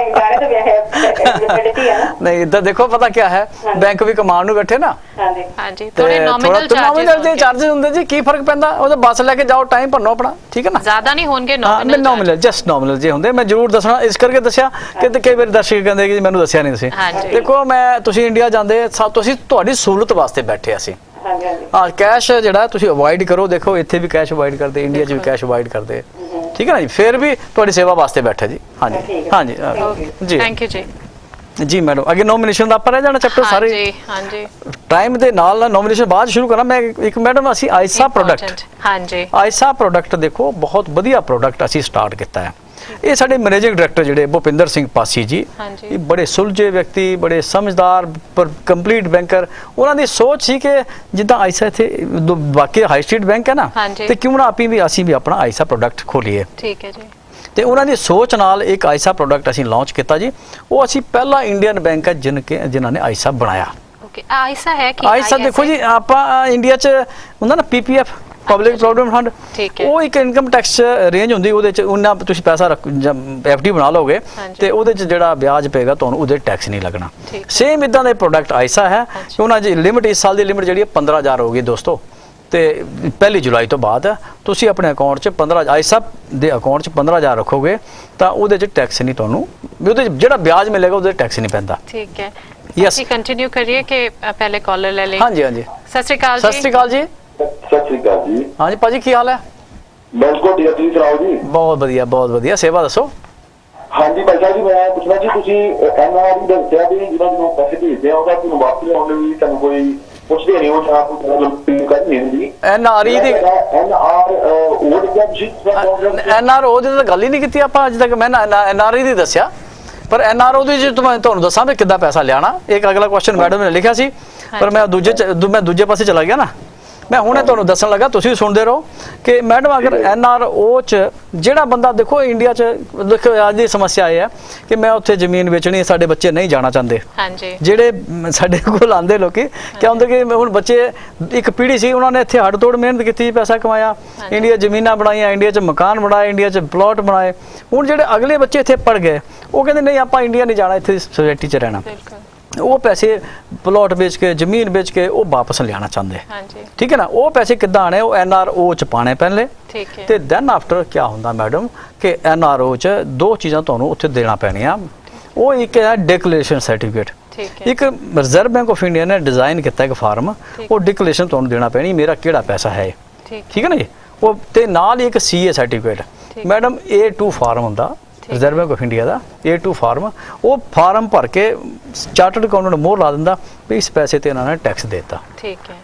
ਨਹੀਂ ਇਦਾਂ ਦੇਖੋ, ਪਤਾ ਕੀ ਹੈ, ਬੈਂਕ ਵੀ ਕਮਾਉਣ ਨੂੰ ਬੈਠੇ ਨਾ। ਹਾਂਜੀ, ਥੋੜੇ ਨੋਮੀਨਲ ਚਾਰजेस ਹੁੰਦੇ ਜੀ, ਕੀ ਫਰਕ ਪੈਂਦਾ? ਉਹ ਤਾਂ ਬੱਸ ਲੈ ਕੇ ਜਾਓ, ਟਾਈਮ ਭਰਨੋ ਆਪਣਾ, ਠੀਕ ਹੈ ਨਾ? ਜ਼ਿਆਦਾ ਨਹੀਂ ਹੋਣਗੇ ਨੋਮੀਨਲ, ਜਸਟ ਨੋਮੀਨਲ ਜੇ ਹੁੰਦੇ। ਮੈਂ ਜ਼ਰੂਰ ਦੱਸਣਾ, ਇਸ ਕਰਕੇ ਦੱਸਿਆ ਕਿ ਕਈ ਵਾਰੀ ਦਰਸ਼ਕ ਕਹਿੰਦੇ ਕਿ ਮੈਨੂੰ ਦੱਸਿਆ ਨਹੀਂ ਤੁਸੀਂ। ਦੇਖੋ ਤੁਸੀਂ ਇੰਡੀਆ ਜਾਂਦੇ ਤੁਸੀਂ ਤੁਹਾਡੀ ਸਹੂਲਤ ਵਾਸਤੇ ਬੈਠੇ ਅਸੀਂ। ਹਾਂ, ਕੈਸ਼ ਜਿਹੜਾ ਤੁਸੀਂ ਅਵੋਇਡ ਕਰੋ। ਦੇਖੋ ਇੱਥੇ ਵੀ ਕੈਸ਼ ਅਵੋਇਡ ਕਰਦੇ, ਇੰਡੀਆ 'ਚ ਵੀ ਕੈਸ਼ ਅਵੋਇਡ ਕਰਦੇ, ਠੀਕ ਹੈ ਨਾ ਜੀ? ਫਿਰ ਵੀ ਤੁਹਾਡੀ ਸੇਵਾ ਵਾਸਤੇ ਬੈਠੇ ਜੀ। ਹਾਂਜੀ ਹਾਂਜੀ ਜੀ, ਥੈਂਕ ਯੂ ਜੀ। ਜੀ ਮੈਡਮ, ਅੱਗੇ ਨੋਮੀਨੇਸ਼ਨ ਦਾ ਆਪਾਂ ਰਹਿ ਜਾਣਾ ਚੈਪਟਰ ਸਾਰੇ। ਹਾਂਜੀ, ਟਾਈਮ ਦੇ ਨਾਲ ਨੋਮੀਨੇਸ਼ਨ ਬਾਅਦ ਸ਼ੁਰੂ ਕਰਾਂ ਮੈਂ। ਇੱਕ ਮੈਡਮ ਅਸੀਂ ਆਇਸਾ ਪ੍ਰੋਡਕਟ, ਹਾਂਜੀ ਆਇਸਾ ਪ੍ਰੋਡਕਟ ਦੇਖੋ ਬਹੁਤ ਵਧੀਆ ਪ੍ਰੋਡਕਟ ਅਸੀਂ ਸਟਾਰਟ ਕੀਤਾ ਹੈ। ਇਹ ਸਾਡੇ ਮੈਨੇਜਿੰਗ ਡਾਇਰੈਕਟਰ ਜਿਹੜੇ ਭੁਪਿੰਦਰ ਸਿੰਘ ਪਾਸੀ ਜੀ, ਇਹ ਬੜੇ ਸੁਲਝੇ ਵਿਅਕਤੀ, ਬੜੇ ਸਮਝਦਾਰ, ਪਰ ਕੰਪਲੀਟ ਬੈਂਕਰ। ਉਹਨਾਂ ਦੀ ਸੋਚ ਸੀ ਕਿ ਜਿੱਦਾਂ ਆਇਸਾ ਇੱਥੇ ਬਾਕੀ ਹਾਈ ਸਟਰੀਟ ਬੈਂਕ ਹੈ ਨਾ, ਤੇ ਕਿਉਂ ਨਾ ਅਸੀਂ ਵੀ ਆਪਣਾ ਆਇਸਾ ਪ੍ਰੋਡਕਟ ਖੋਲੀਏ। ਠੀਕ ਹੈ ਜੀ। ਤੇ ਉਹਨਾਂ ਦੀ ਸੋਚ ਨਾਲ ਇੱਕ ਆਇਸਾ ਪ੍ਰੋਡਕਟ ਅਸੀਂ ਲਾਂਚ ਕੀਤਾ ਜੀ। ਉਹ ਅਸੀਂ ਪਹਿਲਾ ਇੰਡੀਅਨ ਬੈਂਕ ਹੈ ਜਿਨ੍ਹਾਂ ਨੇ ਆਇਸਾ ਬਣਾਇਆ। ਓਕੇ, ਆਇਸਾ ਹੈ ਕੀ? ਆਇਸਾ ਦੇਖੋ ਜੀ, ਆਪਾਂ ਇੰਡੀਆ 'ਚ ਹੁੰਦਾ ਨਾ PPF, ਪਬਲਿਕ ਪ੍ਰੋਵੀਡੈਂਟ ਫੰਡ, ਉਹ ਇੱਕ ਇਨਕਮ ਟੈਕਸ ਰੇਂਜ ਹੁੰਦੀ, ਉਹਦੇ 'ਚ ਉਹਨਾਂ ਤੁਸੀਂ ਪੈਸਾ FD ਬਣਾ ਲਓਗੇ ਤੇ ਉਹਦੇ 'ਚ ਜਿਹੜਾ ਵਿਆਜ ਪਏਗਾ ਤੁਹਾਨੂੰ ਉਹਦੇ ਟੈਕਸ ਨਹੀਂ ਲੱਗਣਾ। ਸੇਮ ਇਦਾਂ ਦਾ ਪ੍ਰੋਡਕਟ ਆਇਸਾ ਹੈ। ਉਹਨਾਂ ਦੀ ਲਿਮਿਟ, ਇਸ ਸਾਲ ਦੀ ਲਿਮਿਟ ਜਿਹੜੀ ਹੈ 15,000 ਹੋ ਗਈ ਦੋਸਤੋ। ਤੇ 1 ਜੁਲਾਈ ਤੋਂ ਬਾਅਦ ਤੁਸੀਂ ਆਪਣੇ ਅਕਾਊਂਟ 'ਚ 15 ਆਇਸਾ ਦੇ ਅਕਾਊਂਟ 'ਚ 15,000 ਰੱਖੋਗੇ ਤਾਂ ਉਹਦੇ 'ਚ ਟੈਕਸ ਨਹੀਂ, ਤੁਹਾਨੂੰ ਉਹਦੇ ਜਿਹੜਾ ਵਿਆਜ ਮਿਲੇਗਾ ਉਹਦੇ ਟੈਕਸ ਨਹੀਂ ਪੈਂਦਾ। ਠੀਕ ਹੈ, ਅਸੀਂ ਕੰਟੀਨਿਊ ਕਰੀਏ ਕਿ ਪਹਿਲੇ ਕਾਲਰ ਲੈ ਲਈ? ਹਾਂਜੀ ਹਾਂਜੀ। ਸਤਿ ਸ਼੍ਰੀ ਅਕਾਲ ਜੀ। ਸਤਿ ਸ਼੍ਰੀ ਅਕਾਲ ਜੀ। ਸਤਿ ਸ਼੍ਰੀ ਅਕਾਲ ਜੀ। ਹਾਂਜੀ ਭਾਜੀ, ਕੀ ਹਾਲ ਹੈ? ਬਿਲਕੁਲ ਠੀਕ, ਤੁਸੀਂ ਸੁਣਾਓ ਜੀ? ਬਹੁਤ ਵਧੀਆ, ਬਹੁਤ ਵਧੀਆ। ਸੇਵਾ ਦੱਸੋ। ਹਾਂਜੀ ਭਾਈ ਸਾਹਿਬ ਜੀ, ਮੈਂ ਪੁੱਛਣਾ ਜੀ, ਤੁਸੀਂ NRI ਦੱਸਿਆ ਵੀ ਜਿਹਨਾਂ ਨੂੰ ਪੈਸੇ ਭੇਜਦੇ ਆ ਉਹਦਾ ਤੁਹਾਨੂੰ ਵਾਪਸ ਆਉਣ ਲਈ ਤੁਹਾਨੂੰ ਕੋਈ ਪੁੱਛਦੇ ਨਹੀਂ ਹੋ ਜਾਂ ਕੋਈ ਪ੍ਰੋਬਲਮ ਕਰਨੀ ਹੁੰਦੀ? NRI ਦੀ NRO ਦੀ ਤਾਂ ਗੱਲ ਹੀ ਨਹੀਂ ਕੀਤੀ ਆਪਾਂ ਅੱਜ ਤੱਕ। ਮੈਂ NRI ਦੀ ਦੱਸਿਆ, ਪਰ NRO ਦੀ ਜੇ ਤੁਹਾਨੂੰ ਦੱਸਾਂ ਵੀ ਕਿੱਦਾਂ ਪੈਸਾ ਲਿਆਣਾ, ਇੱਕ ਅਗਲਾ ਕੁਐਸਚਨ ਮੈਡਮ ਨੇ ਲਿਖਿਆ ਸੀ, ਪਰ ਮੈਂ ਦੂਜੇ ਪਾਸੇ ਚਲਾ ਗਿਆ ਨਾ। ਮੈਂ ਹੁਣੇ ਤੁਹਾਨੂੰ ਦੱਸਣ ਲੱਗਾ, ਤੁਸੀਂ ਸੁਣਦੇ ਰਹੋ ਕਿ ਮੈਡਮ ਅਗਰ NRO 'ਚ ਜਿਹੜਾ ਬੰਦਾ, ਦੇਖੋ ਇੰਡੀਆ 'ਚ ਦੇਖੋ ਅੱਜ ਦੀ ਸਮੱਸਿਆ ਇਹ ਹੈ ਕਿ ਮੈਂ ਉੱਥੇ ਜ਼ਮੀਨ ਵੇਚਣੀ, ਸਾਡੇ ਬੱਚੇ ਨਹੀਂ ਜਾਣਾ ਚਾਹੁੰਦੇ। ਜਿਹੜੇ ਸਾਡੇ ਕੋਲ ਆਉਂਦੇ ਲੋਕੀ ਕਿਆ ਹੁੰਦੇ ਕਿ ਹੁਣ ਬੱਚੇ, ਇੱਕ ਪੀੜ੍ਹੀ ਸੀ, ਉਹਨਾਂ ਨੇ ਇੱਥੇ ਹੱਡ ਤੋੜ ਮਿਹਨਤ ਕੀਤੀ, ਪੈਸਾ ਕਮਾਇਆ, ਇੰਡੀਆ ਜ਼ਮੀਨਾਂ ਬਣਾਈਆਂ, ਇੰਡੀਆ 'ਚ ਮਕਾਨ ਬਣਾਏ, ਇੰਡੀਆ 'ਚ ਪਲਾਟ ਬਣਾਏ। ਹੁਣ ਜਿਹੜੇ ਅਗਲੇ ਬੱਚੇ ਇੱਥੇ ਪੜ ਗਏ, ਉਹ ਕਹਿੰਦੇ ਨਹੀਂ ਆਪਾਂ ਇੰਡੀਆ ਨਹੀਂ ਜਾਣਾ, ਇੱਥੇ ਸੋਸਾਇਟੀ 'ਚ ਰਹਿਣਾ। ਉਹ ਪੈਸੇ ਪਲਾਟ ਵੇਚ ਕੇ, ਜ਼ਮੀਨ ਵੇਚ ਕੇ ਉਹ ਵਾਪਸ ਲਿਆਣਾ ਚਾਹੁੰਦੇ, ਠੀਕ ਹੈ ਨਾ? ਉਹ ਪੈਸੇ ਕਿੱਦਾਂ ਆਣੇ? ਉਹ NRO 'ਚ ਪਾਣੇ ਪੈਣਲੇ। ਤੇ ਦੈਨ ਆਫਟਰ ਕੀ ਹੁੰਦਾ ਮੈਡਮ ਕਿ NRO 'ਚ ਦੋ ਚੀਜ਼ਾਂ ਤੁਹਾਨੂੰ ਉੱਥੇ ਦੇਣਾ ਪੈਣੀਆਂ। ਉਹ ਇੱਕ ਹੈ ਡਿਕਲੇਰੇਸ਼ਨ ਸਰਟੀਫਿਕੇਟ, ਇੱਕ ਰਿਜ਼ਰਵ ਬੈਂਕ ਆਫ ਇੰਡੀਆ ਨੇ ਡਿਜ਼ਾਈਨ ਕੀਤਾ ਇੱਕ ਫਾਰਮ, ਉਹ ਡਿਕਲੇਰੇਸ਼ਨ ਤੁਹਾਨੂੰ ਦੇਣਾ ਪੈਣੀ, ਮੇਰਾ ਕਿਹੜਾ ਪੈਸਾ ਹੈ, ਠੀਕ ਹੈ ਨਾ ਜੀ? ਉਹ ਤੇ ਨਾਲ ਇੱਕ CA certificate. Madam A2 form ਹੁੰਦਾ ਰਿਜ਼ਰਵ ਬੈਂਕ ਆਫ ਇੰਡੀਆ ਦਾ, A2 ਫਾਰਮ। ਉਹ ਫਾਰਮ ਭਰ ਕੇ ਚਾਰਟਰਡ ਅਕਾਊਂਟੈਂਟ ਮੋਹਰ ਲਾ ਦਿੰਦਾ ਵੀ ਇਸ ਪੈਸੇ ਤੇ ਇਹਨਾਂ ਨੇ ਟੈਕਸ ਦੇਤਾ, ਠੀਕ ਹੈ।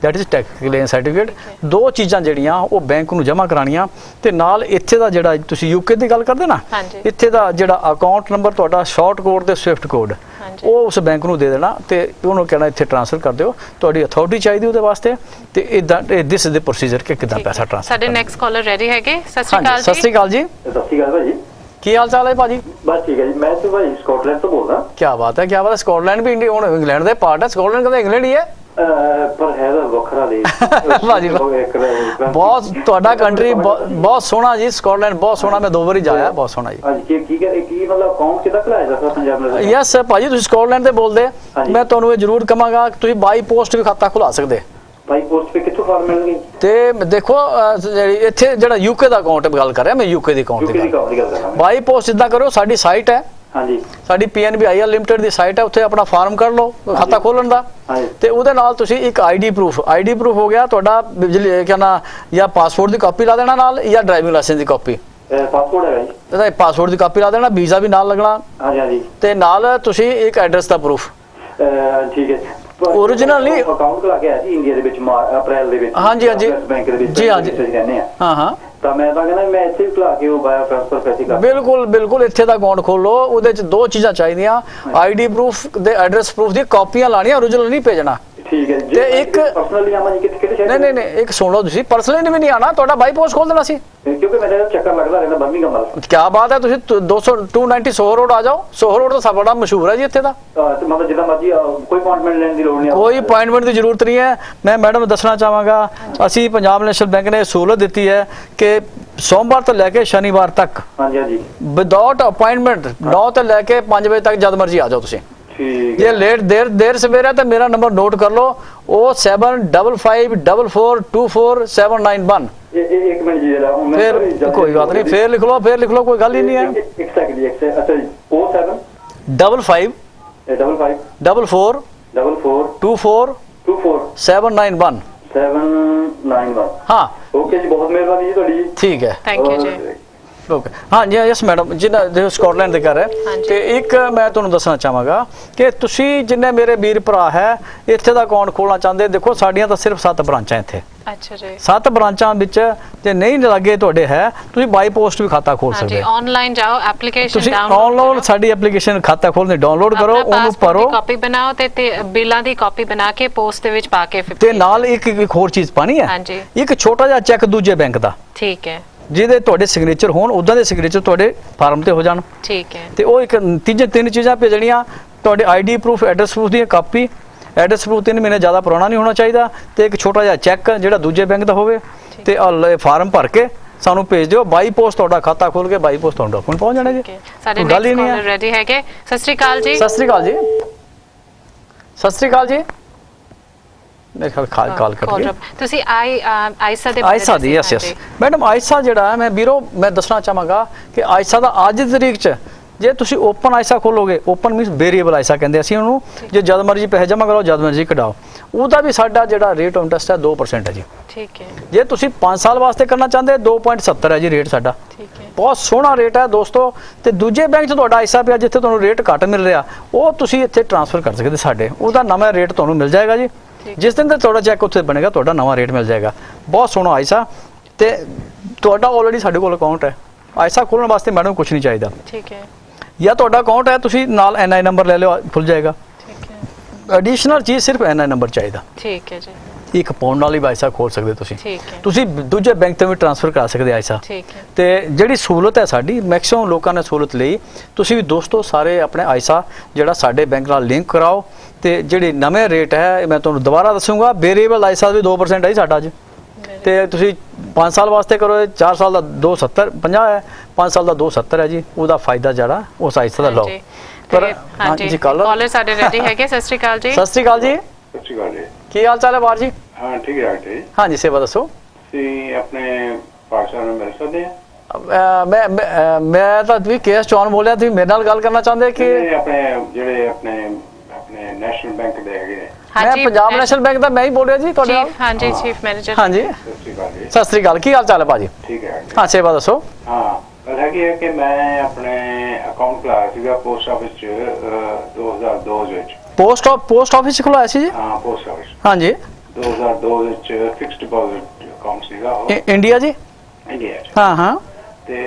That is tax claim certificate. ਦੋ ਚੀਜ਼ਾਂ ਜਿਹੜੀਆਂ ਉਹ ਬੈਂਕ ਨੂੰ ਜਮ੍ਹਾਂ ਕਰਾਉਣੀਆਂ, ਤੇ ਨਾਲ ਇੱਥੇ ਦਾ ਜਿਹੜਾ ਤੁਸੀਂ UK ਦੀ ਗੱਲ ਕਰਦੇ ਨਾ, ਇੱਥੇ ਦਾ ਜਿਹੜਾ ਅਕਾਊਂਟ ਨੰਬਰ ਤੁਹਾਡਾ, ਸ਼ਾਰਟ ਕੋਡ ਤੇ ਸਵਿਫਟ ਕੋਡ, ਉਹ ਉਸ ਬੈਂਕ ਨੂੰ ਦੇ ਦੇਣਾ ਤੇ ਉਹਨੂੰ ਕਹਿਣਾ ਇੱਥੇ ਟ੍ਰਾਂਸਫਰ ਕਰ ਦਿਓ। ਤੁਹਾਡੀ ਅਥਾਰਟੀ ਚਾਹੀਦੀ ਉਹਦੇ ਵਾਸਤੇ, ਤੇ ਇਦਾਂ ਦਿਸ ਇਜ਼ ਦ ਪ੍ਰੋਸੀਜਰ ਕਿ ਕਿੱਦਾਂ ਪੈਸਾ ਟ੍ਰਾਂਸਫਰ। ਸਾਡੇ ਨੈਕਸਟ ਕਾਲਰ ਰੈਡੀ ਹੈਗੇ। ਸਤਿ ਸ਼੍ਰੀ ਅਕਾਲ ਜੀ। ਸਤਿ ਸ਼੍ਰੀ ਅਕਾਲ ਜੀ। ਸਤਿ ਸ਼੍ਰੀ ਅਕਾਲ ਭਾਜੀ, ਕੀ ਹਾਲ ਚਾਲ ਹੈ ਭਾਜੀ? ਬਸ ਠੀਕ ਹੈ ਜੀ। ਮੈਂ ਤਾਂ ਭਾਈ ਸਕਾਟਲੈਂਡ ਤੋਂ ਬੋਲਦਾ। ਕੀ ਬਾਤ ਹੈ, ਕੀ ਬਾਤ ਹੈ। ਸਕਾਟਲੈਂਡ ਵੀ ਇੰਡੀਆ, ਹੁਣ ਇੰਗਲੈਂਡ ਦਾ ਪਾਰਟ ਹੈ। ਸਕਾਟਲੈਂਡ ਕਦੇ ਇੰਗਲੈਂਡ ਹੀ ਹੈ, ਪਰ ਹੈ ਤਾਂ ਵੱਖਰਾ ਦੇਸ਼ ਭਾਜੀ। ਬਹੁਤ ਤੁਹਾਡਾ ਕੰਟਰੀ ਬਹੁਤ ਸੋਹਣਾ ਜੀ, ਸਕਾਟਲੈਂਡ ਬਹੁਤ ਸੋਹਣਾ। ਮੈਂ 2 ਵਾਰੀ ਜਾਇਆ, ਬਹੁਤ ਸੋਹਣਾ ਜੀ। ਹਾਂਜੀ, ਕੀ ਮਤਲਬ ਅਕਾਊਂਟ ਕਿੱਦਾਂ ਖੁਲਾਇਆ ਜਾਂਦਾ ਪੰਜਾਬ ਨਾਲ? ਯੈਸ ਭਾਜੀ, ਤੁਸੀਂ ਸਕਾਟਲੈਂਡ ਤੇ ਬੋਲਦੇ, ਮੈਂ ਤੁਹਾਨੂੰ ਇਹ ਜ਼ਰੂਰ ਕਹਾਂਗਾ ਕਿ ਤੁਸੀਂ ਬਾਈ ਪੋਸਟ ਵੀ ਖਾਤਾ ਖੁਲਾ ਸਕਦੇ। ਬਾਈ ਪੋਸਟ ਤੇ ਕਿੱਥੋਂ ਫਾਰਮ ਮਿਲਣਗੇ? ਤੇ ਦੇਖੋ ਇੱਥੇ ਜਿਹੜਾ UK ਦਾ ਅਕਾਊਂਟ ਗੱਲ ਕਰ ਰਿਹਾ ਮੈਂ, UK ਦੇ ਅਕਾਊਂਟ ਦੀ ਗੱਲ। ਬਾਈ ਪੋਸਟ ਜਿੱਦਾਂ ਕਰੋ, ਸਾਡੀ ਸਾਈਟ ਹੈ, ਹਾਂਜੀ, ਸਾਡੀ PNBIL ਲਿਮਟਿਡ ਦੀ ਸਾਈਟ ਹੈ, ਉੱਥੇ ਆਪਣਾ ਫਾਰਮ ਕੱਢ ਲਓ ਖਾਤਾ ਖੋਲਣ ਦਾ, ਤੇ ਉਹਦੇ ਨਾਲ ਤੁਸੀਂ ਇੱਕ ID ਪ੍ਰੂਫ ਹੋ ਗਿਆ ਤੁਹਾਡਾ, ਬਿਜਲੀ ਕਿਆ ਨਾ, ਜਾਂ ਪਾਸਪੋਰਟ ਦੀ ਕਾਪੀ ਲਾ ਦੇਣਾ ਨਾਲ, ਜਾਂ ਡਰਾਈਵਿੰਗ ਲਾਇਸੈਂਸ ਦੀ ਕਾਪੀ। ਪਾਸਪੋਰਟ ਹੈਗਾ ਜੀ, ਇਹਦਾ ਪਾਸਪੋਰਟ ਦੀ ਕਾਪੀ ਲਾ ਦੇਣਾ, ਵੀਜ਼ਾ ਵੀ ਨਾਲ ਲੱਗਣਾ, ਹਾਂਜੀ, ਤੇ ਨਾਲ ਤੁਸੀਂ ਇੱਕ ਐਡਰੈਸ ਦਾ ਪ੍ਰੂਫ। ਠੀਕ ਹੈ। ओरिजिनल नहीं अकाउंट खुला के आया जी इंडिया ਦੇ ਵਿੱਚ ਅਪ੍ਰੈਲ ਦੇ ਵਿੱਚ। ਹਾਂਜੀ ਹਾਂਜੀ ਬੈਂਕ ਦੇ ਵਿੱਚ ਜੀ ਹਾਂਜੀ ਰਹਿੰਦੇ ਆ। ਹਾਂ ਹਾਂ। ਤਾਂ ਮੈਂ ਤਾਂ ਕਹਿੰਦਾ ਮੈਂ ਇੱਥੇ ਖੁਲਾ ਕੇ ਉਹ ਵਾਇਆ ਟ੍ਰਾਂਸਫਰ ਪੈਸੇ ਕਰ। ਬਿਲਕੁਲ ਬਿਲਕੁਲ, ਇੱਥੇ ਦਾ ਅਕਾਊਂਟ ਖੋਲੋ, ਉਹਦੇ ਚ 2 ਚੀਜ਼ਾਂ ਚਾਹੀਦੀਆਂ, ਆਈਡੀ ਪ੍ਰੂਫ ਦੇ ਐਡਰੈਸ ਪ੍ਰੂਫ ਦੀ ਕਾਪੀਆਂ ਲਾਣੀਆਂ, ਓਰੀਜਨਲ ਨਹੀਂ ਭੇਜਣਾ। ਠੀਕ ਹੈ ਜੀ। ਤੇ ਇੱਕ ਪਰਸਨਲੀ ਆਵਾਂ ਜੀ ਕਿਹੜੇ ਸ਼ਹਿਰ? ਨਹੀਂ, ਇੱਕ ਸੁਣ ਲਓ, ਤੁਸੀਂ ਪਰਸਨਲੀ ਵੀ ਨਹੀਂ ਆਣਾ, ਤੁਹਾਡਾ ਬਾਈ ਪੋਸਟ ਖੋਲ ਦੇਣਾ ਸੀ, ਕਿਉਂਕਿ ਮੇਰੇ ਚੱਕਰ ਲੱਗਦਾ ਰਹਿੰਦਾ ਬਰਮਿੰਘਮ ਵੱਲ। ਕੀ ਬਾਤ ਹੈ, ਤੁਸੀਂ 290 ਸੋਹਰ ਰੋਡ ਆ ਜਾਓ। ਸੋਹਰ ਰੋਡ ਤਾਂ ਸਭ ਬੜਾ ਮਸ਼ਹੂਰ ਹੈ ਜੀ ਇੱਥੇ ਦਾ। ਮਤਲਬ ਜਿੱਦਾਂ ਮਰਜੀ ਕੋਈ ਅਪਾਇੰਟਮੈਂਟ ਲੈਣ ਦੀ ਲੋੜ ਨਹੀਂ, ਕੋਈ ਅਪਾਇੰਟਮੈਂਟ ਦੀ ਜ਼ਰੂਰਤ ਨਹੀਂ ਹੈ। ਮੈਂ ਮੈਡਮ ਦੱਸਣਾ ਚਾਹਾਂਗਾ, ਅਸੀਂ ਪੰਜਾਬ ਨੈਸ਼ਨਲ ਬੈਂਕ ਨੇ ਸਹੂਲਤ ਦਿੱਤੀ ਹੈ ਕਿ ਸੋਮਵਾਰ ਤੋਂ ਲੈ ਕੇ ਸ਼ਨੀਵਾਰ ਤੱਕ ਵਿਦਆਊਟ ਅਪਾਇੰਟਮੈਂਟ 9 ਤੋਂ ਲੈ ਕੇ 5 ਵਜੇ ਤੱਕ ਜਦ ਮਰਜੀ ਆ ਜਾਓ ਤੁਸੀਂ। ਜੇ ਲੇਟ ਦੇਰ ਸਵੇਰੇ ਤਾਂ ਮੇਰਾ ਨੰਬਰ ਨੋਟ ਕਰ ਲਓ, ਉਹ 7554244791। एक मिनट जी जरा, फिर कोई बात नहीं, फिर लिख लो कोई गल ही नहीं है। एक सेकंड जी, अच्छा जी 47 55 44 24 791। हाँ ओके जी, बहुत मेहरबानी जी ਤੁਹਾਡੀ। ठीक है, थैंक यू जी। ओके हाँ जी, यस मैडम, जिन्हें स्कॉटलैंड ਦੇ ਘਰ ਹੈ। ਤੇ ਇੱਕ ਮੈਂ ਤੁਹਾਨੂੰ ਦੱਸਣਾ ਚਾਹਾਂਗਾ ਕਿ ਤੁਸੀਂ ਜਿੰਨੇ ਮੇਰੇ ਵੀਰ ਭਰਾ ਹੈ ਇੱਥੇ ਦਾ ਅਕਾਊਂਟ ਖੋਲਣਾ ਚਾਹੁੰਦੇ, ਦੇਖੋ ਸਾਡੀਆਂ ਤਾਂ ਸਿਰਫ 7 ਬ੍ਰਾਂਚਾਂ ਇੱਥੇ। ਅੱਛਾ ਜੀ। 7 ਬ੍ਰਾਂਚਾਂ ਵਿੱਚ ਜੇ ਨਹੀਂ ਲੱਗੇ ਤੁਹਾਡੇ ਹੈ, ਤੁਸੀਂ ਬਾਈ ਪੋਸਟ ਵੀ ਖਾਤਾ ਖੋਲ ਸਕਦੇ ਹੋ। ਆਨਲਾਈਨ ਜਾਓ, ਐਪਲੀਕੇਸ਼ਨ ਤੁਸੀਂ ਡਾਊਨਲੋਡ ਆਨਲਾਈਨ ਸਾਡੀ ਐਪਲੀਕੇਸ਼ਨ ਖਾਤਾ ਖੋਲ੍ਹਦੇ, ਡਾਊਨਲੋਡ ਕਰੋ, ਉਹਨੂੰ ਭਰੋ, ਕਾਪੀ ਬਣਾਓ ਤੇ ਬਿੱਲਾਂ ਦੀ ਕਾਪੀ ਬਣਾ ਕੇ ਪੋਸਟ ਦੇ ਵਿੱਚ ਪਾ ਕੇ ਤੇ ਨਾਲ ਇੱਕ ਹੋਰ ਚੀਜ਼ ਪਾਣੀ ਹੈ, ਇੱਕ ਛੋਟਾ ਜਿਹਾ ਚੈੱਕ ਦੂਜੇ ਬੈਂਕ ਦਾ। ਠੀਕ ਹੈ। ਜਿਹਦੇ ਤੁਹਾਡੇ ਸਿਗਨੇਚਰ ਹੋਣ, ਉਦਾਂ ਦੇ ਸਿਗਨੇਚਰ ਤੁਹਾਡੇ ਫਾਰਮ ਤੇ ਹੋ ਜਾਣ। ਠੀਕ ਹੈ। ਤੇ ਉਹ ਇੱਕ ਤਿੰਨ ਚੀਜ਼ਾਂ ਭੇਜਣੀਆਂ, ਤੁਹਾਡੇ ਆਈਡੀ ਪ੍ਰੂਫ, ਐਡਰੈਸ ਪ੍ਰੂਫ ਦੀ ਕਾਪੀ, ਐਡਰੈਸ ਪ੍ਰੂਫ 3 ਮਹੀਨੇ ਜ਼ਿਆਦਾ ਪੁਰਾਣਾ ਨਹੀਂ ਹੋਣਾ ਚਾਹੀਦਾ, ਤੇ ਇੱਕ ਛੋਟਾ ਜਿਹਾ ਚੈੱਕ ਜਿਹੜਾ ਦੂਜੇ ਬੈਂਕ ਦਾ ਹੋਵੇ, ਤੇ ਫਾਰਮ ਭਰ ਕੇ ਸਾਨੂੰ ਭੇਜ ਦਿਓ। ਬਾਈ ਪੋਸਟ ਤੁਹਾਡਾ ਖਾਤਾ ਖੋਲ ਕੇ ਬਾਈ ਪੋਸਟ ਤੁਹਾਨੂੰ ਡਾਕੂਮੈਂਟ ਪਹੁੰਚ ਜਾਣਗੇ। ਸਾਡੇ ਗੱਲ ਹੀ ਨਹੀਂ ਹੈ। ਰੈਡੀ ਹੈਗੇ। ਸਤਿ ਸ਼੍ਰੀ ਅਕਾਲ ਜੀ। ਸਤਿ ਸ਼੍ਰੀ ਅਕਾਲ ਜੀ। ਸਤਿ ਸ਼੍ਰੀ ਅਕਾਲ ਜੀ। ਮੇਰੇ ਖਿਆਲ ਕਾਲ ਕਰ ਰਹੀ ਤੁਸੀਂ ਆਇਸਾ ਦੇ ਆਇਸਾ ਦੀ। ਯਸ ਮੈਡਮ, ਆਇਸਾ ਜਿਹੜਾ ਮੈਂ ਵੀਰੋ ਮੈਂ ਦੱਸਣਾ ਚਾਹਾਂਗਾ ਕਿ ਆਇਸਾ ਦਾ ਅੱਜ ਦੀ ਤਰੀਕ 'ਚ ਜੇ ਤੁਸੀਂ ਓਪਨ ਆਇਸਾ ਖੋਲੋਗੇ, ਓਪਨ ਮੀਨਸ ਵੇਰੀਏਬਲ ਆਇਸਾ ਕਹਿੰਦੇ ਅਸੀਂ ਉਹਨੂੰ, ਜੇ ਜਦ ਮਰਜੀ ਪੈਸੇ ਜਮ੍ਹਾਂ ਕਰੋ, ਜਦ ਮਰਜੀ ਕਢਾਓ, ਉਹਦਾ ਵੀ ਸਾਡਾ ਜਿਹੜਾ ਰੇਟ ਇੰਟਰਸਟ ਹੈ 2% ਹੈ ਜੀ। ਠੀਕ ਹੈ। ਜੇ ਤੁਸੀਂ 5 ਸਾਲ ਵਾਸਤੇ ਕਰਨਾ ਚਾਹੁੰਦੇ 2.70 ਹੈ ਜੀ ਰੇਟ ਸਾਡਾ। ਠੀਕ ਹੈ। ਬਹੁਤ ਸੋਹਣਾ ਰੇਟ ਹੈ ਦੋਸਤੋ। ਤੇ ਦੂਜੇ ਬੈਂਕ 'ਚ ਤੁਹਾਡਾ ਆਇਸਾ ਪਿਆ ਜਿੱਥੇ ਤੁਹਾਨੂੰ ਰੇਟ ਘੱਟ ਮਿਲ ਰਿਹਾ, ਉਹ ਤੁਸੀਂ ਇੱਥੇ ਟ੍ਰਾਂਸਫਰ ਕਰ ਸਕਦੇ ਸਾਡੇ, ਉਹਦਾ ਨਵਾਂ ਰੇਟ ਤੁਹਾਨੂੰ ਮਿਲ ਜਾਏਗਾ ਜੀ। ਜਿਸ ਦਿਨ ਤੇ ਤੁਹਾਡਾ ਚੈੱਕ ਉੱਥੇ ਬਣੇਗਾ, ਤੁਹਾਡਾ ਨਵਾਂ ਰੇਟ ਮਿਲ ਜਾਏਗਾ। ਬਹੁਤ ਸੋਹਣਾ ਆਇਸਾ, ਤੇ ਤੁਹਾਡਾ ਆਲਰੇਡੀ ਸਾਡੇ ਕੋਲ ਅਕਾਊਂਟ ਹੈ। ਆਇਸਾ ਖੋਲਣ ਵਾਸਤੇ ਮੈਡਮ ਕੁਝ ਨਹੀਂ ਚਾਹੀਦਾ। ਠੀਕ ਹੈ। ਜਾਂ ਤੁਹਾਡਾ ਅਕਾਊਂਟ ਹੈ, ਤੁਸੀਂ ਨਾਲ NI ਨੰਬਰ ਲੈ ਲਿਓ, ਖੁੱਲ ਜਾਏਗਾ। ਠੀਕ ਹੈ। ਐਡੀਸ਼ਨਲ ਚੀਜ਼ ਸਿਰਫ NI ਨੰਬਰ ਚਾਹੀਦਾ। ਠੀਕ ਹੈ ਜੀ। ਇੱਕ ਪਾਉਂਡ ਵਾਲੀ ਆਇਸਾ ਖੋਲ ਸਕਦੇ ਤੁਸੀਂ। ਠੀਕ ਹੈ। ਤੁਸੀਂ ਦੂਜੇ ਬੈਂਕ ਤੋਂ ਵੀ ਟ੍ਰਾਂਸਫਰ ਕਰਾ ਸਕਦੇ ਆਇਸਾ। ਠੀਕ ਹੈ। ਤੇ ਜਿਹੜੀ ਸਹੂਲਤ ਹੈ ਸਾਡੀ, ਮੈਕਸਿਮਮ ਲੋਕਾਂ ਨੇ ਸਹੂਲਤ ਲਈ, ਤੁਸੀਂ ਵੀ ਦੋਸਤੋ ਸਾਰੇ ਆਪਣੇ ਆਇਸਾ ਜਿਹੜਾ ਸਾਡੇ ਬੈਂਕ ਨਾਲ ਲਿੰਕ ਕਰਾਓ। ਤੇ ਜਿਹੜੀ ਨਵੇਂ ਰੇਟ ਹੈ ਮੈਂ ਤੁਹਾਨੂੰ ਦੁਬਾਰਾ ਦੱਸੂਗਾ, ਵੇਰੀਏਬਲ ਆਇਸਾ ਵੀ 2% ਹੈ ਸਾਡਾ ਅੱਜ। ਤੇ ਤੁਸੀਂ 5 ਸਾਲ ਵਾਸਤੇ ਕਰੋ, 4 ਸਾਲ ਦਾ 2.70 ਹੈ, 5 ਸਾਲ ਦਾ 2.70 ਹੈ ਜੀ। ਉਹਦਾ ਫਾਇਦਾ ਜਿਹੜਾ ਉਸ ਆਇਸਾ ਦਾ ਲਓ। ਪਰ ਹਾਂਜੀ ਕਾਲਰ ਸਾਡੇ ਰੈਡੀ ਹੈਗੇ। ਸਤਿ ਸ਼੍ਰੀ ਅਕਾਲ ਜੀ। ਸਤਿ ਸ਼੍ਰੀ ਅਕਾਲ ਜੀ। ਸਤਿ ਸ਼੍ਰੀ ਅਕਾਲ ਜੀ। ਕੀ ਹਾਲ ਚਾਲ ਹੈ ਬਾਰ ਜੀ? ਹਾਂ ਠੀਕ ਹੈ ਜੀ। ਹਾਂਜੀ ਸੇਵਾ ਦੱਸੋ। ਤੁਸੀਂ ਆਪਣੇ ਪਾਰਸਲ ਨੂੰ ਮਿਲ ਸਕਦੇ ਆ? ਮੈਂ ਤਾਂ ਤੁਸੀਂ ਕੇਸ ਚੌਨ ਬੋਲਿਆ, ਤੁਸੀਂ ਮੇਰੇ ਨਾਲ ਗੱਲ ਕਰਨਾ ਚਾਹੁੰਦੇ ਕਿ ਆਪਣੇ ਜਿਹੜੇ ਆਪਣੇ ਨੈਸ਼ਨਲ ਬੈਂਕ ਦੇ ਹੈਗੇ ਨੇ? ਮੈਂ ਪੰਜਾਬ ਨੈਸ਼ਨਲ ਬੈਂਕ ਦਾ ਮੈਂ ਹੀ ਬੋਲ ਰਿਹਾ ਜੀ ਤੁਹਾਡੇ ਨਾਲ। ਹਾਂਜੀ ਚੀਫ ਮੈਨੇਜਰ। ਹਾਂਜੀ ਸਤਿ ਸ਼੍ਰੀ ਅਕਾਲ। ਕੀ ਹਾਲ ਚਾਲ ਹੈ ਭਾਜੀ? ਠੀਕ ਹੈ। ਹਾਂ ਸੇਵਾ ਦੱਸੋ। ਹਾਂ ਗੱਲ ਹੈਗੀ ਹੈ ਕਿ ਮੈਂ ਆਪਣੇ ਅਕਾਊਂਟ ਖੁਲਾਇਆ ਸੀਗਾ ਪੋਸਟ ਆਫਿਸ 'ਚ 2002 ਵਿੱਚ। ਪੋਸਟ ਆਫਿਸ ਖੁਲਾਇਆ ਸੀ ਜੀ? ਹਾਂ ਪੋਸਟ ਆਫਿਸ। ਹਾਂਜੀ 2002 ਵਿੱਚ ਫਿਕਸਡ ਡਿਪੋਜ਼ਿਟ ਅਕਾਊਂਟ ਸੀਗਾ ਉਹ। ਇੰਡੀਆ ਜੀ? ਇੰਡੀਆ 'ਚ। ਹਾਂ ਤੇ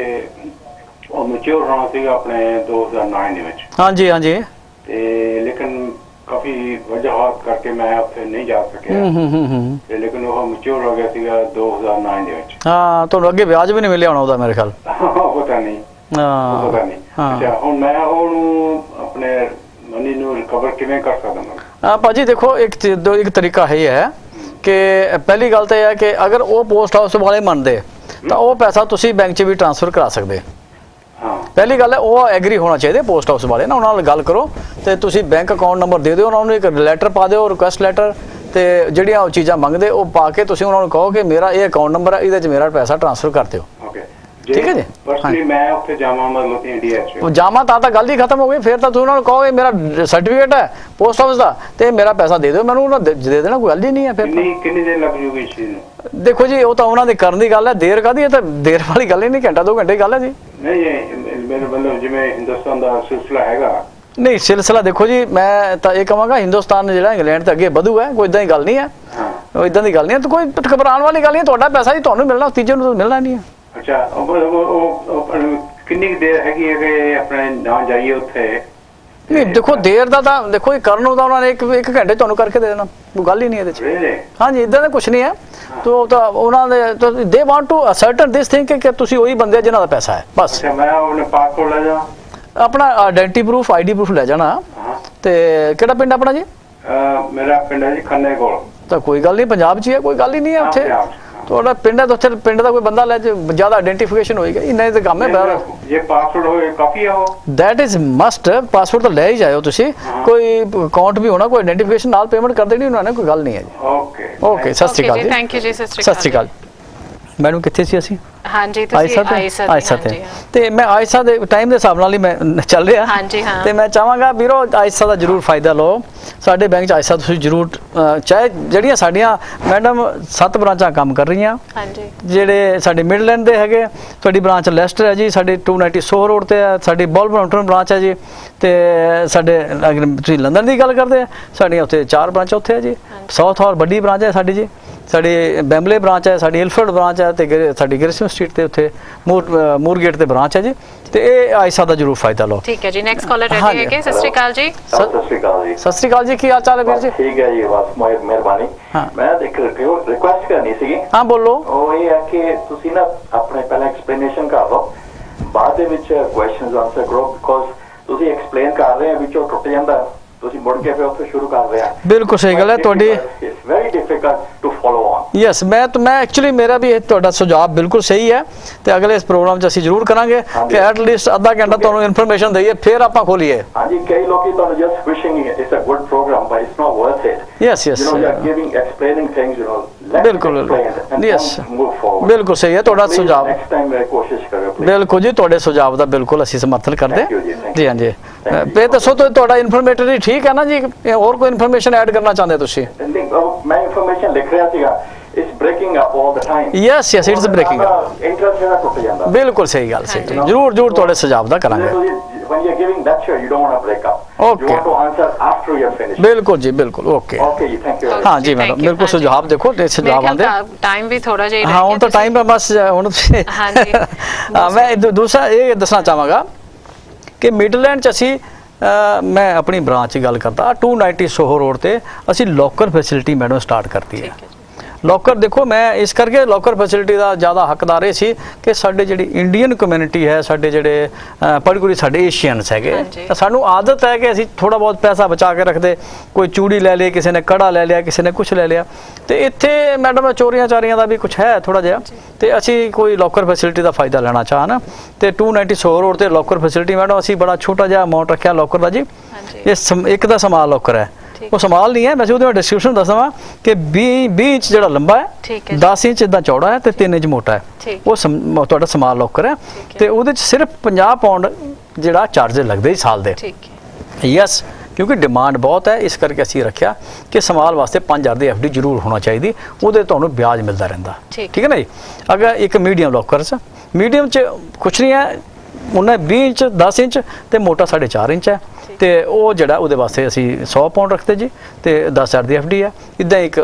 ਉਹ ਮੈਚੁਰ ਹੋਣਾ ਸੀਗਾ ਆਪਣੇ 2009 ਦੇ ਵਿੱਚ। ਹਾਂਜੀ ਤੇ ਲੇਕਿਨ ਕਾਫੀ ਵਜ੍ਹਾ ਕਰਕੇ ਮੈਂ ਉੱਥੇ ਨਹੀਂ ਜਾ ਸਕਿਆ। ਤੇ ਲੇਕਿਨ ਉਹ ਮੈਚੁਰ ਹੋ ਗਿਆ ਸੀਗਾ 2009 ਦੇ ਵਿੱਚ। ਹਾਂ ਤੁਹਾਨੂੰ ਅੱਗੇ ਵਿਆਜ ਵੀ ਨਹੀਂ ਮਿਲਿਆ ਹੋਣਾ ਉਹਦਾ ਮੇਰੇ ਖਿਆਲ। ਪਤਾ ਨਹੀਂ। ਪਤਾ ਨਹੀਂ। ਅੱਛਾ ਹੁਣ ਮੈਂ ਉਹਨੂੰ ਆਪਣੇ ਮਨੀ ਨੂੰ ਰਿਕਵਰ ਕਿਵੇਂ ਕਰ ਸਕਦਾ ਮੈਂ? ਭਾਜੀ ਦੇਖੋ ਇੱਕ ਤਰੀਕਾ ਹੈ ਕਿ ਪਹਿਲੀ ਗੱਲ ਤਾਂ ਇਹ ਹੈ ਕਿ ਅਗਰ ਉਹ ਪੋਸਟ ਹਾਊਸ ਵਾਲੇ ਮੰਨਦੇ ਤਾਂ ਉਹ ਪੈਸਾ ਤੁਸੀਂ ਬੈਂਕ 'ਚ ਵੀ ਟ੍ਰਾਂਸਫਰ ਕਰਾ ਸਕਦੇ। ਪਹਿਲੀ ਗੱਲ ਹੈ ਉਹ ਐਗਰੀ ਹੋਣਾ ਚਾਹੀਦਾ ਪੋਸਟ ਹਾਊਸ ਵਾਲੇ ਨਾ, ਉਹਨਾਂ ਨਾਲ ਗੱਲ ਕਰੋ ਤੇ ਤੁਸੀਂ ਬੈਂਕ ਅਕਾਊਂਟ ਨੰਬਰ ਦੇ ਦਿਓ, ਉਹਨਾਂ ਨੂੰ ਇੱਕ ਲੈਟਰ ਪਾ ਦਿਓ, ਰਿਕੁਐਸਟ ਲੈਟਰ, ਤੇ ਜਿਹੜੀਆਂ ਉਹ ਚੀਜ਼ਾਂ ਮੰਗਦੇ ਉਹ ਪਾ ਕੇ ਤੁਸੀਂ ਉਹਨਾਂ ਨੂੰ ਕਹੋ ਕਿ ਮੇਰਾ ਇਹ ਅਕਾਊਂਟ ਨੰਬਰ ਹੈ, ਇਹਦੇ 'ਚ ਮੇਰਾ ਪੈਸਾ ਟ੍ਰਾਂਸਫਰ ਕਰ ਦਿਓ। ਠੀਕ ਹੈ ਜੀ। ਪਰਸਨਲੀ ਮੈਂ ਉੱਥੇ ਜਾਵਾਂ ਮਤਲਬ ਇੰਡੀਆ 'ਚ ਉਹ ਜਾਵਾਂ ਤਾਂ ਗੱਲ ਹੀ ਖਤਮ ਹੋ ਗਈ। ਫਿਰ ਤਾਂ ਤੁਸੀਂ ਉਹਨਾਂ ਨੂੰ ਕਹੋ ਇਹ ਮੇਰਾ ਸਰਟੀਫਿਕੇਟ ਹੈ ਪੋਸਟ ਆਫਿਸ ਦਾ ਤੇ ਮੇਰਾ ਪੈਸਾ ਦੇ ਦਿਓ ਮੈਨੂੰ, ਉਹਨਾਂ ਦੇ ਦੇਣਾ, ਕੋਈ ਗੱਲ ਹੀ ਨਹੀਂ ਹੈ। ਫਿਰ ਕਿੰਨੀ ਦੇਰ ਲੱਗ ਜੂਗੀ ਇਸ ਚੀਜ਼ ਨੂੰ? ਦੇਖੋ ਜੀ ਉਹ ਤਾਂ ਉਹਨਾਂ ਦੇ ਕਰਨ ਦੀ ਗੱਲ ਹੈ, ਦੇਰ ਕਾਹਦੀ ਹੈ, ਤਾਂ ਦੇਰ ਵਾਲੀ ਗੱਲ ਹੀ ਨਹੀਂ, ਘੰਟਾ 2 ਘੰਟੇ ਦੀ ਗੱਲ ਹੈ ਜੀ। ਨਹੀਂ ਮੇਰੇ ਵੱਲੋਂ ਜਿਵੇਂ ਹਿੰਦੁਸਤਾਨ ਦਾ ਸਿਲਸਿਲਾ ਹੈਗਾ। ਨਹੀਂ ਸਿਲਸਿਲਾ ਦੇਖੋ ਜੀ ਮੈਂ ਤਾਂ ਇਹ ਕਹਾਂਗਾ ਹਿੰਦੁਸਤਾਨ ਜਿਹੜਾ ਇੰਗਲੈਂਡ ਤੋਂ ਅੱਗੇ ਵਧੂ ਹੈ, ਕੋਈ ਇਦਾਂ ਦੀ ਗੱਲ ਨਹੀਂ ਹੈ। ਇਦਾਂ ਦੀ ਗੱਲ ਨਹੀਂ ਹੈ, ਤਾਂ ਕੋਈ ਘਬਰਾਉਣ ਵਾਲੀ ਗੱਲ ਨਹੀਂ। ਤੁਹਾਡਾ ਪੈਸਾ ਜੀ ਤੁਹਾਨੂੰ ਮਿਲਣਾ, ਤੀਜੇ ਨੂੰ ਮਿਲਣਾ ਨਹੀਂ ਹੈ। ਅੱਛਾ ਉਹ ਕਿੰਨੀ ਦੇਰ ਹੈਗੀ ਹੈ ਕਿ ਆਪਣੇ ਨਾ ਜਾਈਏ ਉੱਥੇ? ਨਹੀਂ ਦੇਖੋ ਦੇਰ ਦਾ ਤਾਂ ਦੇਖੋ ਇਹ ਕਰਨ ਨੂੰ ਤਾਂ ਉਹਨਾਂ ਨੇ ਇੱਕ ਘੰਟੇ ਤੁਹਾਨੂੰ ਕਰਕੇ ਦੇ ਦੇਣਾ, ਕੋਈ ਗੱਲ ਹੀ ਨਹੀਂ ਇਹਦੇ 'ਚ। ਹਾਂਜੀ ਇਦਾਂ ਦਾ ਕੁਝ ਨਹੀਂ ਹੈ। ਤੋ ਤਾਂ ਉਹਨਾਂ ਦੇ ਦੇ want to ascertain this thing ਕਿ ਤੁਸੀਂ ਉਹੀ ਬੰਦੇ ਜਿਨ੍ਹਾਂ ਦਾ ਪੈਸਾ ਹੈ ਬਸ। ਮੈਂ ਆਪਣੇ ਪਾਸਪੋਰਟ ਲੈ ਜਾ, ਆਪਣਾ ਆਇਡੈਂਟੀ ਪ੍ਰੂਫ ਆਈਡੀ ਪ੍ਰੂਫ ਲੈ ਜਾਣਾ। ਤੇ ਕਿਹੜਾ ਪਿੰਡ ਆਪਣਾ ਜੀ? ਮੇਰਾ ਪਿੰਡ ਹੈ ਜੀ ਖੰਨੇ ਕੋਲ। ਤਾਂ ਕੋਈ ਗੱਲ ਨਹੀਂ, ਪੰਜਾਬ 'ਚ ਹੀ ਹੈ, ਕੋਈ ਗੱਲ ਹੀ ਨਹੀਂ ਹੈ ਉੱਥੇ। ਤੁਹਾਡਾ ਪਿੰਡ ਹੈ ਤਾਂ ਉੱਥੇ ਪਿੰਡ ਦਾ ਕੋਈ ਬੰਦਾ ਲੈ ਜੇ ਜ਼ਿਆਦਾ ਆਇਡੈਂਟੀਫਿਕੇਸ਼ਨ ਹੋਏਗਾ, ਇੰਨਾ ਹੀ ਤਾਂ ਕੰਮ ਹੈ ਬਾਹਰ। ਜੇ ਪਾਸਪੋਰਟ ਹੋਵੇ ਕਾਫੀ ਆ ਉਹ? ਦੈਟ ਇਜ਼ ਮਸਟ, ਪਾਸਪੋਰਟ ਤਾਂ ਲੈ ਹੀ ਜਾਇਓ ਤੁਸੀਂ। ਕੋਈ ਅਕਾਊਂਟ ਵੀ ਹੋਣਾ, ਕੋਈ ਆਇਡੈਂਟੀਫਿਕੇਸ਼ਨ ਨਾਲ ਪੇਮੈਂਟ ਕਰ ਦੇਣੀ ਉਹਨਾਂ ਨੇ, ਕੋਈ ਗੱਲ ਨਹੀਂ ਹੈ ਜੀ। ਓਕੇ ਓਕੇ, ਸਤਿ ਸ਼੍ਰੀ ਅਕਾਲ ਜੀ। ਥੈਂਕ ਯੂ ਜੀ, ਸਤਿ ਸ਼੍ਰੀ ਅਕਾਲ। ਮੈਡਮ ਕਿੱਥੇ ਸੀ ਅਸੀਂ? ਹਾਂਜੀ ਤੁਸੀਂ ਆਇਸਾ ਤੇ ਮੈਂ ਆਇਸਾ ਦੇ ਟਾਈਮ ਦੇ ਹਿਸਾਬ ਨਾਲ ਹੀ ਮੈਂ ਚੱਲ ਰਿਹਾ। ਹਾਂਜੀ ਹਾਂ। ਤੇ ਮੈਂ ਚਾਹਾਂਗਾ ਵੀਰੋ ਆਇਸਾ ਦਾ ਜਰੂਰ ਫਾਇਦਾ ਲਓ। ਸਾਡੇ ਬੈਂਕ 'ਚ ਆਇਸਾ ਤੁਸੀਂ ਜਰੂਰ, ਚਾਹੇ ਜਿਹੜੀਆਂ ਸਾਡੀਆਂ ਮੈਡਮ 7 ਬ੍ਰਾਂਚਾਂ ਕੰਮ ਕਰ ਰਹੀਆਂ। ਹਾਂਜੀ। ਜਿਹੜੇ ਸਾਡੇ ਮਿਡਲੈਂਡ ਦੇ ਹੈਗੇ, ਤੁਹਾਡੀ ਬ੍ਰਾਂਚ ਲੈਸਟਰ ਹੈ ਜੀ, ਸਾਡੇ 290 ਸੋਹ ਰੋਡ ਤੇ ਹੈ, ਸਾਡੀ ਬੋਲਬਰਮਟਨ ਬ੍ਰਾਂਚ ਹੈ ਜੀ। ਤੇ ਸਾਡੇ ਅਗਰ ਤੁਸੀਂ ਲੰਡਨ ਦੀ ਗੱਲ ਕਰਦੇ ਆ, ਸਾਡੀਆਂ ਉੱਥੇ 4 ਬ੍ਰਾਂਚਾਂ ਉੱਥੇ ਹੈ ਜੀ। ਸਾਊਥ ਹਾਲ ਵੱਡੀ ਬ੍ਰਾਂਚ ਹੈ ਸਾਡੀ ਜੀ। ਸਾਡੀ ਬੈਂਬਲੇ ਬ੍ਰਾਂਚ ਹੈ, ਸਾਡੀ ਇਲਫਰਡ ਬ੍ਰਾਂਚ ਹੈ, ਤੇ ਸਾਡੀ ਗ੍ਰਿਸਮ ਸਟਰੀਟ ਤੇ ਉੱਥੇ ਮੂਰਗੇਟ ਤੇ ਬ੍ਰਾਂਚ ਹੈ ਜੀ। ਤੇ ਇਹ ਆਇਸਾ ਦਾ ਜਰੂਰ ਫਾਇਦਾ ਲਓ। ਠੀਕ ਹੈ ਜੀ। ਨੈਕਸਟ ਕਾਲਰ ਰੈਡੀ ਹੈਗੇ। ਸਤਿ ਸ਼੍ਰੀ ਅਕਾਲ ਜੀ। ਸਤਿ ਸ਼੍ਰੀ ਅਕਾਲ ਜੀ। ਸਤਿ ਸ਼੍ਰੀ ਅਕਾਲ ਜੀ, ਕੀ ਹਾਲ ਚਾਲ ਹੈ ਵੀਰ ਜੀ? ਠੀਕ ਹੈ ਜੀ, ਬਸ ਮਿਹਰਬਾਨੀ। ਮੈਂ ਇੱਕ ਰਿਕੁਐਸਟ ਕਰਨੀ ਸੀਗੀ। ਹਾਂ ਬੋਲੋ। ਉਹ ਇਹ ਹੈ ਕਿ ਤੁਸੀਂ ਨਾ ਆਪਣੇ ਪਹਿਲਾਂ ਐਕਸਪਲੇਨੇਸ਼ਨ ਕਰ ਲਓ, ਬਾਅਦ ਦੇ ਵਿੱਚ ਕੁਐਸਚਨਸ ਆਨਸਰ ਕਰੋ, ਬਿਕੋਜ਼ ਤੁਸੀਂ ਐਕਸਪਲੇਨ ਕਰ ਰਹੇ ਹੋ ਵਿੱਚੋਂ ਟੁੱਟ ਜਾਂਦਾ, ਤੁਸੀਂ ਮੁੜ ਕੇ ਫਿਰ ਉੱਥੋਂ ਸ਼ੁਰੂ ਕਰ ਰਹੇ ਆ। ਬਿਲਕੁਲ ਸਹੀ ਗੱਲ ਹੈ ਤੁਹਾਡੀ। It's very difficult to follow on. Yes, ਮੈਂ ਐਕਚੁਅਲੀ ਮੇਰਾ ਵੀ ਇਹ ਤੁਹਾਡਾ ਸੁਝਾਅ ਬਿਲਕੁਲ ਸਹੀ ਹੈ। ਤੇ ਅਗਲੇ ਇਸ ਪ੍ਰੋਗਰਾਮ 'ਚ ਅਸੀਂ ਜ਼ਰੂਰ ਕਰਾਂਗੇ ਕਿ ਐਟ ਲੀਸਟ ਅੱਧਾ ਘੰਟਾ ਤੁਹਾਨੂੰ ਇਨਫੋਰਮੇਸ਼ਨ ਦਈਏ, ਫਿਰ ਆਪਾਂ ਖੋਲੀਏ। ਹਾਂਜੀ, ਕਈ ਲੋਕੀ ਤੁਹਾਨੂੰ just wishing it's a good programme but it's not worth it. Yes yes, you know giving explaining things, you know. ਬਿਲਕੁਲ ਯੈਸ, ਬਿਲਕੁਲ ਸਹੀ ਹੈ ਤੁਹਾਡਾ ਸੁਝਾਅ। ਨੈਕਸਟ ਟਾਈਮ ਮੈਂ ਕੋਸ਼ਿਸ਼ ਕਰਾਂਗਾ। ਬਿਲਕੁਲ ਜੀ, ਤੁਹਾਡੇ ਸੁਝਾਅ ਦਾ ਬਿਲਕੁਲ ਅਸੀਂ ਸਮਰਥਨ ਕਰਦੇ ਜੀ। ਹਾਂਜੀ, ਇਹ ਦੱਸੋ ਤੁਹਾਡਾ ਇਨਫੋਰਮੇਟਰੀ ਠੀਕ ਹੈ ਨਾ ਜੀ? ਹੋਰ ਕੋਈ ਇਨਫੋਰਮੇਸ਼ਨ ਐਡ ਕਰਨਾ ਚਾਹੁੰਦੇ ਤੁਸੀਂ? ਮੈਂ ਇਨਫੋਰਮੇਸ਼ਨ ਲਿਖ ਰਿਹਾ ਸੀਗਾ, it's breaking up all the time. Yes yes, it's breaking up. Interest ਜਿਹੜਾ ਟੁੱਟ ਜਾਂਦਾ। ਬਿਲਕੁਲ ਸਹੀ ਗੱਲ, ਸਹੀ ਜਰੂਰ ਤੁਹਾਡੇ ਸੁਝਾਅ ਦਾ ਕਰਾਂਗੇ। When you're giving lecture, you don't want to break up. Okay. You want to answer after you're finished. ਬਿਲਕੁਲ ਜੀ, ਬਿਲਕੁਲ। ਓਕੇ ਓਕੇ ਜੀ, ਥੈਂਕ ਯੂ। ਹਾਂ ਜੀ ਮੈਡਮ, ਬਿਲਕੁਲ ਸੁਝਾਅ ਦੇਖੋ, ਤੇ ਸੁਝਾਅ ਆਉਂਦੇ। ਟਾਈਮ ਵੀ ਥੋੜਾ ਜਿਹਾ। ਹਾਂ ਹੁਣ ਤਾਂ ਟਾਈਮ ਹੈ ਬਸ ਹੁਣ। ਹਾਂਜੀ। ਮੈਂ ਦੂਸਰਾ ਇਹ ਦੱਸਣਾ ਚਾਹਾਂਗਾ ਕਿ ਮਿਡਲੈਂਡ 'ਚ ਅਸੀਂ ਮੈਂ ਆਪਣੀ ਬ੍ਰਾਂਚ ਦੀ ਗੱਲ ਕਰਦਾ, 290 ਸੋਹ ਰੋਡ ਤੇ ਅਸੀਂ ਲੋਕਰ ਫੈਸਿਲਿਟੀ ਮੈਡਮ ਸਟਾਰਟ ਕਰਤੀ ਹੈ। ਲੋਕਰ ਦੇਖੋ, ਮੈਂ ਇਸ ਕਰਕੇ ਲੋਕਰ ਫੈਸਿਲਿਟੀ ਦਾ ਜ਼ਿਆਦਾ ਹੱਕਦਾਰ ਇਹ ਸੀ ਕਿ ਸਾਡੇ ਜਿਹੜੀ ਇੰਡੀਅਨ ਕਮਿਊਨਿਟੀ ਹੈ, ਸਾਡੇ ਜਿਹੜੇ ਪਰਟੀਕੂਲਰਲੀ ਸਾਡੇ ਏਸ਼ੀਅਨਸ ਹੈਗੇ, ਤਾਂ ਸਾਨੂੰ ਆਦਤ ਹੈ ਕਿ ਅਸੀਂ ਥੋੜਾ ਬਹੁਤ ਪੈਸਾ ਬਚਾ ਕੇ ਰੱਖਦੇ। ਕੋਈ ਚੂੜੀ ਲੈ ਲਈ, ਕਿਸੇ ਨੇ ਕੜਾ ਲੈ ਲਿਆ, ਕਿਸੇ ਨੇ ਕੁਝ ਲੈ ਲਿਆ। ਤੇ ਇੱਥੇ ਮੈਡਮ ਚੋਰੀਆਂ ਚਾਰੀਆਂ ਦਾ ਵੀ ਕੁਝ ਹੈ ਥੋੜਾ ਜਿਹਾ, ਤੇ ਅਸੀਂ ਕੋਈ ਲੋਕਰ ਫੈਸਿਲਿਟੀ ਦਾ ਫਾਇਦਾ ਲੈਣਾ ਚਾਹਨਾ। ਤੇ 290 ਸੋਹ ਰੋਡ ਤੇ ਲੋਕਰ ਫੈਸਿਲਿਟੀ ਮੈਡਮ ਅਸੀਂ ਬੜਾ ਛੋਟਾ ਜਿਹਾ ਅਮਾਉਂਟ ਰੱਖਿਆ ਲੋਕਰ ਦਾ ਜੀ। ਇਹ ਇੱਕ ਦਾ ਸਮਾਲ ਲੋਕਰ ਹੈ, ਉਹ ਸਮਾਲ ਨਹੀਂ ਹੈ, ਵੈਸੇ ਉਹਦੇ ਡਿਸਕ੍ਰਿਪਸ਼ਨ ਦੱਸਦਾ ਕਿ 20 ਇੰਚ ਜਿਹੜਾ ਲੰਬਾ ਹੈ, 10 ਇੰਚ ਇਦਾਂ ਚੌੜਾ ਹੈ ਤੇ 3 ਇੰਚ ਮੋਟਾ ਹੈ। ਉਹ ਤੁਹਾਡਾ ਸਮਾਲ ਲੋਕਰ ਹੈ। ਤੇ ਉਹਦੇ 'ਚ ਸਿਰਫ 50 ਪਾਉਂਡ ਜਿਹੜਾ ਚਾਰਜ ਲੱਗਦੇ ਸਾਲ ਦੇ। ਯੈਸ, ਕਿਉਂਕਿ ਡਿਮਾਂਡ ਬਹੁਤ ਹੈ, ਇਸ ਕਰਕੇ ਅਸੀਂ ਰੱਖਿਆ ਕਿ ਸਮਾਲ ਵਾਸਤੇ 5000 ਦੀ FD ਜ਼ਰੂਰ ਹੋਣਾ ਚਾਹੀਦੀ, ਉਹਦੇ ਤੁਹਾਨੂੰ ਵਿਆਜ ਮਿਲਦਾ ਰਹਿੰਦਾ। ਠੀਕ ਹੈ ਨਾ ਜੀ? ਅਗਰ ਇੱਕ ਮੀਡੀਅਮ ਲੋਕਰ 'ਚ, ਮੀਡੀਅਮ 'ਚ ਕੁਛ ਨਹੀਂ ਹੈ, ਉਹਨੇ 20 ਇੰਚ 10 ਇੰਚ ਤੇ ਮੋਟਾ 4.5 ਇੰਚ ਹੈ। ਤੇ ਉਹ ਜਿਹੜਾ ਉਹਦੇ ਵਾਸਤੇ ਅਸੀਂ 100 ਪਾਉਂਡ ਰੱਖਦੇ ਜੀ, ਤੇ 10000 ਦੀ FD ਹੈ। ਇੱਦਾਂ ਇੱਕ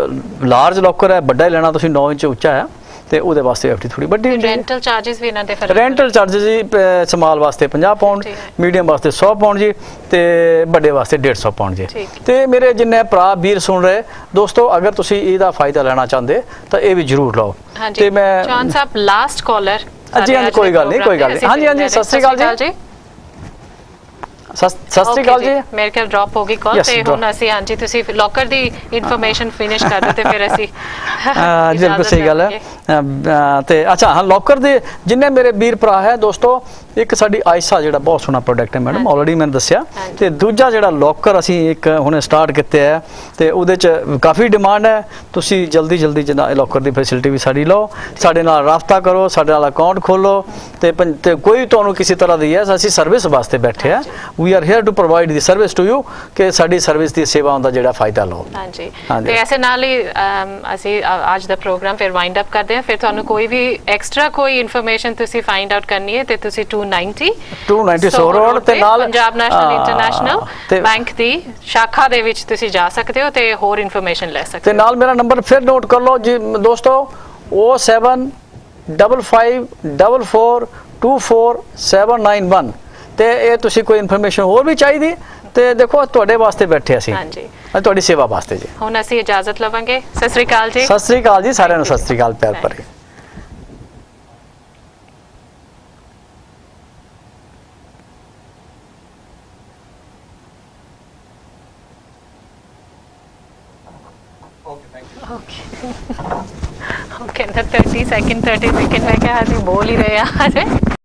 ਲਾਰਜ ਲੋਕਰ ਹੈ, ਵੱਡਾ ਹੀ ਲੈਣਾ ਤੁਸੀਂ, 9 ਇੰਚ ਉੱਚਾ ਹੈ, ਤੇ ਉਹਦੇ ਵਾਸਤੇ FD ਥੋੜੀ ਵੱਡੀ ਹੁੰਦੀ ਹੈ। ਰੈਂਟਲ ਚਾਰजेस ਵੀ ਇਹਨਾਂ ਦੇ ਫਰਕ। ਰੈਂਟਲ ਚਾਰजेस ਜੀ ਸਮਾਲ ਵਾਸਤੇ 50 ਪਾਉਂਡ, ਮੀਡੀਅਮ ਵਾਸਤੇ 100 ਪਾਉਂਡ ਜੀ, ਤੇ ਵੱਡੇ ਵਾਸਤੇ 150 ਪਾਉਂਡ ਜੀ। ਤੇ ਮੇਰੇ ਜਿੰਨੇ ਭਰਾ ਵੀਰ ਸੁਣ ਰਹੇ ਦੋਸਤੋ, ਅਗਰ ਤੁਸੀਂ ਇਹਦਾ ਫਾਇਦਾ ਲੈਣਾ ਚਾਹੁੰਦੇ ਤਾਂ ਇਹ ਵੀ ਜ਼ਰੂਰ ਲਓ। ਤੇ ਮੈਂ ਚੌਹਾਨ ਸਾਹਿਬ ਲਾਸਟ ਕਾਲਰ। ਹਾਂਜੀ ਹਾਂਜੀ, ਕੋਈ ਗੱਲ ਨਹੀਂ, ਕੋਈ ਗੱਲ ਨਹੀਂ। ਹਾਂਜੀ ਹਾਂਜੀ, ਸਤਿ ਸ਼੍ਰੀ ਅਕਾਲ ਜੀ। ਸਤਿ ਸ਼੍ਰੀ ਅਕਾਲ ਜੀ। ਮੇਰੇ ਕੋਲ ਡ੍ਰੌਪ ਹੋ ਗਈ ਕਾਲ, ਤੇ ਹੁਣ ਅਸੀਂ ਹਾਂਜੀ ਤੁਸੀਂ ਲੋਕਰ ਦੀ ਇਨਫੋਰਮੇਸ਼ਨ ਫਿਨਿਸ਼ ਕਰ ਦਿਓ ਤੇ ਫਿਰ ਅਸੀਂ ਬਿਲਕੁਲ ਸਹੀ ਗੱਲ ਹੈ। ਤੇ ਅੱਛਾ, ਹਾਂ ਲੋਕਰ ਦੇ ਜਿੰਨੇ ਮੇਰੇ ਵੀਰ ਭਰਾ ਹੈ ਦੋਸਤੋ, ਇੱਕ ਸਾਡੀ ਆਇਸਾ ਜਿਹੜਾ ਬਹੁਤ ਸੋਹਣਾ ਪ੍ਰੋਡਕਟ ਹੈ ਮੈਡਮ, ਆਲਰੇਡੀ ਮੈਨੂੰ ਦੱਸਿਆ। ਤੇ ਦੂਜਾ ਜਿਹੜਾ ਲੋਕਰ ਅਸੀਂ ਇੱਕ ਹੁਣੇ ਸਟਾਰਟ ਕੀਤਾ ਹੈ, ਤੇ ਉਹਦੇ 'ਚ ਕਾਫੀ ਡਿਮਾਂਡ ਹੈ। ਤੁਸੀਂ ਜਲਦੀ ਜਿੱਦਾਂ ਲੋਕਰ ਦੀ ਫੈਸਿਲਿਟੀ ਵੀ ਸਾਡੀ ਲਓ, ਸਾਡੇ ਨਾਲ ਰਾਬਤਾ ਕਰੋ, ਸਾਡੇ ਨਾਲ ਅਕਾਊਂਟ ਖੋਲੋ, ਤੇ ਕੋਈ ਤੁਹਾਨੂੰ ਕਿਸੇ ਤਰ੍ਹਾਂ ਦੀ ਹੈ, ਅਸੀਂ ਸਰਵਿਸ ਵਾਸਤੇ ਬੈਠੇ ਆ। We are here to provide the service to you, ਕਿ ਸਾਡੀ ਸਰਵਿਸ ਦੀ ਸੇਵਾਵਾਂ ਦਾ ਜਿਹੜਾ ਫਾਇਦਾ ਲਓ। ਹਾਂਜੀ, ਤੇ ਐਸੇ ਨਾਲ ਹੀ ਅਸੀਂ ਅੱਜ ਦਾ ਪ੍ਰੋਗਰਾਮ ਫਿਰ ਵਾਈਂਡ ਅਪ ਕਰਦੇ ਹਾਂ। ਫਿਰ ਤੁਹਾਨੂੰ ਕੋਈ ਵੀ ਐਕਸਟਰਾ ਕੋਈ ਇਨਫੋਰਮੇਸ਼ਨ ਤੁਸੀਂ ਫਾਈਂਡ ਆਊਟ ਕਰਨੀ ਹੈ ਤੇ ਤੁਸੀਂ 290 ਸੋਹ ਰੋਡ ਤੇ ਨਾਲ ਪੰਜਾਬ ਨੈਸ਼ਨਲ ਇੰਟਰਨੈਸ਼ਨਲ ਬੈਂਕ ਦੀ ਸ਼ਾਖਾ ਦੇ ਵਿੱਚ ਤੁਸੀਂ ਜਾ ਸਕਦੇ ਹੋ ਤੇ ਹੋਰ ਇਨਫੋਰਮੇਸ਼ਨ ਲੈ ਸਕਦੇ ਹੋ। ਤੇ ਨਾਲ ਮੇਰਾ ਨੰਬਰ ਫਿਰ ਨੋਟ ਕਰ ਲਓ ਜੀ ਦੋਸਤੋ, 071 5544244791 ਤੇ ਇਹ ਤੁਸੀਂ ਕੋਈ ਇਨਫੋਰਮੇਸ਼ਨ ਹੋਰ ਵੀ ਚਾਹੀਦੀ ਤੇ ਦੇਖੋ ਤੁਹਾਡੇ ਵਾਸਤੇ ਬੈਠੇ ਅਸੀਂ ਹਾਂਜੀ ਤੁਹਾਡੀ ਸੇਵਾ ਵਾਸਤੇ ਜੀ। ਹੁਣ ਅਸੀਂ ਇਜਾਜ਼ਤ ਲਵਾਂਗੇ। ਸਤਿ ਸ੍ਰੀ ਅਕਾਲ ਜੀ। ਸਤਿ ਸ੍ਰੀ ਅਕਾਲ ਜੀ ਸਾਰਿਆਂ ਨੂੰ, ਸਤਿ ਸ੍ਰੀ ਅਕਾਲ ਪਿਆਰ ਭਰੇ। Okay, 30 second मैं क्या बोल ही रहे हैं।